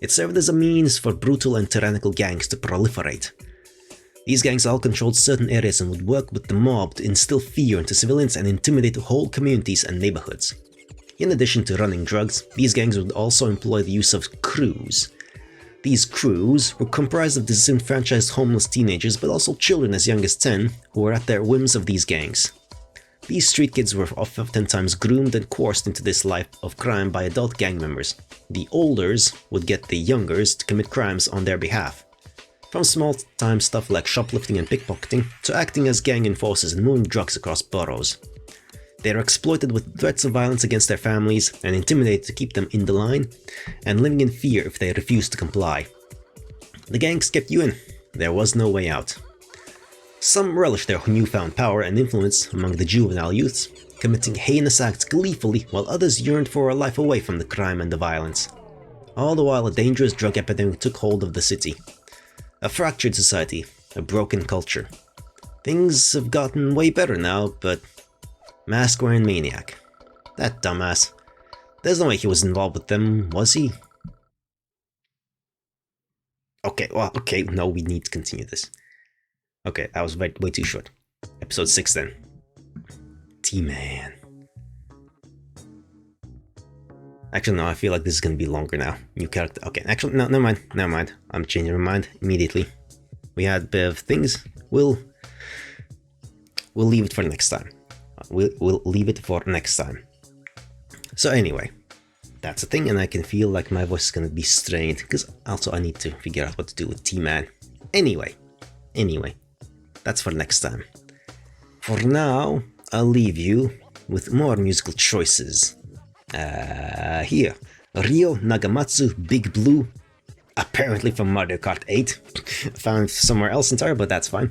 It served as a means for brutal and tyrannical gangs to proliferate. These gangs all controlled certain areas and would work with the mob to instill fear into civilians and intimidate whole communities and neighborhoods. In addition to running drugs, these gangs would also employ the use of crews. These crews were comprised of disenfranchised homeless teenagers, but also children as young as 10 who were at their whims of these gangs. These street kids were oftentimes groomed and coerced into this life of crime by adult gang members. The olders would get the youngers to commit crimes on their behalf. From small-time stuff like shoplifting and pickpocketing, to acting as gang enforcers and moving drugs across boroughs. They are exploited with threats of violence against their families and intimidated to keep them in the line, and living in fear if they refuse to comply. The gangs kept you in. There was no way out. Some relished their newfound power and influence among the juvenile youths, committing heinous acts gleefully, while others yearned for a life away from the crime and the violence. All the while a dangerous drug epidemic took hold of the city. A fractured society, a broken culture. Things have gotten way better now, but mask-wearing maniac. That dumbass. There's no way he was involved with them, was he? Okay, no, we need to continue this. Okay, that was way too short. Episode 6 then. T-Man. Actually, no, I feel like this is gonna be longer now. New character. Okay, actually, no, never mind. I'm changing my mind immediately. We had a bit of things. We'll leave it for next time. We'll leave it for next time. So anyway, that's a thing, and I can feel like my voice is gonna be strained, because also I need to figure out what to do with T-Man. Anyway, that's for next time. For now, I'll leave you with more musical choices. Here, Ryo Nagamatsu Big Blue, apparently from Mario Kart 8, found somewhere else entirely, but that's fine.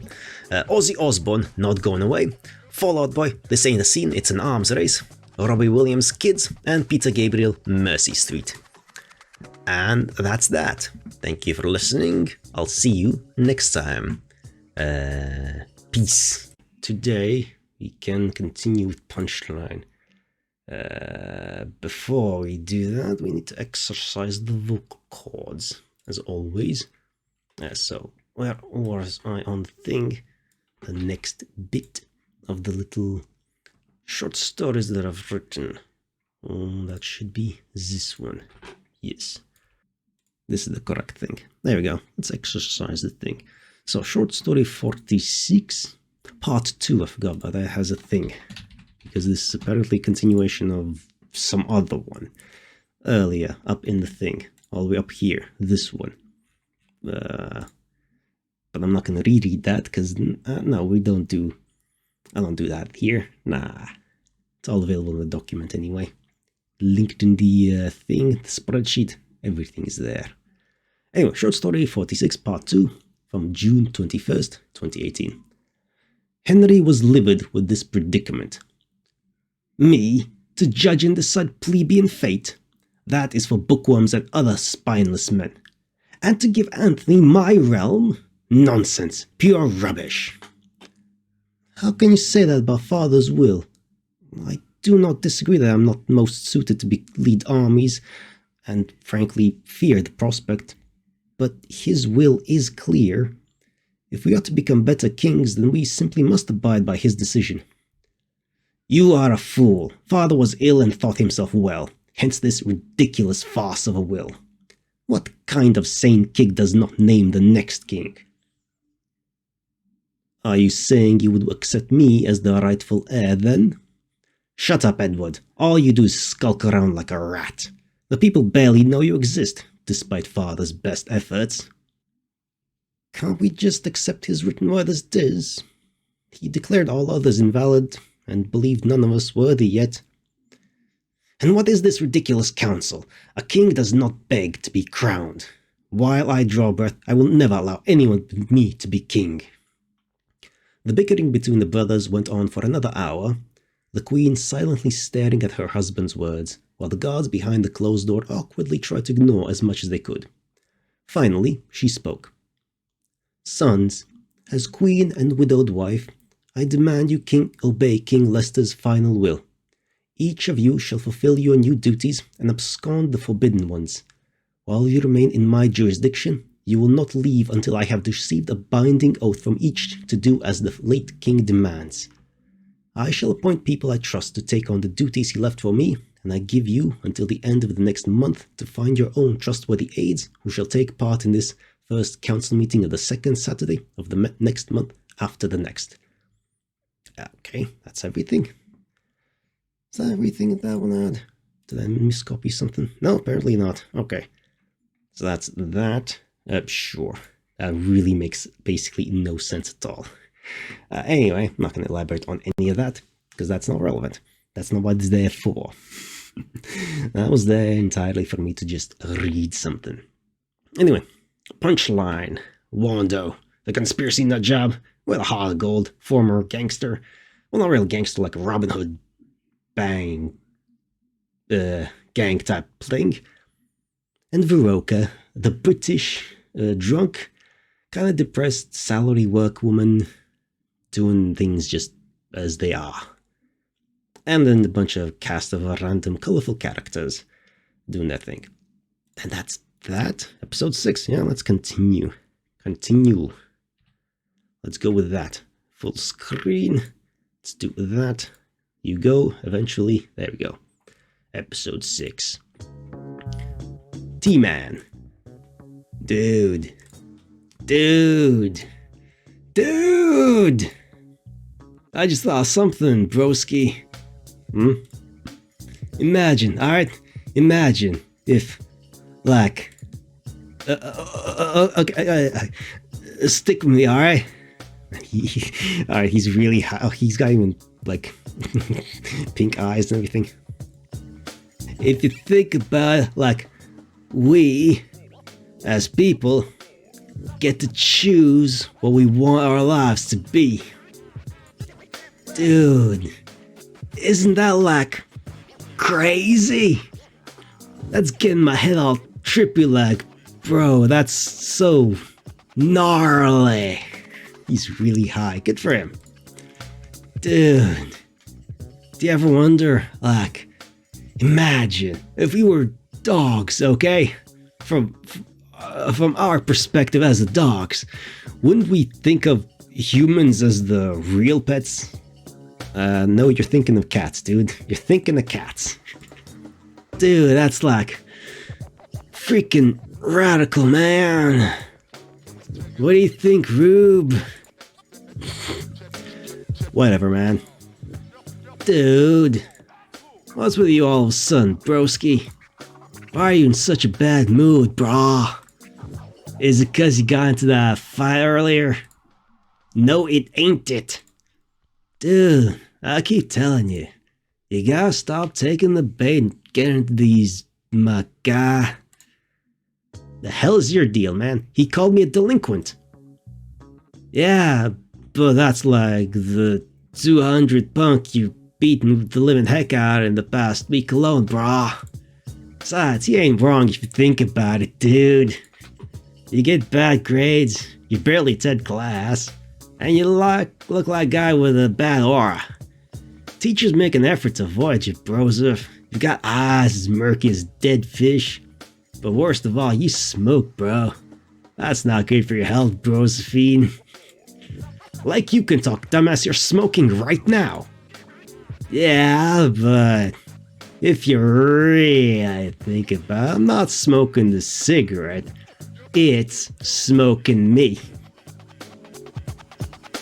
Ozzy Osbourne, Not Going Away, Fall Out Boy, This Ain't a Scene, It's an Arms Race, Robbie Williams, Kids, and Peter Gabriel, Mercy Street. And that's that. Thank you for listening. I'll see you next time. Peace. Today, we can continue with Punchline. Before we do that, we need to exercise the vocal cords, as always. So, where was I on the thing? The next bit of the little short stories that I've written. That should be this one. Yes. This is the correct thing. There we go. Let's exercise the thing. So, short story 46, part 2, I forgot, but that has a thing. Because this is apparently a continuation of some other one. Earlier, up in the thing. All the way up here. This one. But I'm not going to reread that, because, no, we don't do... I don't do that here. Nah. It's all available in the document anyway. Linked in the thing, the spreadsheet. Everything is there. Anyway, short story 46, part 2, from June 21st, 2018. Henry was livid with this predicament. Me, to judge and decide plebeian fate? That is for bookworms and other spineless men. And to give Anthony my realm? Nonsense, pure rubbish. How can you say that about father's will? I do not disagree that I'm not most suited to lead armies, and frankly fear the prospect. But his will is clear. If we are to become better kings, then we simply must abide by his decision. You are a fool. Father was ill and thought himself well, hence this ridiculous farce of a will. What kind of sane king does not name the next king? Are you saying you would accept me as the rightful heir then? Shut up, Edward. All you do is skulk around like a rat. The people barely know you exist, despite father's best efforts. Can't we just accept his written word as it is? He declared all others invalid, and believed none of us worthy yet. And what is this ridiculous counsel? A king does not beg to be crowned. While I draw breath, I will never allow anyone but me to be king. The bickering between the brothers went on for another hour, the queen silently staring at her husband's words, while the guards behind the closed door awkwardly tried to ignore as much as they could. Finally, she spoke. Sons, as queen and widowed wife, I demand you obey King Leicester's final will. Each of you shall fulfill your new duties and abscond the forbidden ones. While you remain in my jurisdiction, you will not leave until I have received a binding oath from each to do as the late king demands. I shall appoint people I trust to take on the duties he left for me, and I give you until the end of the next month to find your own trustworthy aides who shall take part in this first council meeting of the second Saturday of the next month after the next. Okay, that's everything. that everything that one had? Did I miscopy something? No, apparently not. Okay. So that's that. Sure. That really makes basically no sense at all. Anyway, I'm not going to elaborate on any of that, because that's not relevant. That's not what it's there for. That was there entirely for me to just read something. Anyway, Punchline. Wando, the conspiracy nut job with a heart of gold, former gangster. Well, not real gangster, like a Robin Hood bang gang type thing. And Veroka, the British drunk, kind of depressed salary work woman doing things just as they are. And then a bunch of cast of random colorful characters doing their thing. And that's that. Episode 6. Yeah, let's continue. Let's go with that. Full screen. Let's do that. You go, eventually. There we go. Episode 6. T-Man. Dude. I just thought of something, broski. Imagine, alright? Imagine if, like... okay, stick with me, alright? Alright, he's really hot. He's got even, like, pink eyes and everything. If you think about it, like, we, as people, get to choose what we want our lives to be. Dude, isn't that, like, crazy? That's getting my head all trippy, like, bro, that's so gnarly. He's really high. Good for him. Dude, do you ever wonder, like, imagine if we were dogs, okay? From our perspective as the dogs, wouldn't we think of humans as the real pets? No, you're thinking of cats, dude. You're thinking of cats. Dude, that's like freaking radical, man. What do you think, Rube? Whatever, man. Dude, what's with you all of a sudden, broski? Why are you in such a bad mood, brah? Is it cause you got into that fight earlier? No, it ain't it. Dude, I keep telling you, you gotta stop taking the bait and get into these guy. The hell is your deal, man? He called me a delinquent. Yeah, but that's like the 200 punk you beaten the living heck out in the past week alone, brah. Besides, he ain't wrong if you think about it, dude. You get bad grades, you barely attend class, and you look like a guy with a bad aura. Teachers make an effort to avoid you, Broseph. You got eyes as murky as dead fish. But worst of all, you smoke, bro. That's not good for your health, Brosephine. Like you can talk, dumbass, you're smoking right now. Yeah, but if you really think about it, I'm not smoking the cigarette. It's smoking me.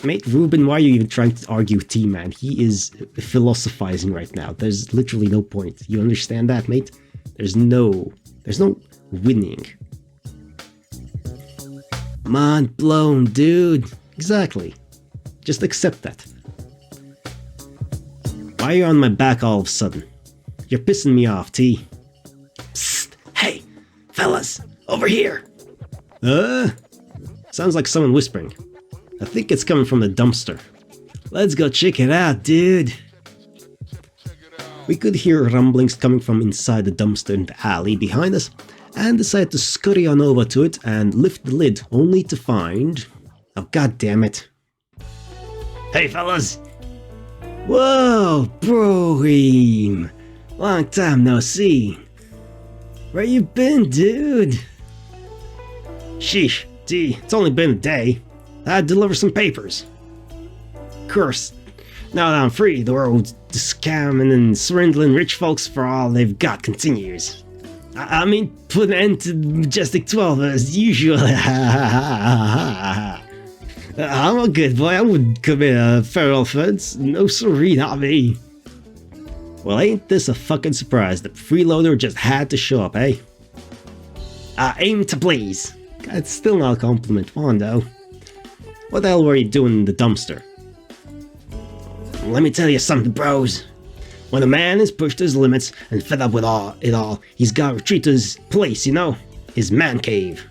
Mate, Ruben, why are you even trying to argue with T-Man? He is philosophizing right now. There's literally no point. You understand that, mate? There's no winning. Mind blown, dude. Exactly. Just accept that. Why are you on my back all of a sudden? You're pissing me off, T. Psst! Hey! Fellas! Over here! Sounds like someone whispering. I think it's coming from the dumpster. Let's go check it out, dude. We could hear rumblings coming from inside the dumpster in the alley behind us, and decided to scurry on over to it and lift the lid, only to find... Oh, god damn it. Hey, fellas! Whoa, Broheem! Long time no see. Where you been, dude? Sheesh, T, it's only been a day. I had to deliver some papers. Curse. Now that I'm free, the world scamming and swindling rich folks for all they've got continues. I mean, put an end to Majestic 12 as usual. I'm a good boy, I wouldn't commit a federal offense. No siree, not me. Well, ain't this a fucking surprise? The freeloader just had to show up, eh? Aim to please. That's still not a compliment, Wando. What the hell were you doing in the dumpster? Let me tell you something, bros. When a man is pushed to his limits and fed up with it all, he's gotta retreat to his place, you know? His man cave.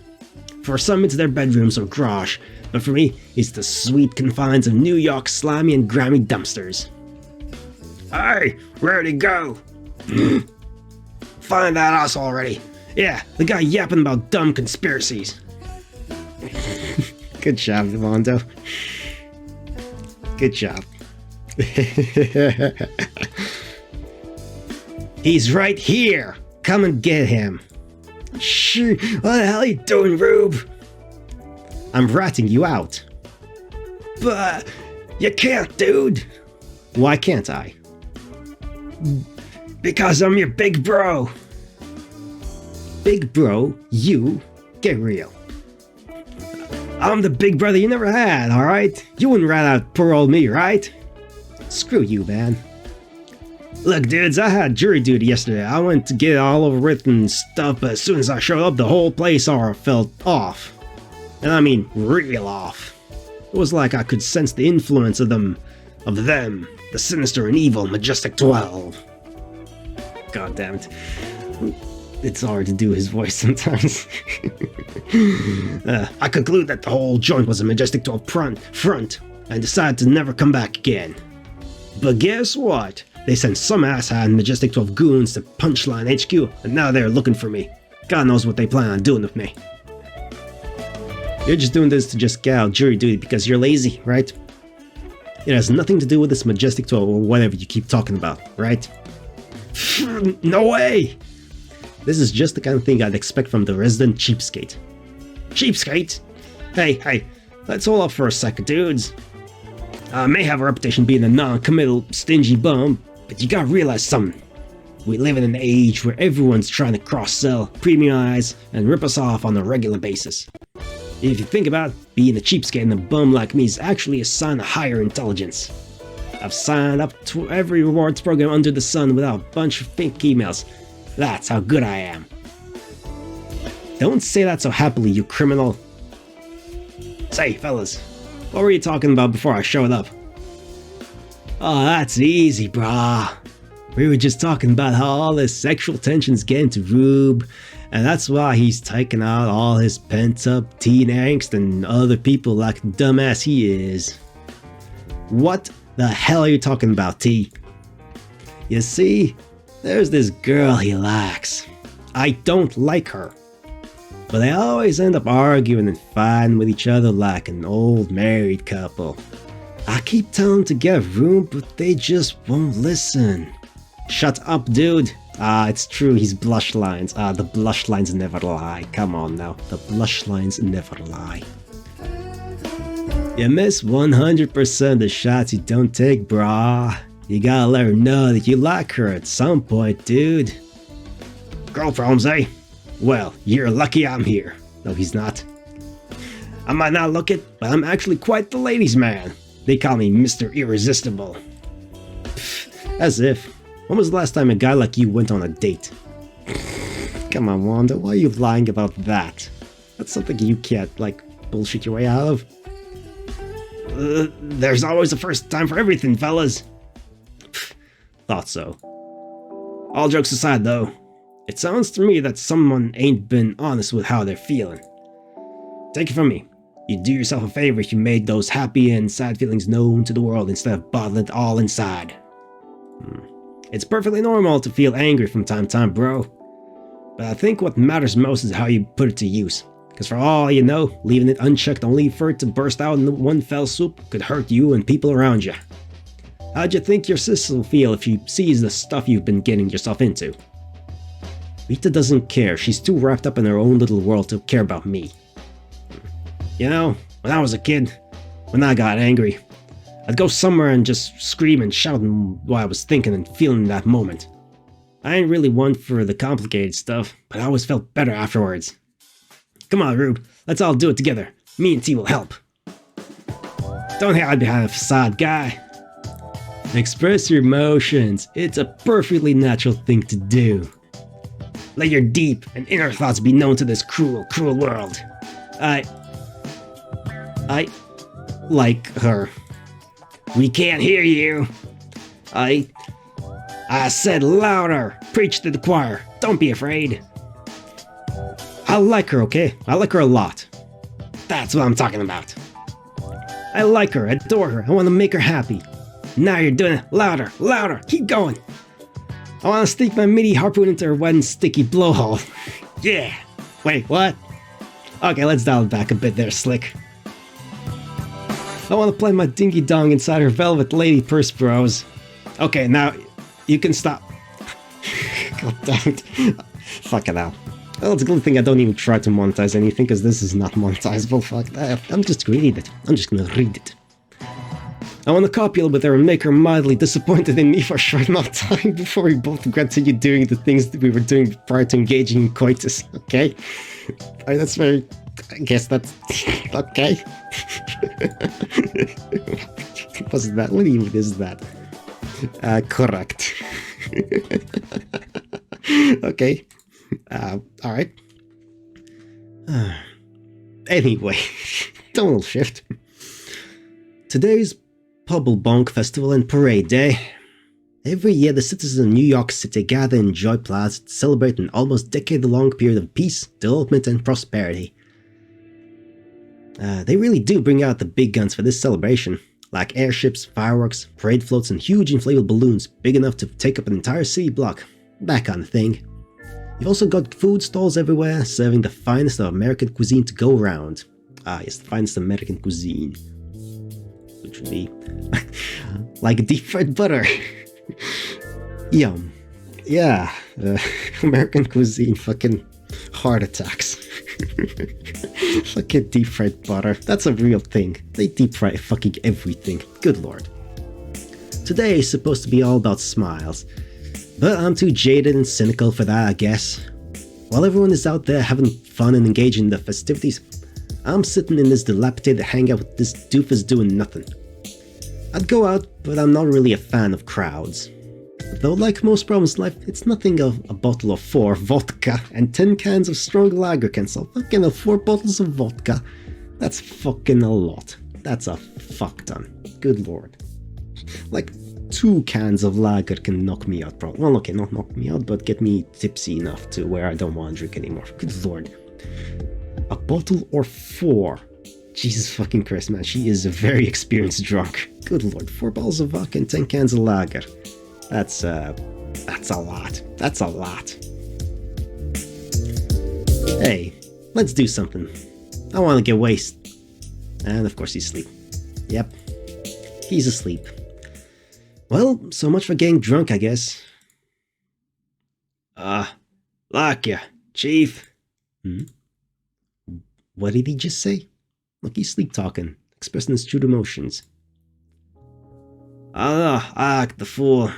For some, it's their bedrooms or garage, but for me, it's the sweet confines of New York's slimy and grimy dumpsters. Hey, where'd he go? Find that ass already. Yeah, the guy yapping about dumb conspiracies. Good job, Wando. Good job. He's right here. Come and get him. Shh, what the hell are you doing, Rube? I'm ratting you out. But you can't, dude. Why can't I? Because I'm your big bro. Big bro, you get real. I'm the big brother you never had, alright? You wouldn't rat out poor old me, right? Screw you, man. Look, dudes, I had jury duty yesterday. I went to get it all over with and stuff, but as soon as I showed up, the whole place all felt off. And I mean, real off. It was like I could sense the influence of them, the sinister and evil Majestic 12. God damn it. It's hard to do his voice sometimes. I conclude that the whole joint was a Majestic 12 front and decided to never come back again. But guess what? They sent some asshat and Majestic 12 goons to Punchline HQ, and now they're looking for me. God knows what they plan on doing with me. You're just doing this to just get out jury duty because you're lazy, right? It has nothing to do with this Majestic 12 or whatever you keep talking about, right? No way! This is just the kind of thing I'd expect from the resident cheapskate. Cheapskate? Hey, let's hold up for a second, dudes. I may have a reputation being a non-committal, stingy bum, but you gotta realize something. We live in an age where everyone's trying to cross-sell, premiumize, and rip us off on a regular basis. If you think about it, being a cheapskate and a bum like me is actually a sign of higher intelligence. I've signed up to every rewards program under the sun without a bunch of fake emails. That's how good I am. Don't say that so happily, you criminal. Say, fellas, what were you talking about before I showed up? Oh, that's easy, brah. We were just talking about how all this sexual tension's getting to Rube, and that's why he's taking out all his pent-up teen angst and other people like the dumbass he is. What the hell are you talking about, T? You see, there's this girl he likes. I don't like her. But they always end up arguing and fighting with each other like an old married couple. I keep telling them to get a room, but they just won't listen. Shut up, dude. It's true, he's blush lines. The blush lines never lie. Come on now, the blush lines never lie. You miss 100% the shots you don't take, brah. You gotta let her know that you like her at some point, dude. Girl problems, eh? Well, you're lucky I'm here. No, he's not. I might not look it, but I'm actually quite the ladies' man. They call me Mr. Irresistible. Pfft, as if. When was the last time a guy like you went on a date? Come on, Wanda, why are you lying about that? That's something you can't, bullshit your way out of. There's always a first time for everything, fellas. Pfft, thought so. All jokes aside, though, it sounds to me that someone ain't been honest with how they're feeling. Take it from me. You'd do yourself a favor if you made those happy and sad feelings known to the world instead of bottling it all inside. It's perfectly normal to feel angry from time to time, bro. But I think what matters most is how you put it to use. Because for all you know, leaving it unchecked only for it to burst out in one fell swoop could hurt you and people around you. How'd you think your sister will feel if she sees the stuff you've been getting yourself into? Rita doesn't care. She's too wrapped up in her own little world to care about me. You know, when I was a kid, when I got angry, I'd go somewhere and just scream and shout what I was thinking and feeling in that moment. I ain't really one for the complicated stuff, but I always felt better afterwards. Come on, Rube, let's all do it together. Me and T will help. Don't hide behind a facade, guy. Express your emotions. It's a perfectly natural thing to do. Let your deep and inner thoughts be known to this cruel, cruel world. I like her. We can't hear you. I said louder. Preach to the choir. Don't be afraid. I like her, okay? I like her a lot. That's what I'm talking about. I like her, adore her, I want to make her happy. Now you're doing it. Louder, louder, keep going. I want to stick my mini harpoon into her wet and sticky blowhole. Yeah. Wait, what? Okay, let's dial it back a bit there, Slick. I want to play my dinky dong inside her velvet lady purse bros. Okay, now you can stop. God damn it. Fuck it out. Well, it's a good thing I don't even try to monetize anything, because this is not monetizable. Fuck that. I'm just gonna read it. I'm just gonna read it. I want to copulate with her and make her mildly disappointed in me for a short amount of time before we both continue doing the things that we were doing prior to engaging in coitus, okay? Alright, that's very... I guess that's... okay. What's that? What even is that? Correct. Okay. Alright. Anyway, tonal shift. Today's Pubble Bonk Festival and Parade Day. Every year, the citizens of New York City gather in Joy Plaza to celebrate an almost decade-long period of peace, development, and prosperity. They really do bring out the big guns for this celebration, like airships, fireworks, parade floats, and huge inflatable balloons big enough to take up an entire city block. That kind of thing. You've also got food stalls everywhere, serving the finest of American cuisine to go around. Ah, yes, the finest American cuisine. Which would be like deep fried butter. Yum. Yeah, American cuisine, fucking heart attacks. Fucking deep fried butter. That's a real thing. They deep fry fucking everything. Good lord. Today is supposed to be all about smiles. But I'm too jaded and cynical for that, I guess. While everyone is out there having fun and engaging in the festivities, I'm sitting in this dilapidated hangout with this doofus doing nothing. I'd go out, but I'm not really a fan of crowds. Though like most problems in life, it's nothing of a bottle of 4 vodka and 10 cans of strong lager can solve. Fucking 4 bottles of vodka. That's fucking a lot. That's a fuck ton. Good lord. Like 2 cans of lager can knock me out, probably. Well, okay, not knock me out, but get me tipsy enough to where I don't want to drink anymore. Good lord. A bottle or 4? Jesus fucking Christ, man. She is a very experienced drunk. Good lord. 4 bottles of vodka and 10 cans of lager. That's a lot. That's a lot. Hey, let's do something. I want to get wasted. And of course he's asleep. Yep. He's asleep. Well, so much for getting drunk, I guess. Like ya, Chief. What did he just say? Look, he's sleep talking, expressing his true emotions. I don't know, I act the fool.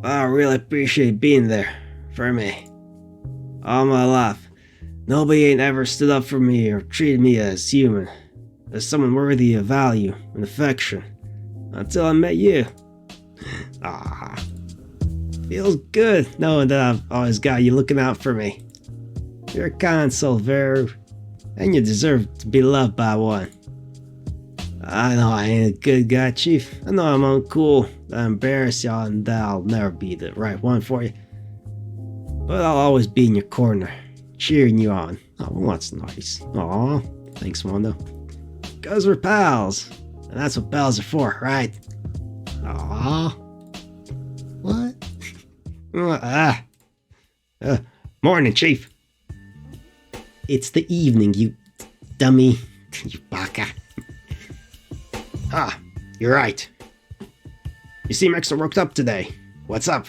I really appreciate being there for me. All my life, nobody ain't ever stood up for me or treated me as human, as someone worthy of value and affection. Until I met you. Feels good knowing that I've always got you looking out for me. You're a kind soul, Ver, and you deserve to be loved by one. I know I ain't a good guy, Chief. I know I'm uncool, that I embarrass y'all, and that I'll never be the right one for you. But I'll always be in your corner, cheering you on. Oh, well, that's nice. Aw, thanks, Wanda. 'Cause we're pals. And that's what pals are for, right? Aww. What? Morning, Chief. It's the evening, you dummy. You baka. You're right. You seem extra worked up today. What's up?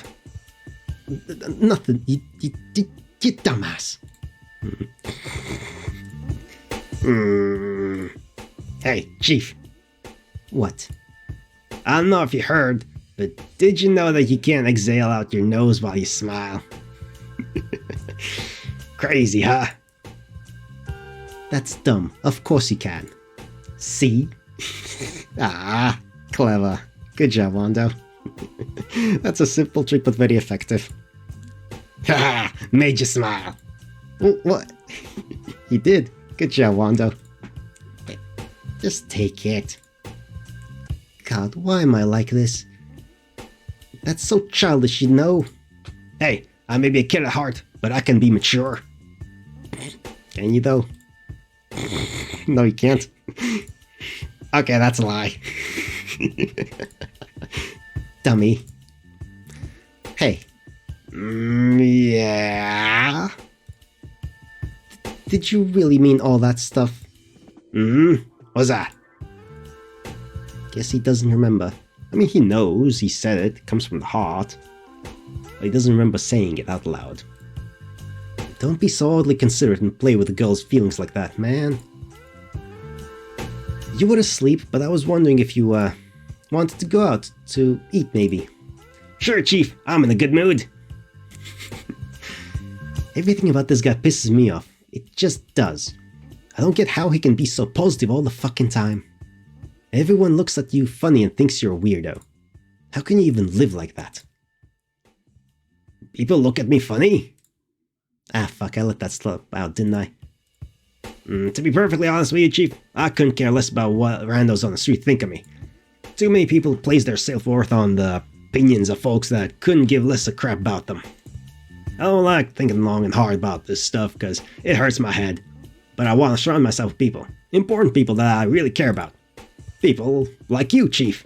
Nothing. You dumbass. Hey, Chief. What? I don't know if you heard, but did you know that you can't exhale out your nose while you smile? Crazy, huh? That's dumb. Of course you can. See? Clever. Good job, Wando. That's a simple trick but very effective. Haha, made you smile. What? You did. Good job, Wando. Just take it. God, why am I like this? That's so childish, you know. Hey, I may be a kid at heart, but I can be mature. Can you though? No, you can't. Okay, that's a lie. Dummy. Hey. Yeah? Did you really mean all that stuff? What's that? Guess he doesn't remember. I mean, he knows he said it. It comes from the heart. But he doesn't remember saying it out loud. Don't be so oddly considerate and play with a girl's feelings like that, man. You were asleep, but I was wondering if you, wanted to go out to eat, maybe. Sure, Chief. I'm in a good mood. Everything about this guy pisses me off. It just does. I don't get how he can be so positive all the fucking time. Everyone looks at you funny and thinks you're a weirdo. How can you even live like that? People look at me funny? Ah, fuck, I let that slip out, didn't I? To be perfectly honest with you, Chief, I couldn't care less about what randos on the street think of me. Too many people place their self-worth on the opinions of folks that couldn't give less a crap about them. I don't like thinking long and hard about this stuff because it hurts my head. But I want to surround myself with people. Important people that I really care about. People like you, Chief.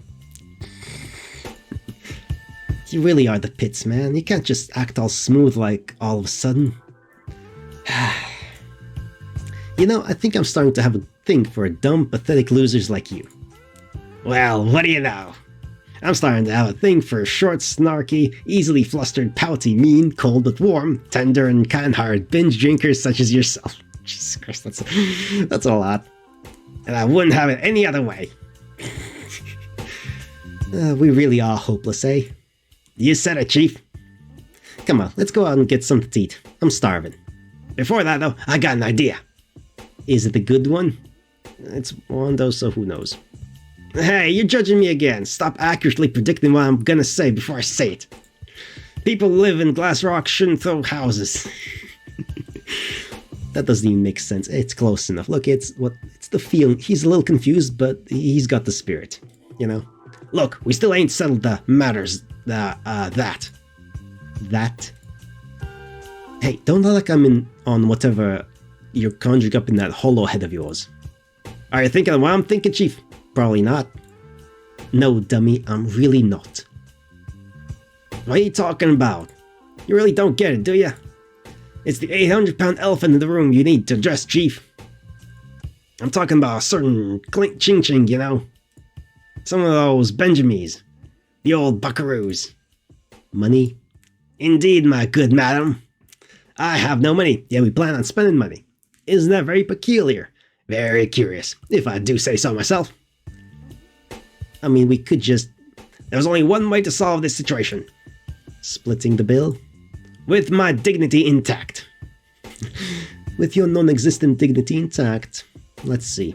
You really are the pits, man. You can't just act all smooth like all of a sudden. You know, I think I'm starting to have a thing for dumb, pathetic losers like you. Well, what do you know? I'm starting to have a thing for short, snarky, easily flustered, pouty, mean, cold but warm, tender and kind-hearted binge drinkers such as yourself. Jesus Christ, that's a lot. And I wouldn't have it any other way. We really are hopeless, eh? You said it, Chief. Come on, let's go out and get something to eat. I'm starving. Before that, though, I got an idea. Is it a good one? It's one though, so who knows? Hey, you're judging me again. Stop accurately predicting what I'm gonna say before I say it. People who live in Glass Rock shouldn't throw houses. That doesn't even make sense. It's close enough. Look, it's the feeling. He's a little confused, but he's got the spirit, you know? Look, we still ain't settled the matters, that. Hey, don't look like I'm in on whatever you're conjuring up in that hollow head of yours. Are you thinking of what I'm thinking, Chief? Probably not. No, dummy, I'm really not. What are you talking about? You really don't get it, do you? It's the 800-pound elephant in the room you need to address, Chief. I'm talking about a certain clink ching ching, you know? Some of those Benjamins. The old buckaroos. Money? Indeed, my good madam. I have no money, yet we plan on spending money. Isn't that very peculiar? Very curious, if I do say so myself. I mean, we could just... There's only one way to solve this situation. Splitting the bill? With my dignity intact. With your non-existent dignity intact. Let's see.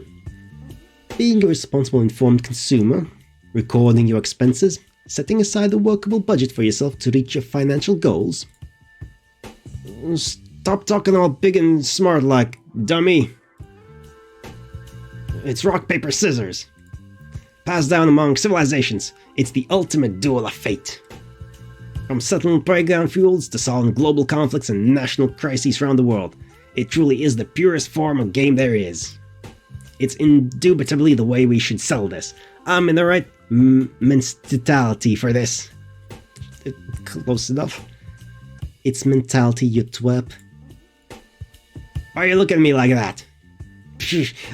Being a responsible, informed consumer, recording your expenses, setting aside a workable budget for yourself to reach your financial goals. Stop talking all big and smart like, dummy. It's rock, paper, scissors. Passed down among civilizations, it's the ultimate duel of fate. From settling playground feuds to solving global conflicts and national crises around the world, it truly is the purest form of game there is. It's indubitably the way we should settle this. I'm in the right mentality for this. Close enough. It's mentality, you twerp. Why are you looking at me like that?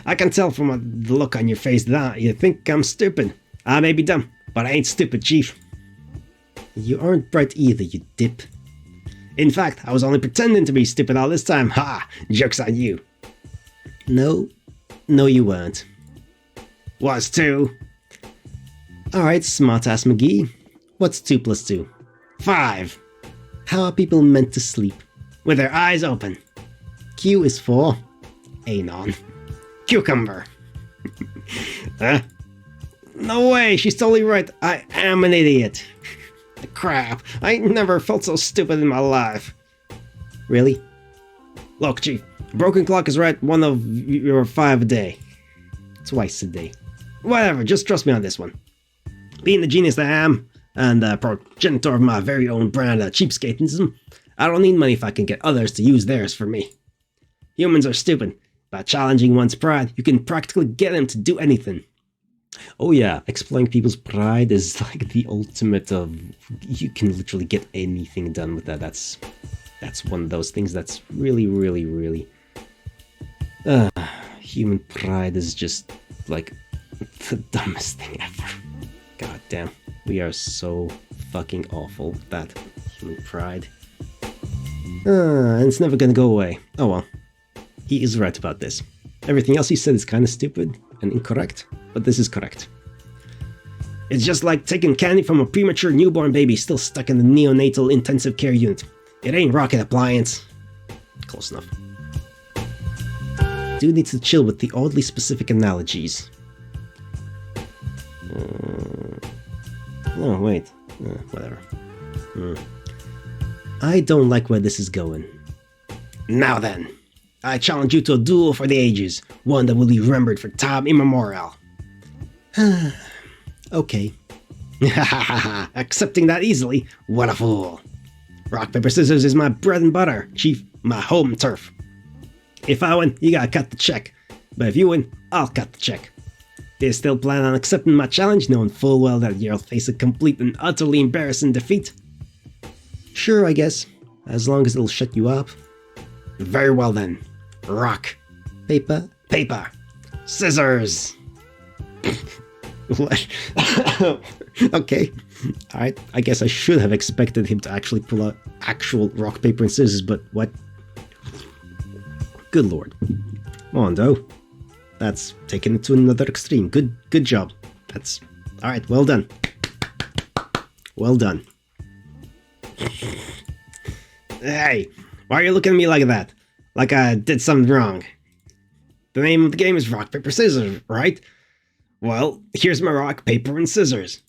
I can tell from the look on your face that you think I'm stupid. I may be dumb, but I ain't stupid, Chief. You aren't bright either, you dip. In fact, I was only pretending to be stupid all this time. Ha! Joke's on you. No, you weren't. Was too. Alright, smartass McGee. What's 2 plus 2? 5. How are people meant to sleep? With their eyes open. Q is for... Anon. Cucumber. Huh? No way, she's totally right. I am an idiot. Crap, I never felt so stupid in my life. Really? Look, Chief, broken clock is right 1 of your 5 a day. Twice a day. Whatever, just trust me on this one. Being the genius that I am, and progenitor of my very own brand of cheapskatism, I don't need money if I can get others to use theirs for me. Humans are stupid. By challenging one's pride, you can practically get them to do anything. Oh yeah, exploring people's pride is like the ultimate of... You can literally get anything done with that. That's one of those things that's really, really, really... human pride is just, like, the dumbest thing ever. God damn, we are so fucking awful with that. Human pride. And it's never gonna go away. Oh well. He is right about this. Everything else he said is kinda stupid and incorrect, but this is correct. It's just like taking candy from a premature newborn baby still stuck in the neonatal intensive care unit. It ain't rocket appliance. Close enough. Dude needs to chill with the oddly specific analogies. Oh, wait. Whatever. I don't like where this is going. Now then, I challenge you to a duel for the ages, one that will be remembered for time immemorial. Okay. Accepting that easily, what a fool. Rock, paper, scissors is my bread and butter, Chief, my home turf. If I win, you gotta cut the check, but if you win, I'll cut the check. Do you still plan on accepting my challenge, knowing full well that you'll face a complete and utterly embarrassing defeat? Sure, I guess, as long as it'll shut you up. Very well then. Rock. Paper. Paper. Scissors. What? Okay. Alright, I guess I should have expected him to actually pull out actual rock, paper, and scissors, but what? Good lord. Mondo. That's taking it to another extreme. Good job. That's... Alright, well done. Well done. Hey, why are you looking at me like that? Like I did something wrong. The name of the game is rock, paper, scissors, right? Well, here's my rock, paper, and scissors.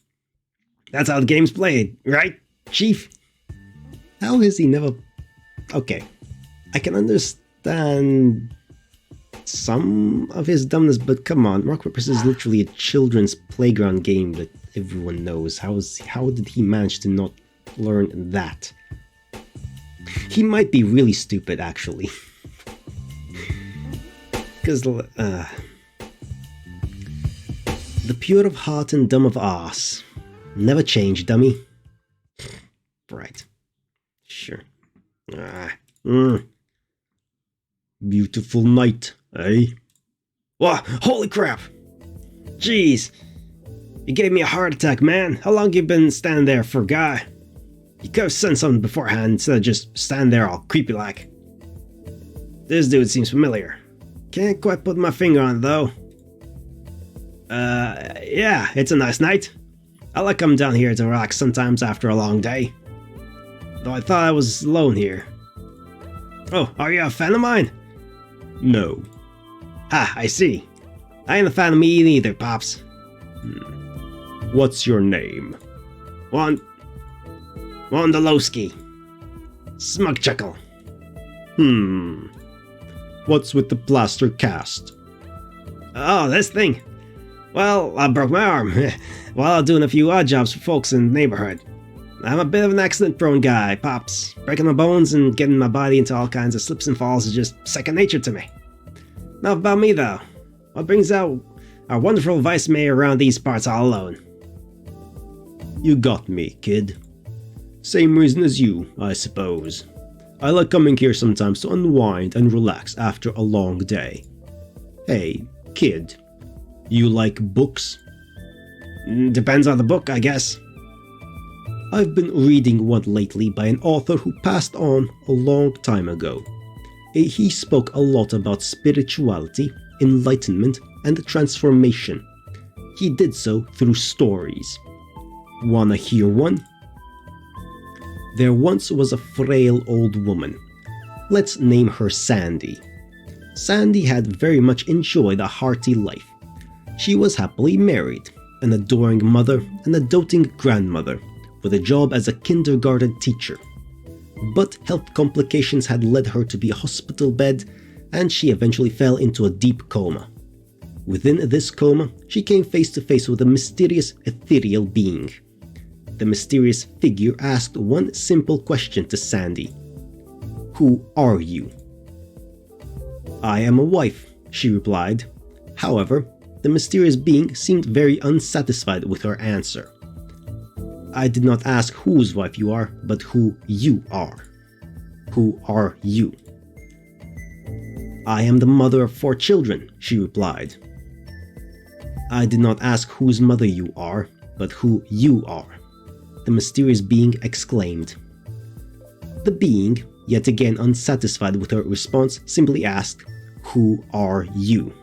That's how the game's played, right, Chief? How is he never... Okay, I can understand some of his dumbness, but come on, rock, paper, scissors is literally a children's playground game that everyone knows. How did he manage to not learn that? He might be really stupid, actually. Because, the pure of heart and dumb of ass. Never change, dummy. Right. Sure. Beautiful night, eh? Whoa, holy crap! Jeez! You gave me a heart attack, man. How long you been standing there for, guy? You could have sent something beforehand instead of just standing there all creepy like. This dude seems familiar. Can't quite put my finger on it though. Yeah, it's a nice night. I like coming down here to relax sometimes after a long day. Though I thought I was alone here. Oh, are you a fan of mine? No. Ah, I see. I ain't a fan of me either, Pops. What's your name? Wondolowski. Smug chuckle. What's with the plaster cast? Oh, this thing. Well, I broke my arm while doing a few odd jobs for folks in the neighborhood. I'm a bit of an accident-prone guy, Pops. Breaking my bones and getting my body into all kinds of slips and falls is just second nature to me. Not about me, though. What brings out our wonderful vice mayor around these parts all alone? You got me, kid. Same reason as you, I suppose. I like coming here sometimes to unwind and relax after a long day. Hey, kid. You like books? Depends on the book, I guess. I've been reading one lately by an author who passed on a long time ago. He spoke a lot about spirituality, enlightenment, and transformation. He did so through stories. Wanna hear one? There once was a frail old woman. Let's name her Sandy. Sandy had very much enjoyed a hearty life. She was happily married. an adoring mother, and a doting grandmother, with a job as a kindergarten teacher. But health complications had led her to be a hospital bed, and she eventually fell into a deep coma. Within this coma, she came face to face with a mysterious ethereal being. The mysterious figure asked one simple question to Sandy. "Who are you?" "I am a wife," she replied. However, the mysterious being seemed very unsatisfied with her answer. "I did not ask whose wife you are, but who you are. Who are you?" "I am the mother of 4 children," she replied. "I did not ask whose mother you are, but who you are," the mysterious being exclaimed. The being, yet again unsatisfied with her response, simply asked, "Who are you?"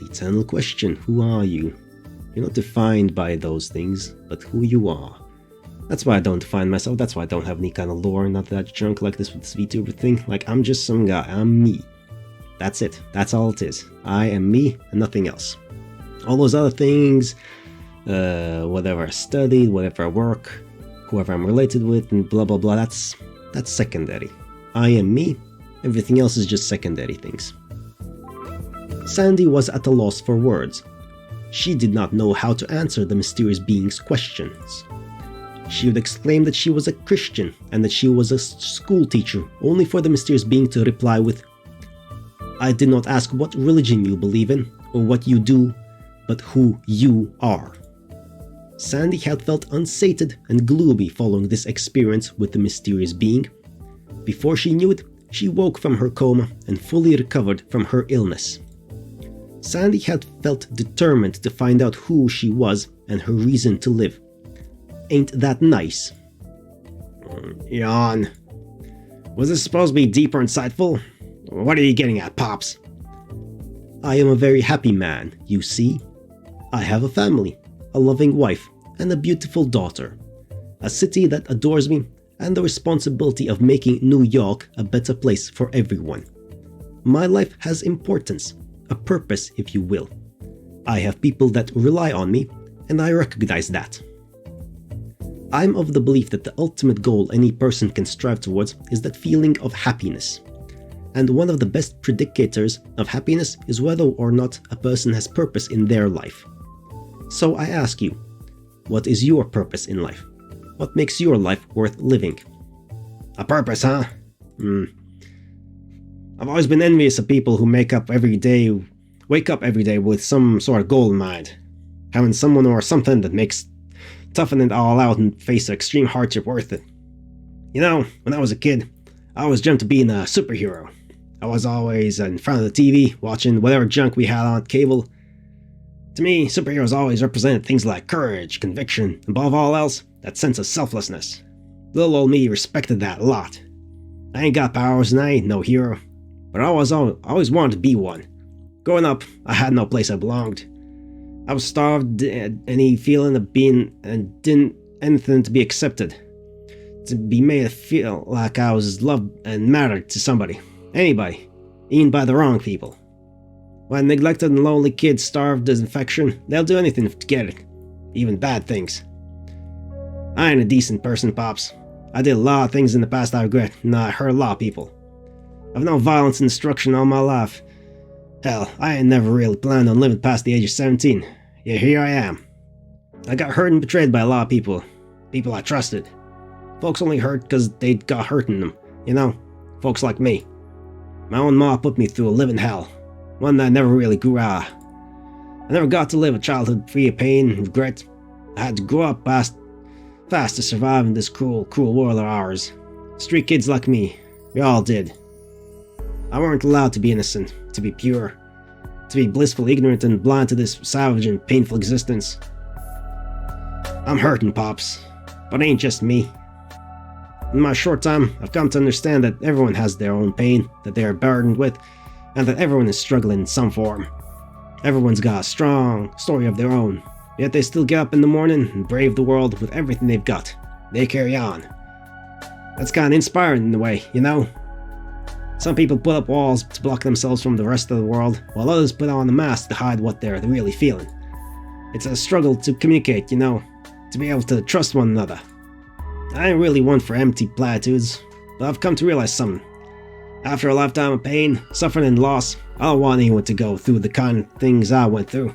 The eternal question, who are you? You're not defined by those things, but who you are. That's why I don't define myself, that's why I don't have any kind of lore, not that junk like this with this VTuber thing. Like, I'm just some guy, I'm me. That's it, that's all it is. I am me and nothing else. All those other things, whatever I studied, whatever I work, whoever I'm related with, and blah blah blah, that's secondary. I am me, everything else is just secondary things. Sandy was at a loss for words. She did not know how to answer the mysterious being's questions. She would exclaim that she was a Christian and that she was a school teacher, only for the mysterious being to reply with, "I did not ask what religion you believe in, or what you do, but who you are." Sandy had felt unsated and gloomy following this experience with the mysterious being. Before she knew it, she woke from her coma and fully recovered from her illness. Sandy had felt determined to find out who she was and her reason to live. Ain't that nice? Yawn. Was this supposed to be deep or insightful? What are you getting at, Pops? "I am a very happy man, you see. I have a family, a loving wife, and a beautiful daughter. A city that adores me, and the responsibility of making New York a better place for everyone. My life has importance, a purpose if you will. I have people that rely on me, and I recognize that. I'm of the belief that the ultimate goal any person can strive towards is that feeling of happiness. And one of the best predicators of happiness is whether or not a person has purpose in their life. So I ask you, what is your purpose in life? What makes your life worth living?" A purpose, huh? I've always been envious of people who wake up every day with some sort of goal in mind. Having someone or something that makes toughen it all out and face extreme hardship worth it. You know, when I was a kid, I always dreamt of being a superhero. I was always in front of the TV, watching whatever junk we had on cable. To me, superheroes always represented things like courage, conviction, and above all else, that sense of selflessness. Little old me respected that a lot. I ain't got powers and I ain't no hero, but I always wanted to be one. Growing up, I had no place I belonged. I was starved any feeling of being and didn't anything to be accepted. To be made to feel like I was loved and mattered to somebody. Anybody. Even by the wrong people. When neglected and lonely kids starved of infection, they'll do anything to get it. Even bad things. I ain't a decent person, Pops. I did a lot of things in the past I regret, and I hurt a lot of people. I've known violence and destruction all my life. Hell, I ain't never really planned on living past the age of 17. Yet here I am. I got hurt and betrayed by a lot of people. People I trusted. Folks only hurt because they got hurt in them. You know, folks like me. My own ma put me through a living hell. One that I never really grew out of. I never got to live a childhood free of pain and regret. I had to grow up fast to survive in this cruel world of ours. Street kids like me, we all did. I weren't allowed to be innocent, to be pure, to be blissfully ignorant and blind to this savage and painful existence. I'm hurting, Pops, but it ain't just me. In my short time, I've come to understand that everyone has their own pain that they are burdened with, and that everyone is struggling in some form. Everyone's got a strong story of their own, yet they still get up in the morning and brave the world with everything they've got. They carry on. That's kind of inspiring in a way, you know? Some people put up walls to block themselves from the rest of the world, while others put on a mask to hide what they're really feeling. It's a struggle to communicate, you know, to be able to trust one another. I ain't really one for empty platitudes, but I've come to realize something. After a lifetime of pain, suffering, and loss, I don't want anyone to go through the kind of things I went through.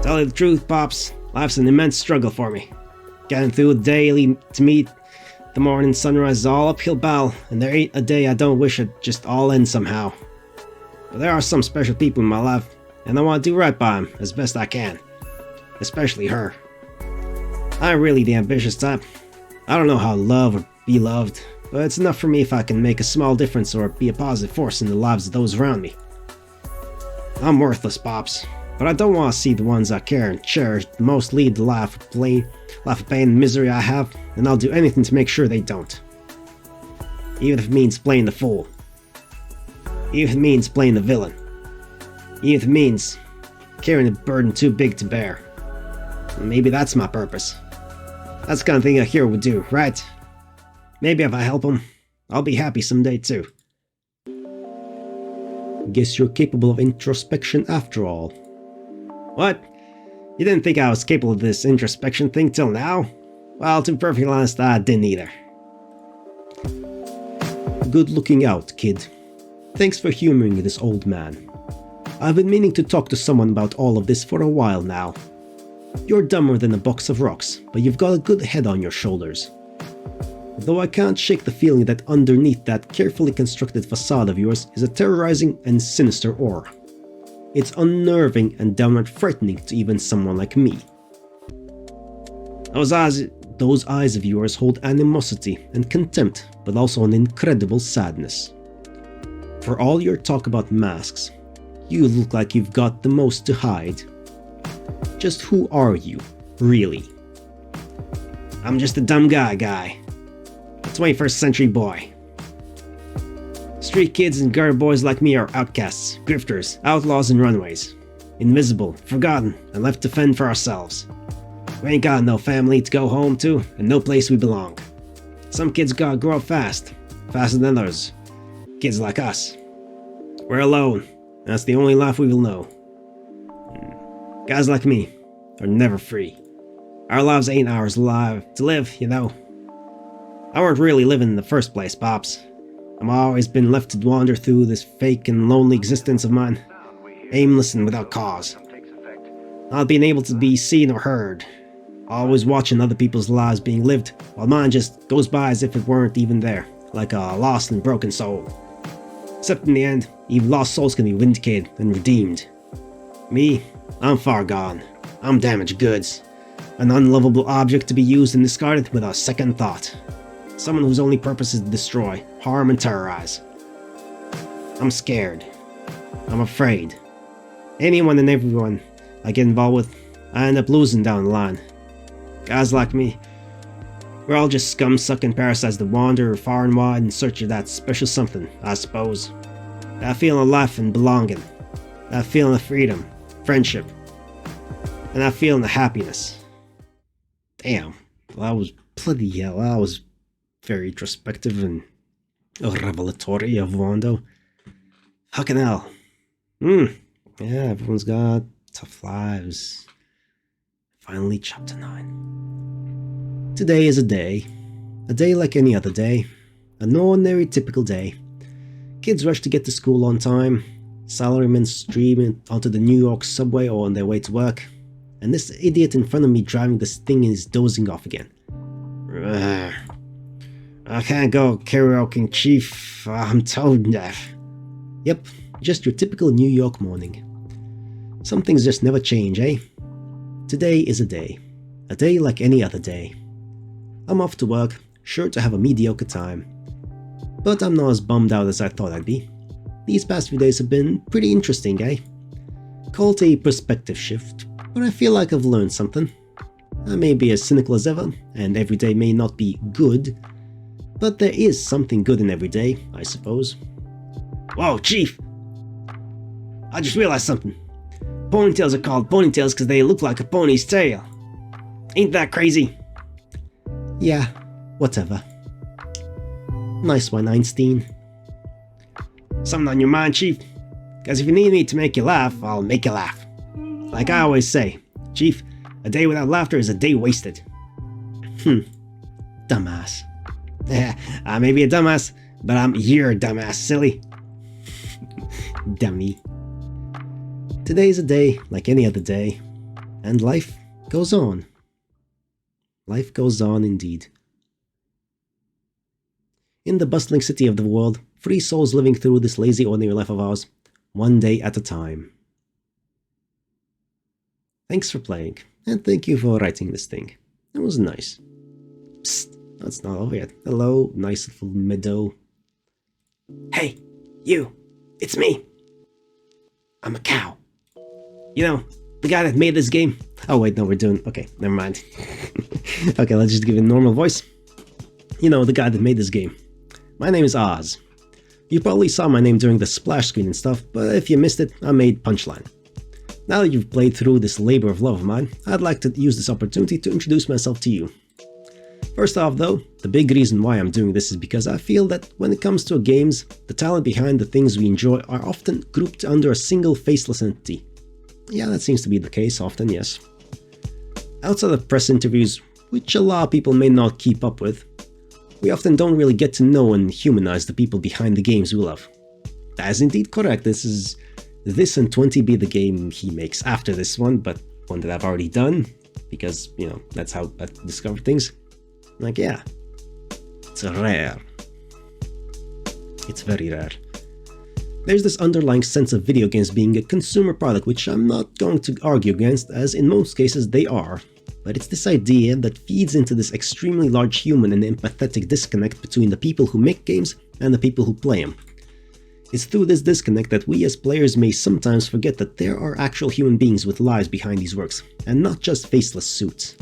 Tell you the truth, Pops, life's an immense struggle for me. Getting through the daily to meet the morning sunrise is all uphill battle, and there ain't a day I don't wish it just all end somehow. But there are some special people in my life, and I want to do right by them as best I can. Especially her. I'm really the ambitious type. I don't know how to love or be loved, but it's enough for me if I can make a small difference or be a positive force in the lives of those around me. I'm worthless, Pops, but I don't want to see the ones I care and cherish the most lead the life of pain and misery I have, and I'll do anything to make sure they don't. Even if it means playing the fool. Even if it means playing the villain. Even if it means carrying a burden too big to bear. Maybe that's my purpose. That's the kind of thing a hero would do, right? Maybe if I help him, I'll be happy someday too. Guess you're capable of introspection after all. What? You didn't think I was capable of this introspection thing till now? Well, to be perfectly honest, I didn't either. Good looking out, kid. Thanks for humoring this old man. I've been meaning to talk to someone about all of this for a while now. You're dumber than a box of rocks, but you've got a good head on your shoulders. Though I can't shake the feeling that underneath that carefully constructed facade of yours is a terrorizing and sinister aura. It's unnerving and downright frightening to even someone like me. Those eyes of yours hold animosity and contempt, but also an incredible sadness. For all your talk about masks, you look like you've got the most to hide. Just who are you, really? I'm just a dumb guy. A 21st century boy. Street kids and gutter boys like me are outcasts, grifters, outlaws, and runaways. Invisible, forgotten, and left to fend for ourselves. We ain't got no family to go home to, and no place we belong. Some kids gotta grow up fast, faster than others. Kids like us. We're alone, and that's the only life we will know. Guys like me are never free. Our lives ain't ours to live, you know. I weren't really living in the first place, Pops. I've always been left to wander through this fake and lonely existence of mine, aimless and without cause. Not being able to be seen or heard. Always watching other people's lives being lived, while mine just goes by as if it weren't even there, like a lost and broken soul. Except in the end, even lost souls can be vindicated and redeemed. Me, I'm far gone. I'm damaged goods. An unlovable object to be used and discarded without a second thought. Someone whose only purpose is to destroy, harm, and terrorize. I'm scared. I'm afraid. Anyone and everyone I get involved with, I end up losing down the line. Guys like me, we're all just scum-sucking parasites that wander far and wide in search of that special something, I suppose. That feeling of life and belonging. That feeling of freedom, friendship, and that feeling of happiness. Damn, that was bloody hell, that was very introspective and revelatory of Wando. Fucking hell. Yeah, everyone's got tough lives. Finally, chapter 9. Today is a day like any other day. An ordinary, typical day. Kids rush to get to school on time. Salarymen streaming onto the New York subway or on their way to work. And this idiot in front of me driving this thing is dozing off again. I can't go karaoke, Chief. I'm tone deaf. Yep, just your typical New York morning. Some things just never change, eh? Today is a day. A day like any other day. I'm off to work, sure to have a mediocre time. But I'm not as bummed out as I thought I'd be. These past few days have been pretty interesting, eh? Call it a perspective shift, but I feel like I've learned something. I may be as cynical as ever, and every day may not be good, but there is something good in every day, I suppose. Whoa, Chief! I just realized something. Ponytails are called ponytails because they look like a pony's tail. Ain't that crazy? Yeah, whatever. Nice one, Einstein. Something on your mind, Chief? Because if you need me to make you laugh, I'll make you laugh. Like I always say, Chief, a day without laughter is a day wasted. Dumbass. I may be a dumbass, but I'm your dumbass, silly. Dummy. Today is a day like any other day, and life goes on. Life goes on indeed. In the bustling city of the world, 3 souls living through this lazy ordinary life of ours, one day at a time. Thanks for playing, and thank you for writing this thing. It was nice. Psst, that's not over yet. Hello, nice little meadow. Hey, you! It's me! I'm a cow. You know, the guy that made this game. Oh wait, no, we're doing... Okay, never mind. Okay, let's just give it a normal voice. You know, the guy that made this game. My name is Oz. You probably saw my name during the splash screen and stuff, but if you missed it, I made Punchline. Now that you've played through this labor of love of mine, I'd like to use this opportunity to introduce myself to you. First off though, the big reason why I'm doing this is because I feel that when it comes to games, the talent behind the things we enjoy are often grouped under a single faceless entity. Yeah, that seems to be the case often, yes. Outside of press interviews, which a lot of people may not keep up with, we often don't really get to know and humanize the people behind the games we love. That is indeed correct. This and 20B the game he makes after this one, but one that I've already done, because, you know, that's how I discover things. Like, yeah, it's rare. It's very rare. There's this underlying sense of video games being a consumer product, which I'm not going to argue against, as in most cases they are. But it's this idea that feeds into this extremely large human and empathetic disconnect between the people who make games and the people who play them. It's through this disconnect that we as players may sometimes forget that there are actual human beings with lives behind these works, and not just faceless suits.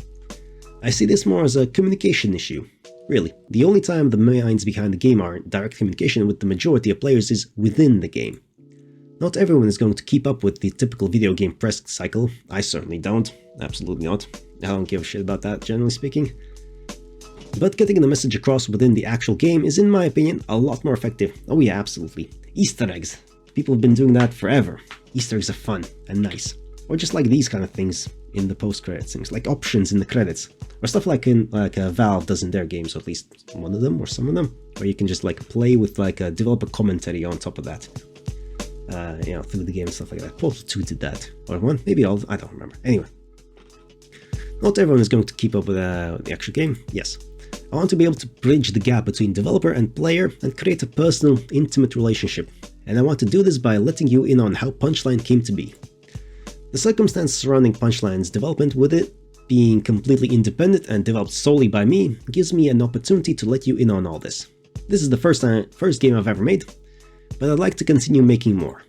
I see this more as a communication issue. Really, the only time the minds behind the game are in direct communication with the majority of players is within the game. Not everyone is going to keep up with the typical video game press cycle. I certainly don't. Absolutely not. I don't give a shit about that, generally speaking. But getting the message across within the actual game is, in my opinion, a lot more effective. Oh yeah, absolutely. Easter eggs. People have been doing that forever. Easter eggs are fun and nice. Or just like these kind of things in the post-credits things, like options in the credits. Or stuff like Valve does in their games, or at least one of them or some of them, where you can just like play with like a developer commentary on top of that. You know, through the game and stuff like that. Portal 2 did that. Or one, maybe all, I don't remember. Anyway. Not everyone is going to keep up with the actual game, yes. I want to be able to bridge the gap between developer and player and create a personal, intimate relationship. And I want to do this by letting you in on how Punchline came to be. The circumstances surrounding Punchline's development, with it being completely independent and developed solely by me, gives me an opportunity to let you in on all this. This is the first game I've ever made, but I'd like to continue making more.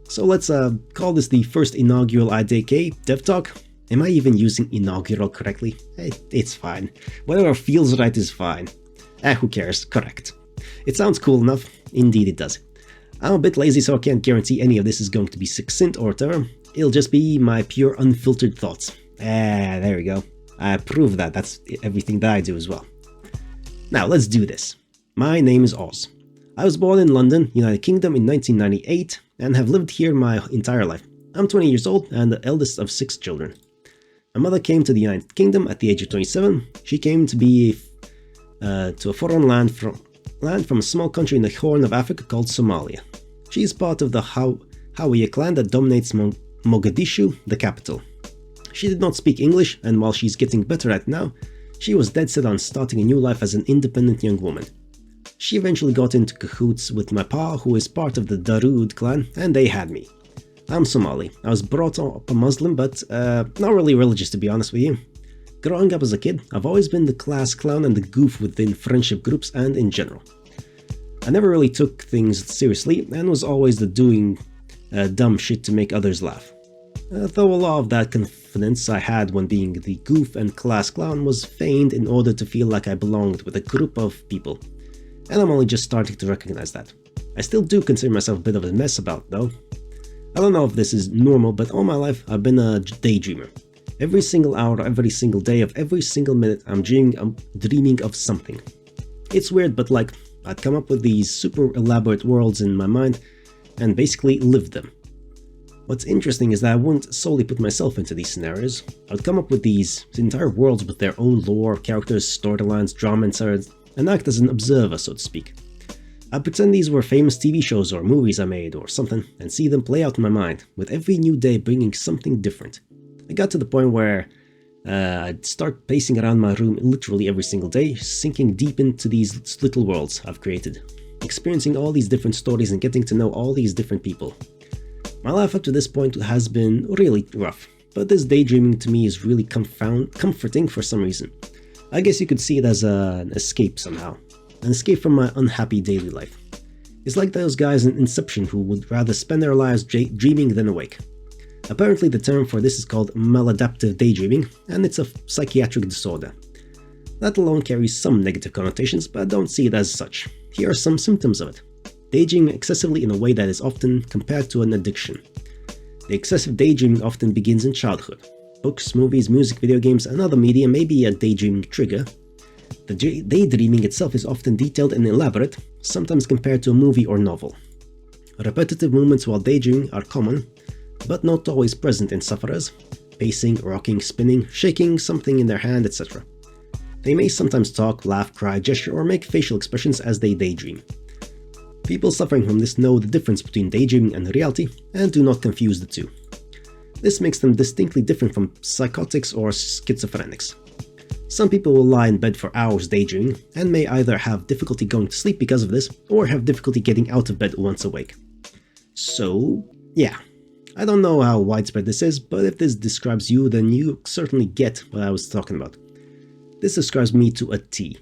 So let's call this the first inaugural IDK Dev Talk. Am I even using inaugural correctly? Hey, it's fine. Whatever feels right is fine. Who cares? Correct. It sounds cool enough. Indeed it does. I'm a bit lazy, so I can't guarantee any of this is going to be succinct or whatever. It'll just be my pure unfiltered thoughts. There we go. I approve that. That's everything that I do as well. Now let's do this. My name is Oz. I was born in London, United Kingdom in 1998 and have lived here my entire life. I'm 20 years old and the eldest of 6 children. My mother came to the United Kingdom at the age of 27. She came to be to a foreign land from a small country in the Horn of Africa called Somalia. She is part of the Hawiye clan that dominates Mogadishu, the capital. She did not speak English, and while she's getting better at it now, she was dead set on starting a new life as an independent young woman. She eventually got into cahoots with my pa, who is part of the Darude clan, and they had me. I'm Somali. I was brought up a Muslim, but not really religious, to be honest with you. Growing up as a kid, I've always been the class clown and the goof within friendship groups and in general. I never really took things seriously and was always the doing dumb shit to make others laugh. Though a lot of that confidence I had when being the goof and class clown was feigned in order to feel like I belonged with a group of people. And I'm only just starting to recognize that. I still do consider myself a bit of a mess about it, though. I don't know if this is normal, but all my life I've been a daydreamer. Every single hour, every single day of every single minute I'm dreaming of something. It's weird, but like, I'd come up with these super elaborate worlds in my mind and basically live them. What's interesting is that I wouldn't solely put myself into these scenarios. I would come up with these entire worlds with their own lore, characters, storylines, drama, and act as an observer, so to speak. I'd pretend these were famous TV shows or movies I made or something, and see them play out in my mind, with every new day bringing something different. I got to the point where I'd start pacing around my room literally every single day, sinking deep into these little worlds I've created, experiencing all these different stories and getting to know all these different people. My life up to this point has been really rough, but this daydreaming to me is really comforting for some reason. I guess you could see it as an escape somehow, an escape from my unhappy daily life. It's like those guys in Inception who would rather spend their lives dreaming than awake. Apparently the term for this is called maladaptive daydreaming, and it's a psychiatric disorder. That alone carries some negative connotations, but I don't see it as such. Here are some symptoms of it. Daydreaming excessively in a way that is often compared to an addiction. The excessive daydreaming often begins in childhood. Books, movies, music, video games, and other media may be a daydreaming trigger. The daydreaming itself is often detailed and elaborate, sometimes compared to a movie or novel. Repetitive movements while daydreaming are common, but not always present in sufferers. Pacing, rocking, spinning, shaking something in their hand, etc. They may sometimes talk, laugh, cry, gesture, or make facial expressions as they daydream. People suffering from this know the difference between daydreaming and reality and do not confuse the two. This makes them distinctly different from psychotics or schizophrenics. Some people will lie in bed for hours daydreaming and may either have difficulty going to sleep because of this or have difficulty getting out of bed once awake. So, yeah. I don't know how widespread this is, but if this describes you, then you certainly get what I was talking about. This describes me to a T.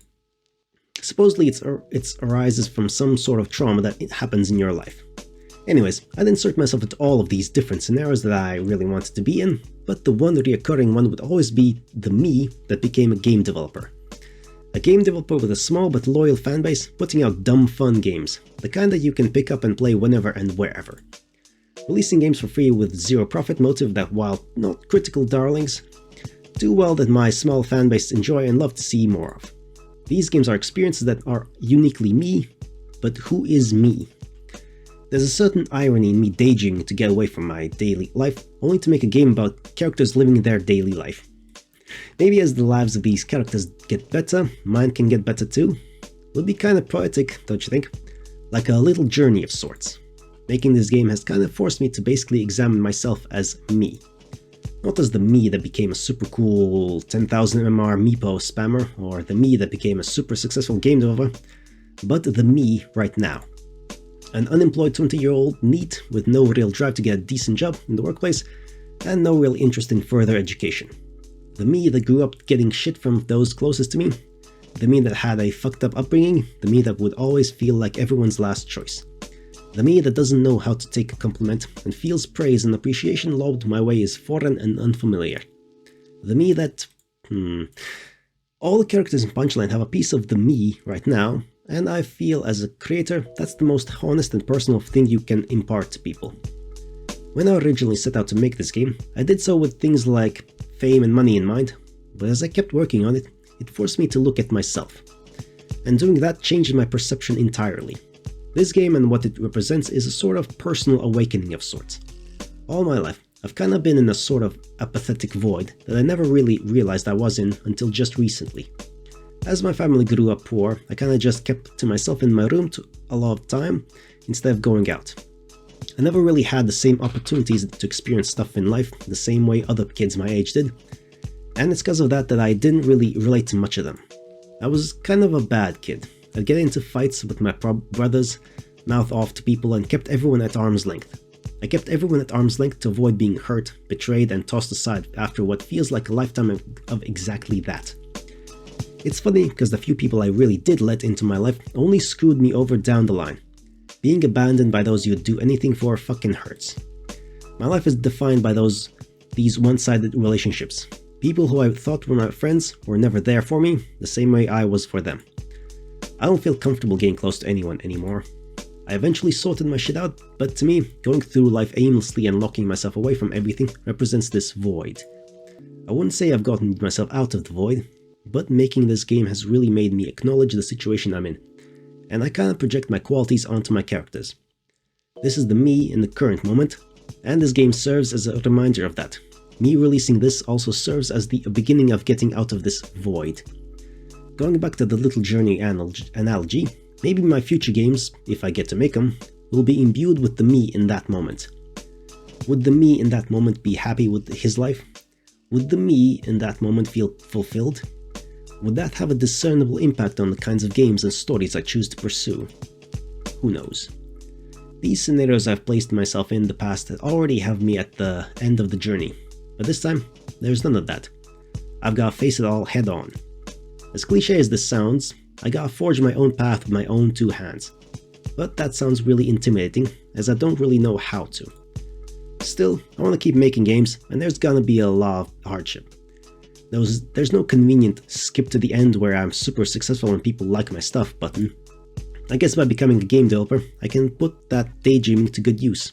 Supposedly it arises from some sort of trauma that happens in your life. Anyways, I'd insert myself into all of these different scenarios that I really wanted to be in, but the one reoccurring one would always be the me that became a game developer. A game developer with a small but loyal fanbase, putting out dumb fun games, the kind that you can pick up and play whenever and wherever. Releasing games for free with zero profit motive that, while not critical darlings, do well that my small fanbase enjoy and love to see more of. These games are experiences that are uniquely me, but who is me? There's a certain irony in me daydreaming to get away from my daily life, only to make a game about characters living their daily life. Maybe as the lives of these characters get better, mine can get better too. Would be kinda poetic, don't you think? Like a little journey of sorts. Making this game has kinda forced me to basically examine myself as me. Not as the me that became a super cool 10,000 MMR Meepo spammer, or the me that became a super successful game developer, but the me right now. An unemployed 20-year-old NEET with no real drive to get a decent job in the workplace, and no real interest in further education. The me that grew up getting shit from those closest to me. The me that had a fucked up upbringing. The me that would always feel like everyone's last choice. The me that doesn't know how to take a compliment and feels praise and appreciation lobbed my way is foreign and unfamiliar. The me that... All the characters in Punchline have a piece of the me right now, and I feel as a creator that's the most honest and personal thing you can impart to people. When I originally set out to make this game, I did so with things like fame and money in mind, but as I kept working on it, it forced me to look at myself. And doing that changed my perception entirely. This game and what it represents is a sort of personal awakening of sorts. All my life, I've kinda been in a sort of apathetic void that I never really realized I was in until just recently. As my family grew up poor, I kinda just kept to myself in my room a lot of time instead of going out. I never really had the same opportunities to experience stuff in life the same way other kids my age did, and it's because of that I didn't really relate to much of them. I was kind of a bad kid. I'd get into fights with my brothers, mouth off to people, and kept everyone at arm's length. I kept everyone at arm's length to avoid being hurt, betrayed, and tossed aside after what feels like a lifetime of exactly that. It's funny because the few people I really did let into my life only screwed me over down the line. Being abandoned by those you'd do anything for fucking hurts. My life is defined by these one-sided relationships. People who I thought were my friends were never there for me, the same way I was for them. I don't feel comfortable getting close to anyone anymore. I eventually sorted my shit out, but to me, going through life aimlessly and locking myself away from everything represents this void. I wouldn't say I've gotten myself out of the void, but making this game has really made me acknowledge the situation I'm in, and I kinda project my qualities onto my characters. This is the me in the current moment, and this game serves as a reminder of that. Me releasing this also serves as the beginning of getting out of this void. Going back to the little journey analogy, maybe my future games, if I get to make them, will be imbued with the me in that moment. Would the me in that moment be happy with his life? Would the me in that moment feel fulfilled? Would that have a discernible impact on the kinds of games and stories I choose to pursue? Who knows? These scenarios I've placed myself in the past already have me at the end of the journey, but this time, there's none of that. I've gotta face it all head on. As cliche as this sounds, I gotta forge my own path with my own two hands. But that sounds really intimidating, as I don't really know how to. Still, I want to keep making games, and there's gonna be a lot of hardship. There's no convenient skip to the end where I'm super successful and people like my stuff button. I guess by becoming a game developer, I can put that daydreaming to good use.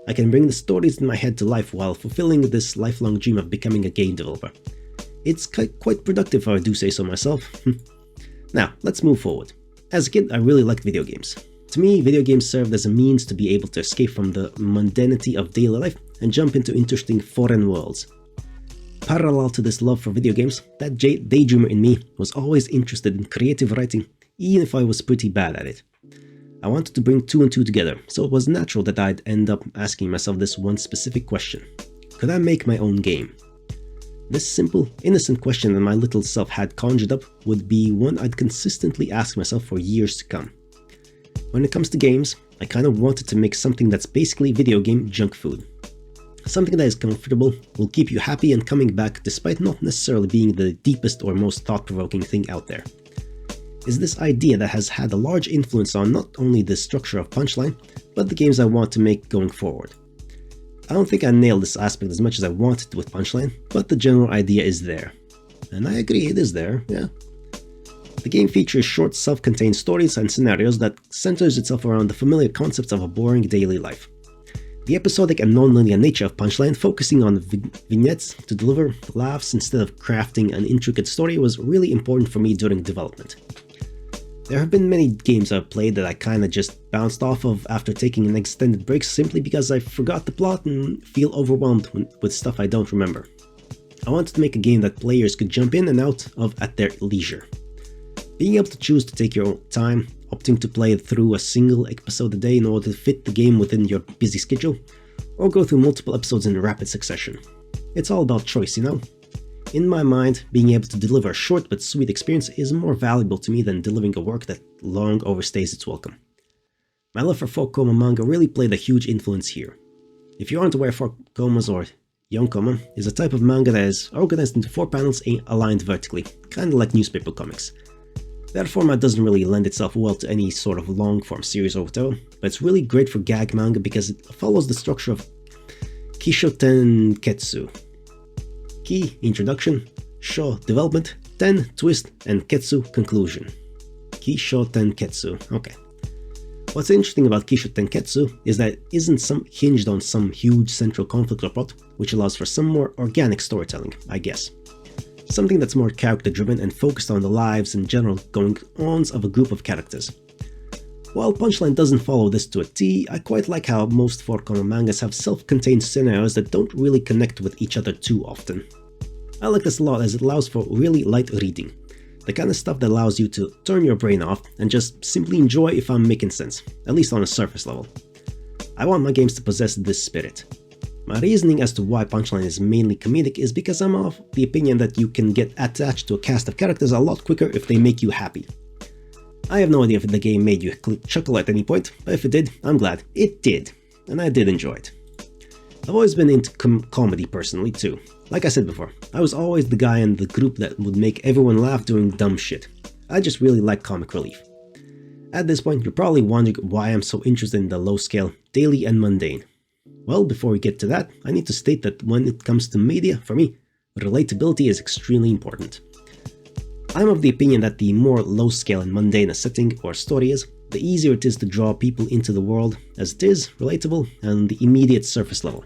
I can bring the stories in my head to life while fulfilling this lifelong dream of becoming a game developer. It's quite productive if I do say so myself. Now, let's move forward. As a kid, I really liked video games. To me, video games served as a means to be able to escape from the mundanity of daily life and jump into interesting foreign worlds. Parallel to this love for video games, that daydreamer in me was always interested in creative writing, even if I was pretty bad at it. I wanted to bring two and two together, so it was natural that I'd end up asking myself this one specific question. Could I make my own game? This simple, innocent question that my little self had conjured up would be one I'd consistently ask myself for years to come. When it comes to games, I kind of wanted to make something that's basically video game junk food. Something that is comfortable, will keep you happy and coming back despite not necessarily being the deepest or most thought-provoking thing out there. Is this idea that has had a large influence on not only the structure of Punchline, but the games I want to make going forward. I don't think I nailed this aspect as much as I wanted to with Punchline, but the general idea is there. And I agree, it is there, yeah. The game features short, self-contained stories and scenarios that centers itself around the familiar concepts of a boring daily life. The episodic and non-linear nature of Punchline, focusing on vignettes to deliver laughs instead of crafting an intricate story, was really important for me during development. There have been many games I've played that I kinda just bounced off of after taking an extended break simply because I forgot the plot and feel overwhelmed with stuff I don't remember. I wanted to make a game that players could jump in and out of at their leisure. Being able to choose to take your own time, opting to play through a single episode a day in order to fit the game within your busy schedule, or go through multiple episodes in rapid succession. It's all about choice, you know? In my mind, being able to deliver a short but sweet experience is more valuable to me than delivering a work that long overstays its welcome. My love for 4-koma manga really played a huge influence here. If you aren't aware, 4-komas or yonkoma is a type of manga that is organized into 4 panels aligned vertically, kinda like newspaper comics. That format doesn't really lend itself well to any sort of long-form series or whatever, but it's really great for gag manga because it follows the structure of Kishoten Ketsu. Ki, introduction, Sho, development, Ten, twist, and Ketsu, conclusion. Kishoten Ketsu, okay. What's interesting about Kishoten Ketsu is that it isn't hinged on some huge central conflict or plot, which allows for some more organic storytelling, I guess. Something that's more character-driven and focused on the lives and general going-ons of a group of characters. While Punchline doesn't follow this to a T, I quite like how most 4-koma mangas have self-contained scenarios that don't really connect with each other too often. I like this a lot as it allows for really light reading, the kind of stuff that allows you to turn your brain off and just simply enjoy if I'm making sense, at least on a surface level. I want my games to possess this spirit. My reasoning as to why Punchline is mainly comedic is because I'm of the opinion that you can get attached to a cast of characters a lot quicker if they make you happy. I have no idea if the game made you chuckle at any point, but if it did, I'm glad. It did, and I did enjoy it. I've always been into comedy personally too. Like I said before, I was always the guy in the group that would make everyone laugh doing dumb shit. I just really like comic relief. At this point, you're probably wondering why I'm so interested in the low scale, daily and mundane. Well, before we get to that, I need to state that when it comes to media, for me, relatability is extremely important. I'm of the opinion that the more low scale and mundane a setting or story is, the easier it is to draw people into the world, as it is relatable and the immediate surface level.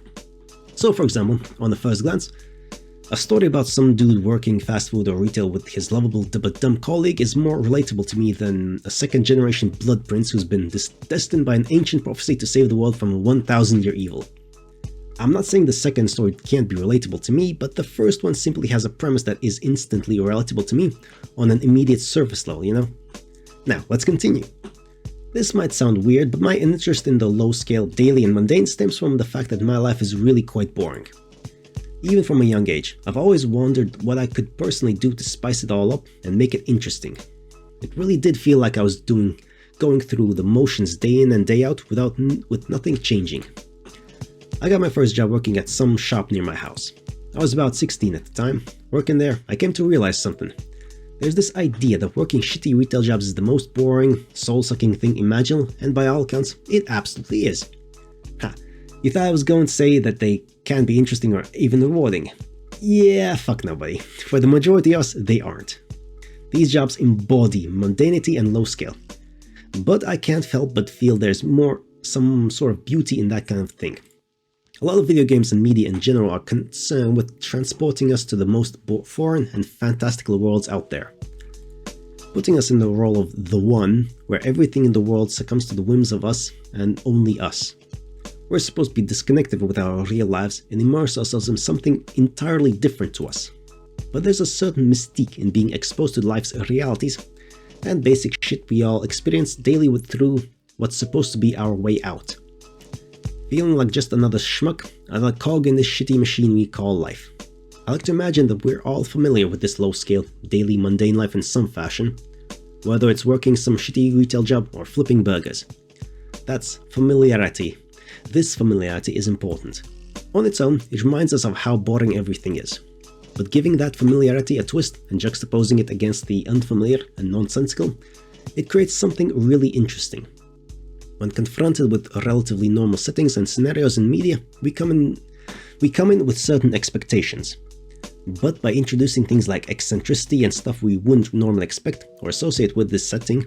So for example, on the first glance, a story about some dude working fast food or retail with his lovable but dumb colleague is more relatable to me than a second generation blood prince who's been destined by an ancient prophecy to save the world from a 1000-year evil. I'm not saying the second story can't be relatable to me, but the first one simply has a premise that is instantly relatable to me on an immediate surface level, you know? Now, let's continue. This might sound weird, but my interest in the low-scale, daily and mundane stems from the fact that my life is really quite boring. Even from a young age, I've always wondered what I could personally do to spice it all up and make it interesting. It really did feel like I was going through the motions day in and day out with nothing changing. I got my first job working at some shop near my house. I was about 16 at the time. Working there, I came to realize something. There's this idea that working shitty retail jobs is the most boring, soul-sucking thing imaginable, and by all accounts, it absolutely is. Ha, you thought I was going to say that they can be interesting or even rewarding? Yeah, fuck nobody. For the majority of us, they aren't. These jobs embody mundanity and low scale. But I can't help but feel there's some sort of beauty in that kind of thing. A lot of video games and media in general are concerned with transporting us to the most foreign and fantastical worlds out there. Putting us in the role of the one, where everything in the world succumbs to the whims of us and only us. We're supposed to be disconnected with our real lives and immerse ourselves in something entirely different to us. But there's a certain mystique in being exposed to life's realities and basic shit we all experience daily through what's supposed to be our way out. Feeling like just another schmuck, another cog in this shitty machine we call life. I like to imagine that we're all familiar with this low-scale, daily mundane life in some fashion, whether it's working some shitty retail job or flipping burgers. That's familiarity. This familiarity is important. On its own, it reminds us of how boring everything is. But giving that familiarity a twist and juxtaposing it against the unfamiliar and nonsensical, it creates something really interesting. When confronted with relatively normal settings and scenarios in media, we come in with certain expectations. But by introducing things like eccentricity and stuff we wouldn't normally expect or associate with this setting,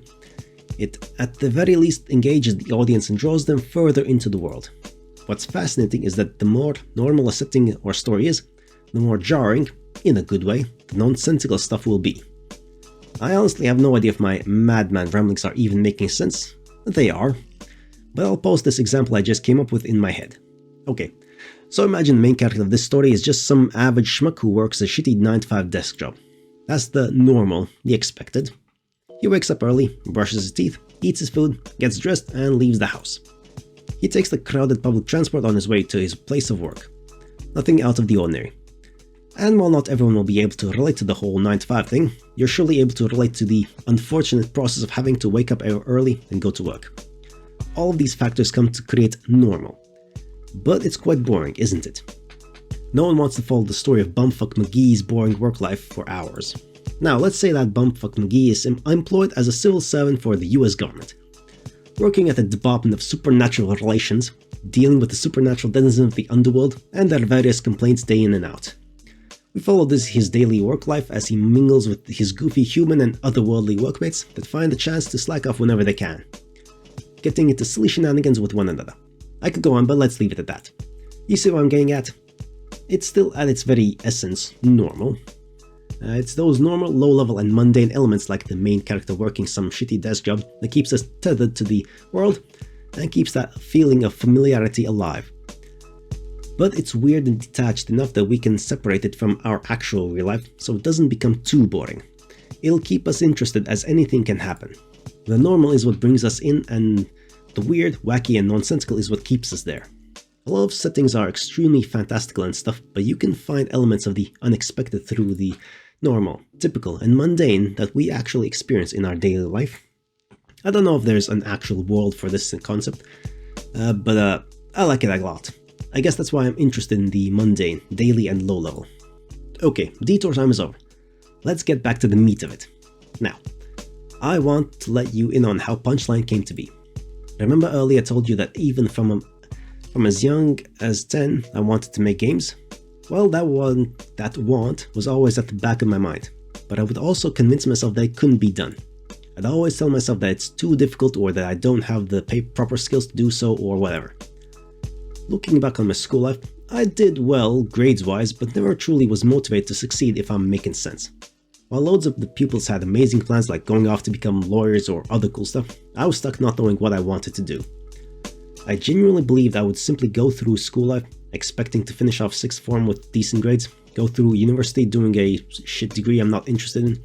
it at the very least engages the audience and draws them further into the world. What's fascinating is that the more normal a setting or story is, the more jarring, in a good way, the nonsensical stuff will be. I honestly have no idea if my madman ramblings are even making sense. They are. But I'll post this example I just came up with in my head. Okay, so imagine the main character of this story is just some average schmuck who works a shitty 9-to-5 desk job. That's the normal, the expected. He wakes up early, brushes his teeth, eats his food, gets dressed, and leaves the house. He takes the crowded public transport on his way to his place of work. Nothing out of the ordinary. And while not everyone will be able to relate to the whole 9-to-5 thing, you're surely able to relate to the unfortunate process of having to wake up early and go to work. All of these factors come to create normal. But it's quite boring, isn't it? No one wants to follow the story of Bumfuck McGee's boring work life for hours. Now, let's say that Bumfuck McGee is employed as a civil servant for the US government, working at the Department of Supernatural Relations, dealing with the supernatural denizens of the underworld and their various complaints day in and out. We follow his daily work life as he mingles with his goofy human and otherworldly workmates that find a chance to slack off whenever they can, getting into silly shenanigans with one another. I could go on, but let's leave it at that. You see what I'm getting at? It's still at its very essence normal. It's those normal, low-level and mundane elements like the main character working some shitty desk job that keeps us tethered to the world and keeps that feeling of familiarity alive. But it's weird and detached enough that we can separate it from our actual real life so it doesn't become too boring. It'll keep us interested as anything can happen. The normal is what brings us in, and the weird, wacky and nonsensical is what keeps us there. A lot of settings are extremely fantastical and stuff, but you can find elements of the unexpected through the normal, typical and mundane that we actually experience in our daily life. I don't know if there's an actual world for this concept, but I like it a lot. I guess that's why I'm interested in the mundane, daily and low level. Okay, detour time is over. Let's get back to the meat of it. Now, I want to let you in on how Punchline came to be. Remember earlier I told you that even from as young as 10 I wanted to make games? Well, that want was always at the back of my mind, but I would also convince myself that it couldn't be done. I'd always tell myself that it's too difficult or that I don't have the proper skills to do so or whatever. Looking back on my school life, I did well grades-wise, but never truly was motivated to succeed if I'm making sense. While loads of the pupils had amazing plans like going off to become lawyers or other cool stuff, I was stuck not knowing what I wanted to do. I genuinely believed I would simply go through school life expecting to finish off 6th form with decent grades, go through university doing a shit degree I'm not interested in,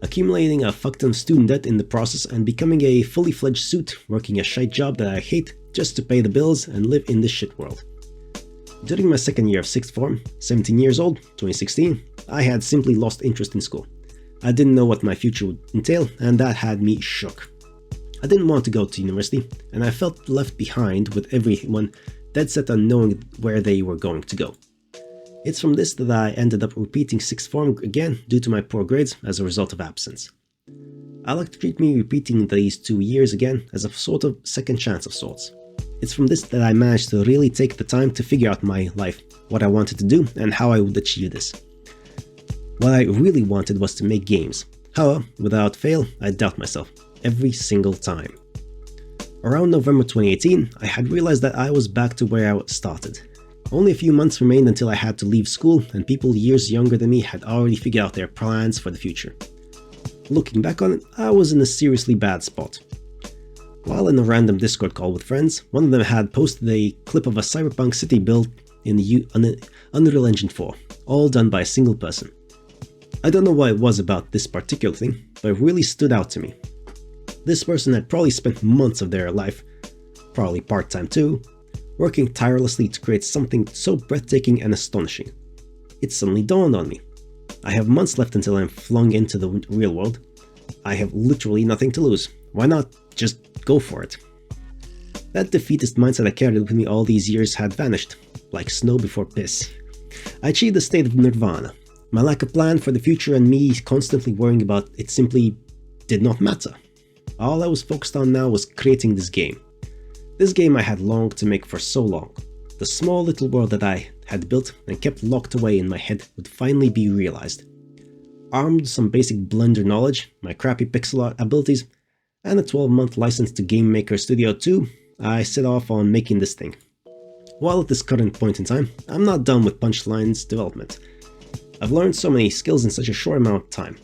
accumulating a fuck ton of student debt in the process, and becoming a fully fledged suit working a shite job that I hate just to pay the bills and live in this shit world. During my second year of 6th form, 17 years old, 2016, I had simply lost interest in school. I didn't know what my future would entail, and that had me shook. I didn't want to go to university, and I felt left behind with everyone dead set on knowing where they were going to go. It's from this that I ended up repeating 6th form again due to my poor grades as a result of absence. I like to treat me repeating these 2 years again as a sort of second chance of sorts. It's from this that I managed to really take the time to figure out my life, what I wanted to do, and how I would achieve this. What I really wanted was to make games. However, without fail, I doubt myself, every single time. Around November 2018, I had realized that I was back to where I started. Only a few months remained until I had to leave school, and people years younger than me had already figured out their plans for the future. Looking back on it, I was in a seriously bad spot. While in a random Discord call with friends, one of them had posted a clip of a cyberpunk city built in Unreal Engine 4, all done by a single person. I don't know what it was about this particular thing, but it really stood out to me. This person had probably spent months of their life, probably part-time too, working tirelessly to create something so breathtaking and astonishing. It suddenly dawned on me. I have months left until I'm flung into the real world. I have literally nothing to lose. Why not just go for it? That defeatist mindset I carried with me all these years had vanished, like snow before piss. I achieved the state of nirvana. My lack of plan for the future and me constantly worrying about it simply did not matter. All I was focused on now was creating this game. This game I had longed to make for so long. The small little world that I had built and kept locked away in my head would finally be realized. Armed with some basic Blender knowledge, my crappy pixel art abilities, and a 12-month license to Game Maker Studio 2, I set off on making this thing. While at this current point in time, I'm not done with Punchline's development. I've learned so many skills in such a short amount of time.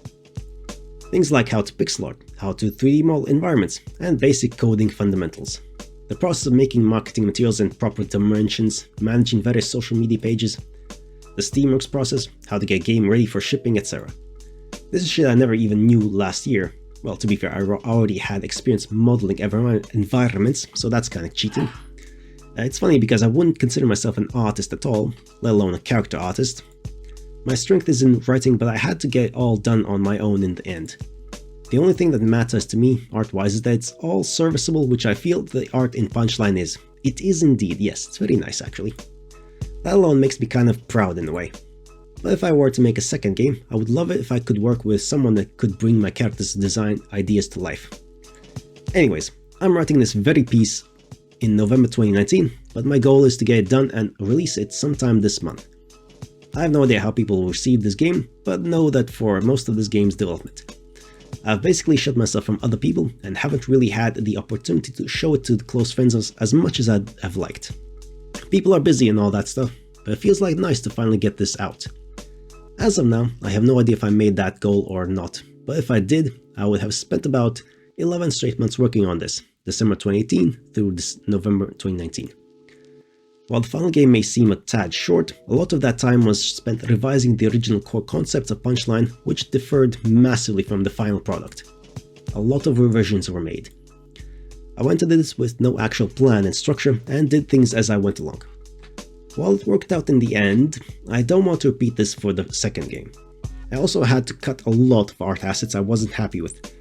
Things like how to pixel art, how to 3D model environments, and basic coding fundamentals. The process of making marketing materials in proper dimensions, managing various social media pages, the Steamworks process, how to get a game ready for shipping, etc. This is shit I never even knew last year. Well, to be fair, I already had experience modeling environments, so that's kind of cheating. It's funny because I wouldn't consider myself an artist at all, let alone a character artist. My strength is in writing, but I had to get it all done on my own in the end. The only thing that matters to me, art-wise, is that it's all serviceable, which I feel the art in Punchline is. It is indeed, yes, it's very nice actually. That alone makes me kind of proud in a way. But if I were to make a second game, I would love it if I could work with someone that could bring my character's design ideas to life. Anyways, I'm writing this very piece in November 2019, but my goal is to get it done and release it sometime this month. I have no idea how people will receive this game, but know that for most of this game's development, I've basically shut myself from other people and haven't really had the opportunity to show it to the close friends as much as I'd have liked. People are busy and all that stuff, but it feels like nice to finally get this out. As of now, I have no idea if I made that goal or not, but if I did, I would have spent about 11 straight months working on this, December 2018 through November 2019. While the final game may seem a tad short, a lot of that time was spent revising the original core concepts of Punchline, which differed massively from the final product. A lot of revisions were made. I went into this with no actual plan and structure and did things as I went along. While it worked out in the end, I don't want to repeat this for the second game. I also had to cut a lot of art assets I wasn't happy with,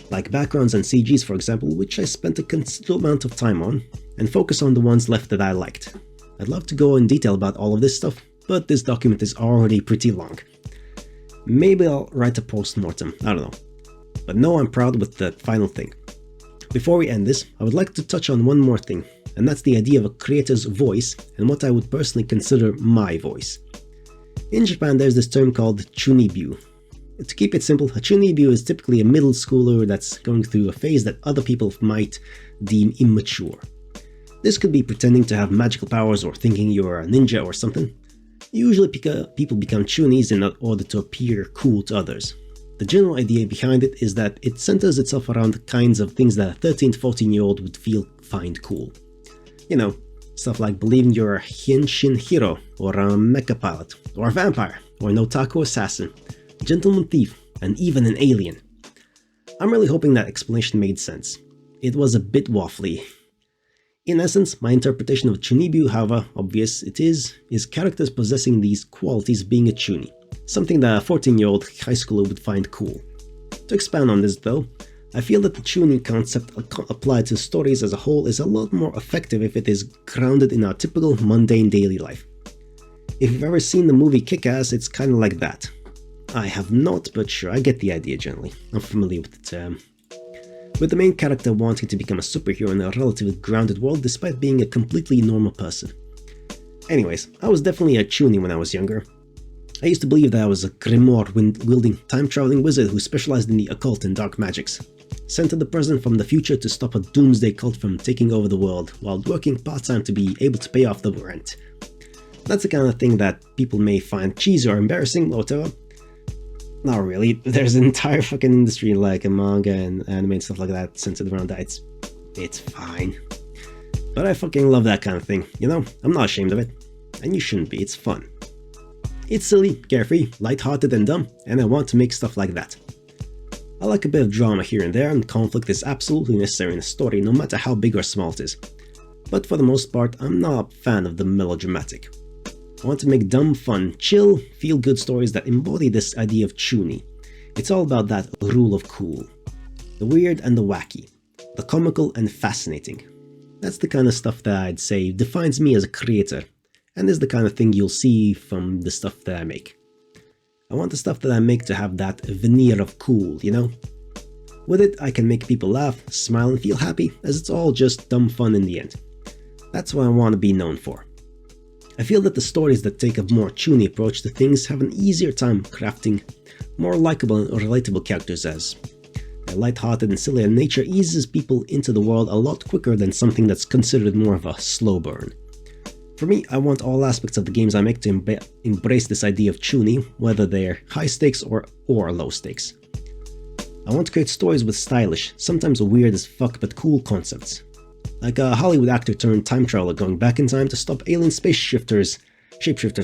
like backgrounds and CGs for example, which I spent a considerable amount of time on, and focus on the ones left that I liked. I'd love to go in detail about all of this stuff, but this document is already pretty long. Maybe I'll write a post-mortem, I don't know. But no, I'm proud with the final thing. Before we end this, I would like to touch on one more thing, and that's the idea of a creator's voice and what I would personally consider my voice. In Japan there's this term called chunibyu. To keep it simple, a chunibyu is typically a middle schooler that's going through a phase that other people might deem immature. This could be pretending to have magical powers or thinking you're a ninja or something. Usually people become chunies in order to appear cool to others. The general idea behind it is that it centers itself around the kinds of things that a 13 to 14 year old would find cool. You know, Stuff like believing you're a Henshin hero, or a mecha pilot, or a vampire, or an otaku assassin, gentleman thief, and even an alien. I'm really hoping that explanation made sense. It was a bit waffly. In essence, my interpretation of Chunibu, however obvious it is characters possessing these qualities being a Chuni, something that a 14-year-old high schooler would find cool. To expand on this though, I feel that the Chunin concept applied to stories as a whole is a lot more effective if it is grounded in our typical mundane daily life. If you've ever seen the movie Kick-Ass, it's kinda like that. I have not, but sure, I get the idea generally. I'm familiar with the term. With the main character wanting to become a superhero in a relatively grounded world despite being a completely normal person. Anyways, I was definitely a Chunin when I was younger. I used to believe that I was a grimoire-wielding, time-traveling wizard who specialized in the occult and dark magics, sent to the present from the future to stop a doomsday cult from taking over the world, while working part-time to be able to pay off the rent. That's the kind of thing that people may find cheesy or embarrassing, or whatever. Not really, there's an entire fucking industry like a manga and anime and stuff like that centered around that. It's fine. But I fucking love that kind of thing, you know? I'm not ashamed of it. And you shouldn't be, it's fun. It's silly, carefree, light-hearted and dumb, and I want to make stuff like that. I like a bit of drama here and there, and conflict is absolutely necessary in a story, no matter how big or small it is. But for the most part, I'm not a fan of the melodramatic. I want to make dumb, fun, chill, feel-good stories that embody this idea of Chuni. It's all about that rule of cool. The weird and the wacky. The comical and fascinating. That's the kind of stuff that I'd say defines me as a creator, and is the kind of thing you'll see from the stuff that I make. I want the stuff that I make to have that veneer of cool, you know? With it, I can make people laugh, smile and feel happy, as it's all just dumb fun in the end. That's what I want to be known for. I feel that the stories that take a more Chuni approach to things have an easier time crafting more likable and relatable characters, as their light-hearted and silly nature eases people into the world a lot quicker than something that's considered more of a slow burn. For me, I want all aspects of the games I make to embrace this idea of Chuni, whether they're high stakes or low stakes. I want to create stories with stylish, sometimes weird as fuck but cool concepts. Like a Hollywood actor turned time traveler going back in time to stop alien shapeshifters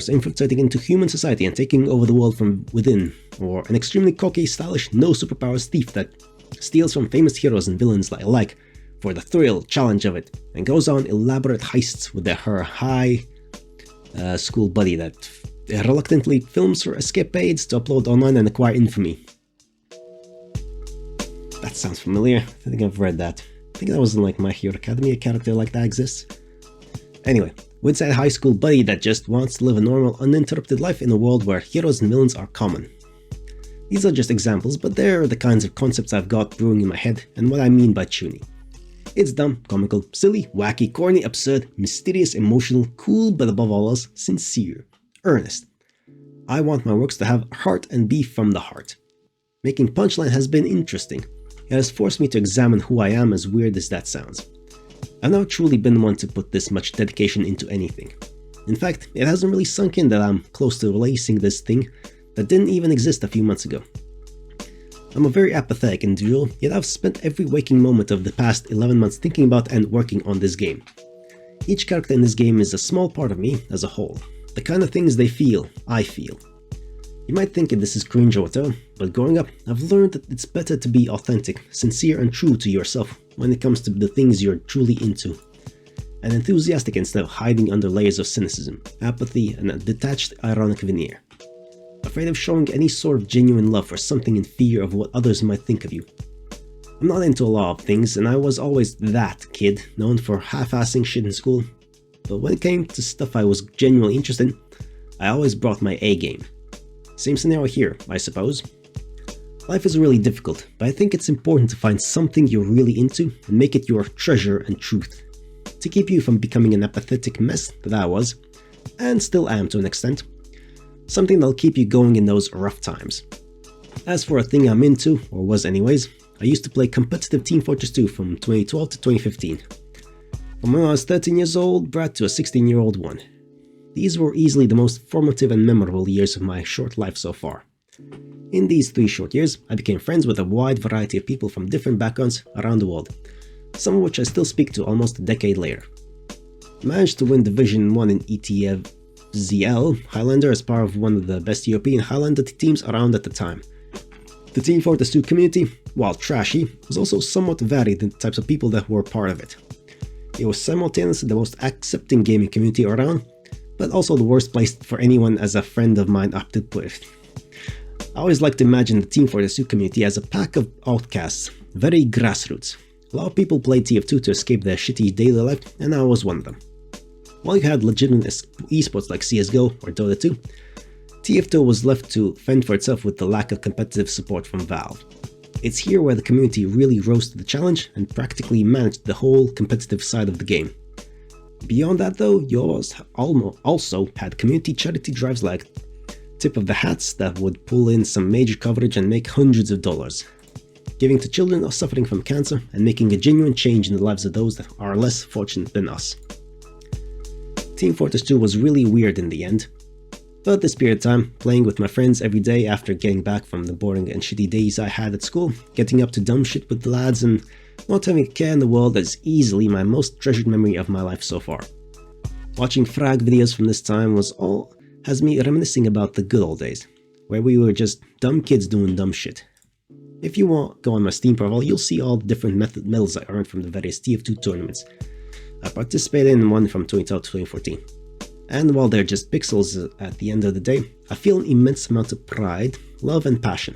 infiltrating into human society and taking over the world from within, or an extremely cocky, stylish, no superpowers thief that steals from famous heroes and villains alike for the thrill, challenge of it, and goes on elaborate heists with her high school buddy that reluctantly films her escapades to upload online and acquire infamy. That sounds familiar. I think I've read that. I think that was in like My Hero Academia, a character like that exists. Anyway, with that high school buddy that just wants to live a normal, uninterrupted life in a world where heroes and villains are common. These are just examples, but they're the kinds of concepts I've got brewing in my head and what I mean by Chuni. It's dumb, comical, silly, wacky, corny, absurd, mysterious, emotional, cool, but above all else, sincere, earnest. I want my works to have heart and be from the heart. Making Punchline has been interesting. It has forced me to examine who I am, as weird as that sounds. I've never truly been one to put this much dedication into anything. In fact, it hasn't really sunk in that I'm close to releasing this thing that didn't even exist a few months ago. I'm a very apathetic individual, yet I've spent every waking moment of the past 11 months thinking about and working on this game. Each character in this game is a small part of me as a whole. The kind of things they feel, I feel. You might think this is cringe or whatever, but growing up, I've learned that it's better to be authentic, sincere and true to yourself when it comes to the things you're truly into. And enthusiastic instead of hiding under layers of cynicism, apathy and a detached, ironic veneer. Afraid of showing any sort of genuine love for something in fear of what others might think of you. I'm not into a lot of things, and I was always that kid, known for half-assing shit in school. But when it came to stuff I was genuinely interested in, I always brought my A game. Same scenario here, I suppose. Life is really difficult, but I think it's important to find something you're really into and make it your treasure and truth. To keep you from becoming an apathetic mess that I was, and still am to an extent. Something that'll keep you going in those rough times. As for a thing I'm into, or was anyways, I used to play competitive Team Fortress 2 from 2012 to 2015. From when I was 13 years old, brought to a 16-year-old one. These were easily the most formative and memorable years of my short life so far. In these 3 short years, I became friends with a wide variety of people from different backgrounds around the world, some of which I still speak to almost a decade later. Managed to win Division 1 in ETFZL Highlander as part of one of the best European Highlander teams around at the time. The Team Fortress 2 community, while trashy, was also somewhat varied in the types of people that were part of it. It was simultaneously the most accepting gaming community around, but also the worst place for anyone, as a friend of mine opted to put it. I always like to imagine the Team Fortress 2 community as a pack of outcasts, very grassroots. A lot of people played TF2 to escape their shitty daily life, and I was one of them. While you had legitimate esports like CSGO or Dota 2, TF2 was left to fend for itself with the lack of competitive support from Valve. It's here where the community really rose to the challenge and practically managed the whole competitive side of the game. Beyond that though, you also had community charity drives like Tip of the Hats that would pull in some major coverage and make hundreds of dollars, giving to children suffering from cancer and making a genuine change in the lives of those that are less fortunate than us. Team Fortress 2 was really weird in the end, but this period of time, playing with my friends every day after getting back from the boring and shitty days I had at school, getting up to dumb shit with the lads and not having a care in the world, is easily my most treasured memory of my life so far. Watching frag videos from this time has me reminiscing about the good old days, where we were just dumb kids doing dumb shit. If you want, go on my Steam profile, you'll see all the different medals I earned from the various TF2 tournaments. I participated in one from 2012 to 2014. And while they're just pixels at the end of the day, I feel an immense amount of pride, love and passion.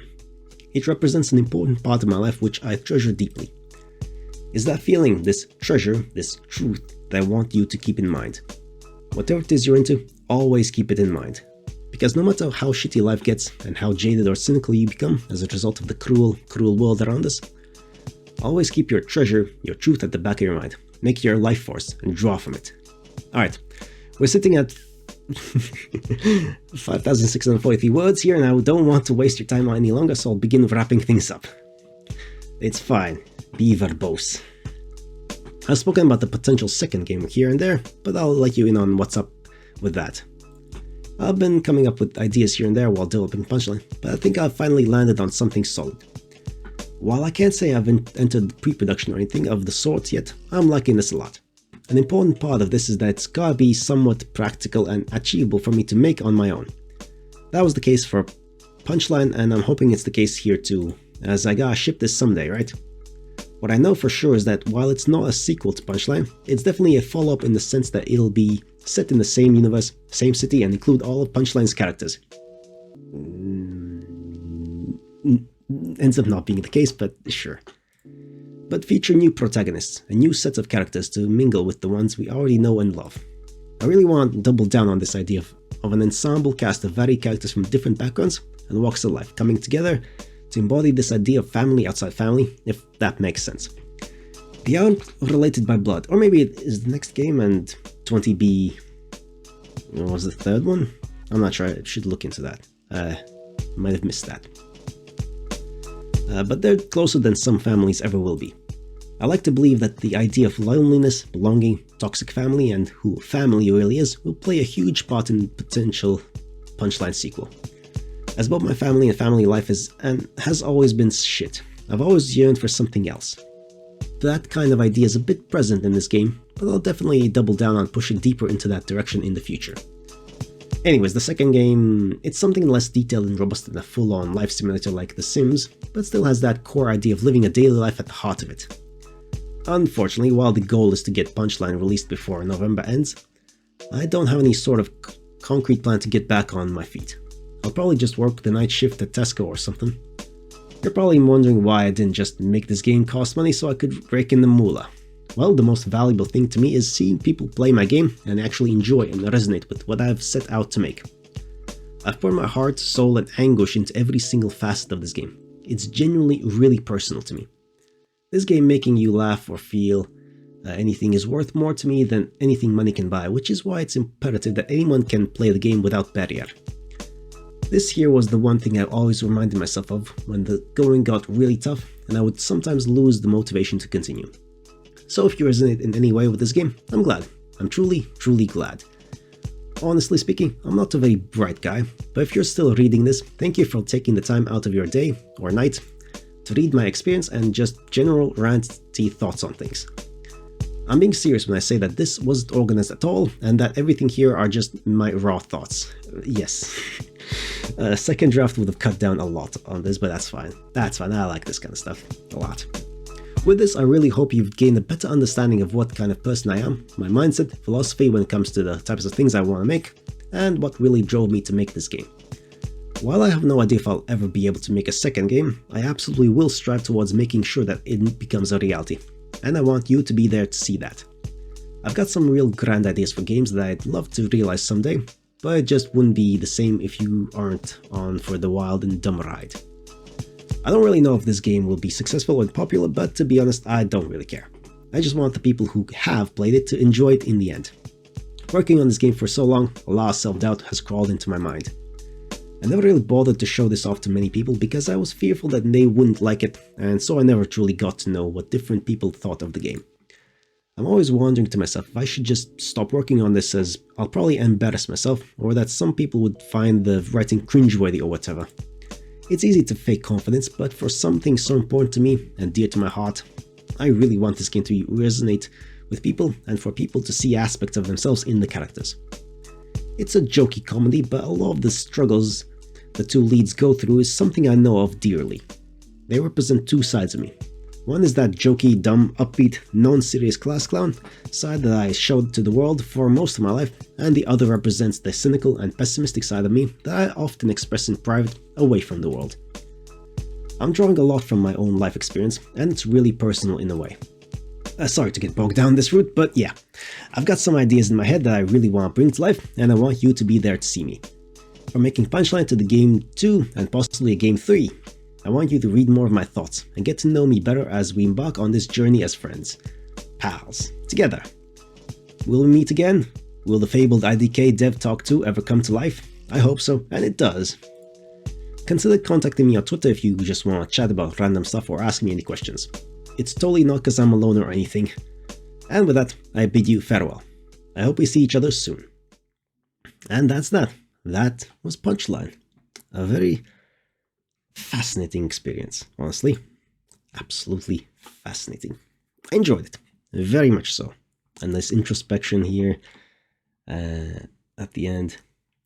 It represents an important part of my life which I treasure deeply. It's that feeling, this treasure, this truth that I want you to keep in mind. Whatever it is you're into, always keep it in mind. Because no matter how shitty life gets and how jaded or cynical you become as a result of the cruel world around us, always keep your treasure, your truth at the back of your mind. Make your life force and draw from it. Alright, we're sitting at 5,643 words here and I don't want to waste your time any longer, so I'll begin wrapping things up. It's fine, be verbose. I've spoken about the potential second game here and there, but I'll let you in on what's up with that. I've been coming up with ideas here and there while developing Punchline, but I think I've finally landed on something solid. While I can't say I've entered pre-production or anything of the sort yet, I'm liking this a lot. An important part of this is that it's gotta be somewhat practical and achievable for me to make on my own. That was the case for Punchline, and I'm hoping it's the case here too, as I gotta ship this someday, right? What I know for sure is that while it's not a sequel to Punchline, it's definitely a follow-up in the sense that it'll be set in the same universe, same city, and include all of Punchline's characters. Ends up not being the case, but sure. But feature new protagonists, a new set of characters to mingle with the ones we already know and love. I really want to double down on this idea of an ensemble cast of varied characters from different backgrounds and walks of life coming together to embody this idea of family outside family, if that makes sense. They aren't related by blood, or maybe it is the next game and 20B was the third one? I'm not sure, I should look into that. Might have missed that. But they're closer than some families ever will be. I like to believe that the idea of loneliness, belonging, toxic family, and who family really is will play a huge part in the potential Punchline sequel. As both my family and family life is and has always been shit, I've always yearned for something else. That kind of idea is a bit present in this game, but I'll definitely double down on pushing deeper into that direction in the future. Anyways, the second game, it's something less detailed and robust than a full-on life simulator like The Sims, but still has that core idea of living a daily life at the heart of it. Unfortunately, while the goal is to get Punchline released before November ends, I don't have any sort of concrete plan to get back on my feet. I'll probably just work the night shift at Tesco or something. You're probably wondering why I didn't just make this game cost money so I could rake in the moolah. Well, the most valuable thing to me is seeing people play my game and actually enjoy and resonate with what I've set out to make. I've poured my heart, soul, and anguish into every single facet of this game. It's genuinely really personal to me. This game making you laugh or feel anything is worth more to me than anything money can buy, which is why it's imperative that anyone can play the game without barrier. This here was the one thing I always reminded myself of when the going got really tough and I would sometimes lose the motivation to continue. So if you resonate in any way with this game, I'm glad. I'm truly glad. Honestly speaking, I'm not a very bright guy, but if you're still reading this, thank you for taking the time out of your day or night to read my experience and just general ranty thoughts on things. I'm being serious when I say that this wasn't organized at all, and that everything here are just my raw thoughts. Yes. A second draft would have cut down a lot on this, but that's fine. That's fine, I like this kind of stuff a lot. With this, I really hope you've gained a better understanding of what kind of person I am, my mindset, philosophy when it comes to the types of things I want to make, and what really drove me to make this game. While I have no idea if I'll ever be able to make a second game, I absolutely will strive towards making sure that it becomes a reality, and I want you to be there to see that. I've got some real grand ideas for games that I'd love to realize someday, but it just wouldn't be the same if you aren't on for the wild and dumb ride. I don't really know if this game will be successful and popular, but to be honest, I don't really care. I just want the people who have played it to enjoy it in the end. Working on this game for so long, a lot of self-doubt has crawled into my mind. I never really bothered to show this off to many people because I was fearful that they wouldn't like it, and so I never truly got to know what different people thought of the game. I'm always wondering to myself if I should just stop working on this, as I'll probably embarrass myself, or that some people would find the writing cringeworthy or whatever. It's easy to fake confidence, but for something so important to me and dear to my heart, I really want this game to resonate with people and for people to see aspects of themselves in the characters. It's a jokey comedy, but a lot of the struggles the two leads go through is something I know of dearly. They represent two sides of me. One is that jokey, dumb, upbeat, non-serious class clown side that I showed to the world for most of my life, and the other represents the cynical and pessimistic side of me that I often express in private, away from the world. I'm drawing a lot from my own life experience, and it's really personal in a way. Sorry to get bogged down this route, but yeah, I've got some ideas in my head that I really want to bring to life, and I want you to be there to see me. From making Punchline to the game 2 and possibly a game 3, I want you to read more of my thoughts and get to know me better as we embark on this journey as friends, pals, together. Will we meet again? Will the fabled IDK Dev Talk 2 ever come to life? I hope so, and it does. Consider contacting me on Twitter if you just want to chat about random stuff or ask me any questions. It's totally not because I'm alone or anything. And with that, I bid you farewell. I hope we see each other soon. And that's that. That was Punchline. A very fascinating experience, honestly. Absolutely fascinating. I enjoyed it, very much so. And this introspection here at the end,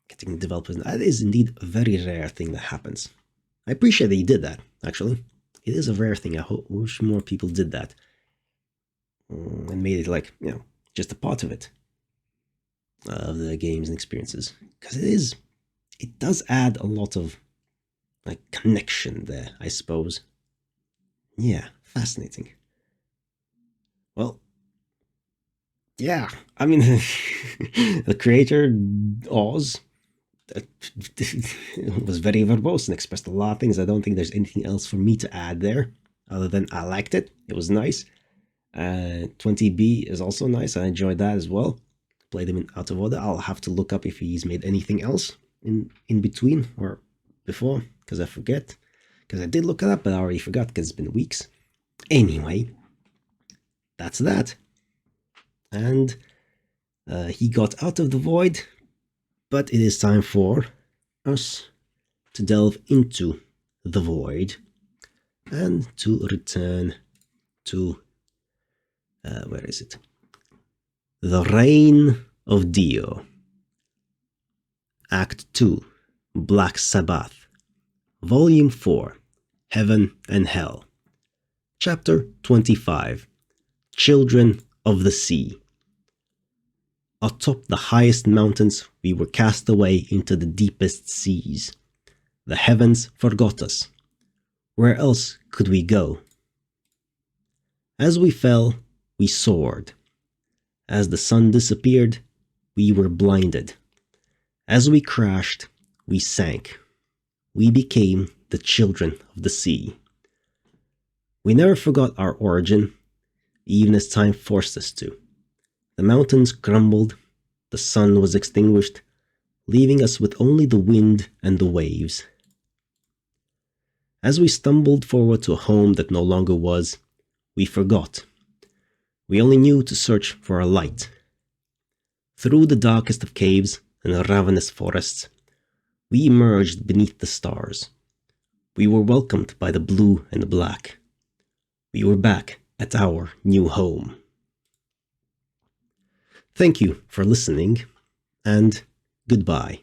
getting developers, that is indeed a very rare thing that happens. I appreciate that you did that, actually. It is a rare thing. I wish more people did that. And made it like, just a part of it. Of the games and experiences. Because it does add a lot of like connection there, I suppose. Yeah, fascinating. Well, yeah, I mean, the creator, Oz, was very verbose and expressed a lot of things. I don't think there's anything else for me to add there, other than I liked it. It was nice. 20B is also nice. I enjoyed that as well. Played him in out of order. I'll have to look up if he's made anything else in between or before, because I forget. Because I did look it up, but I already forgot because it's been weeks. Anyway, that's that. And he got out of the void, but it is time for us to delve into the void and to return to, where is it? The Reign of Dio. Act 2, Black Sabbath. Volume 4, Heaven and Hell. Chapter 25, Children of the Sea. Atop the highest mountains, we were cast away into the deepest seas. The heavens forgot us. Where else could we go? As we fell, we soared. As the sun disappeared, we were blinded. As we crashed, we sank. We became the children of the sea. We never forgot our origin, even as time forced us to. The mountains crumbled, the sun was extinguished, leaving us with only the wind and the waves. As we stumbled forward to a home that no longer was, we forgot. We only knew to search for a light. Through the darkest of caves and ravenous forests, we emerged beneath the stars. We were welcomed by the blue and the black. We were back at our new home. Thank you for listening, and goodbye.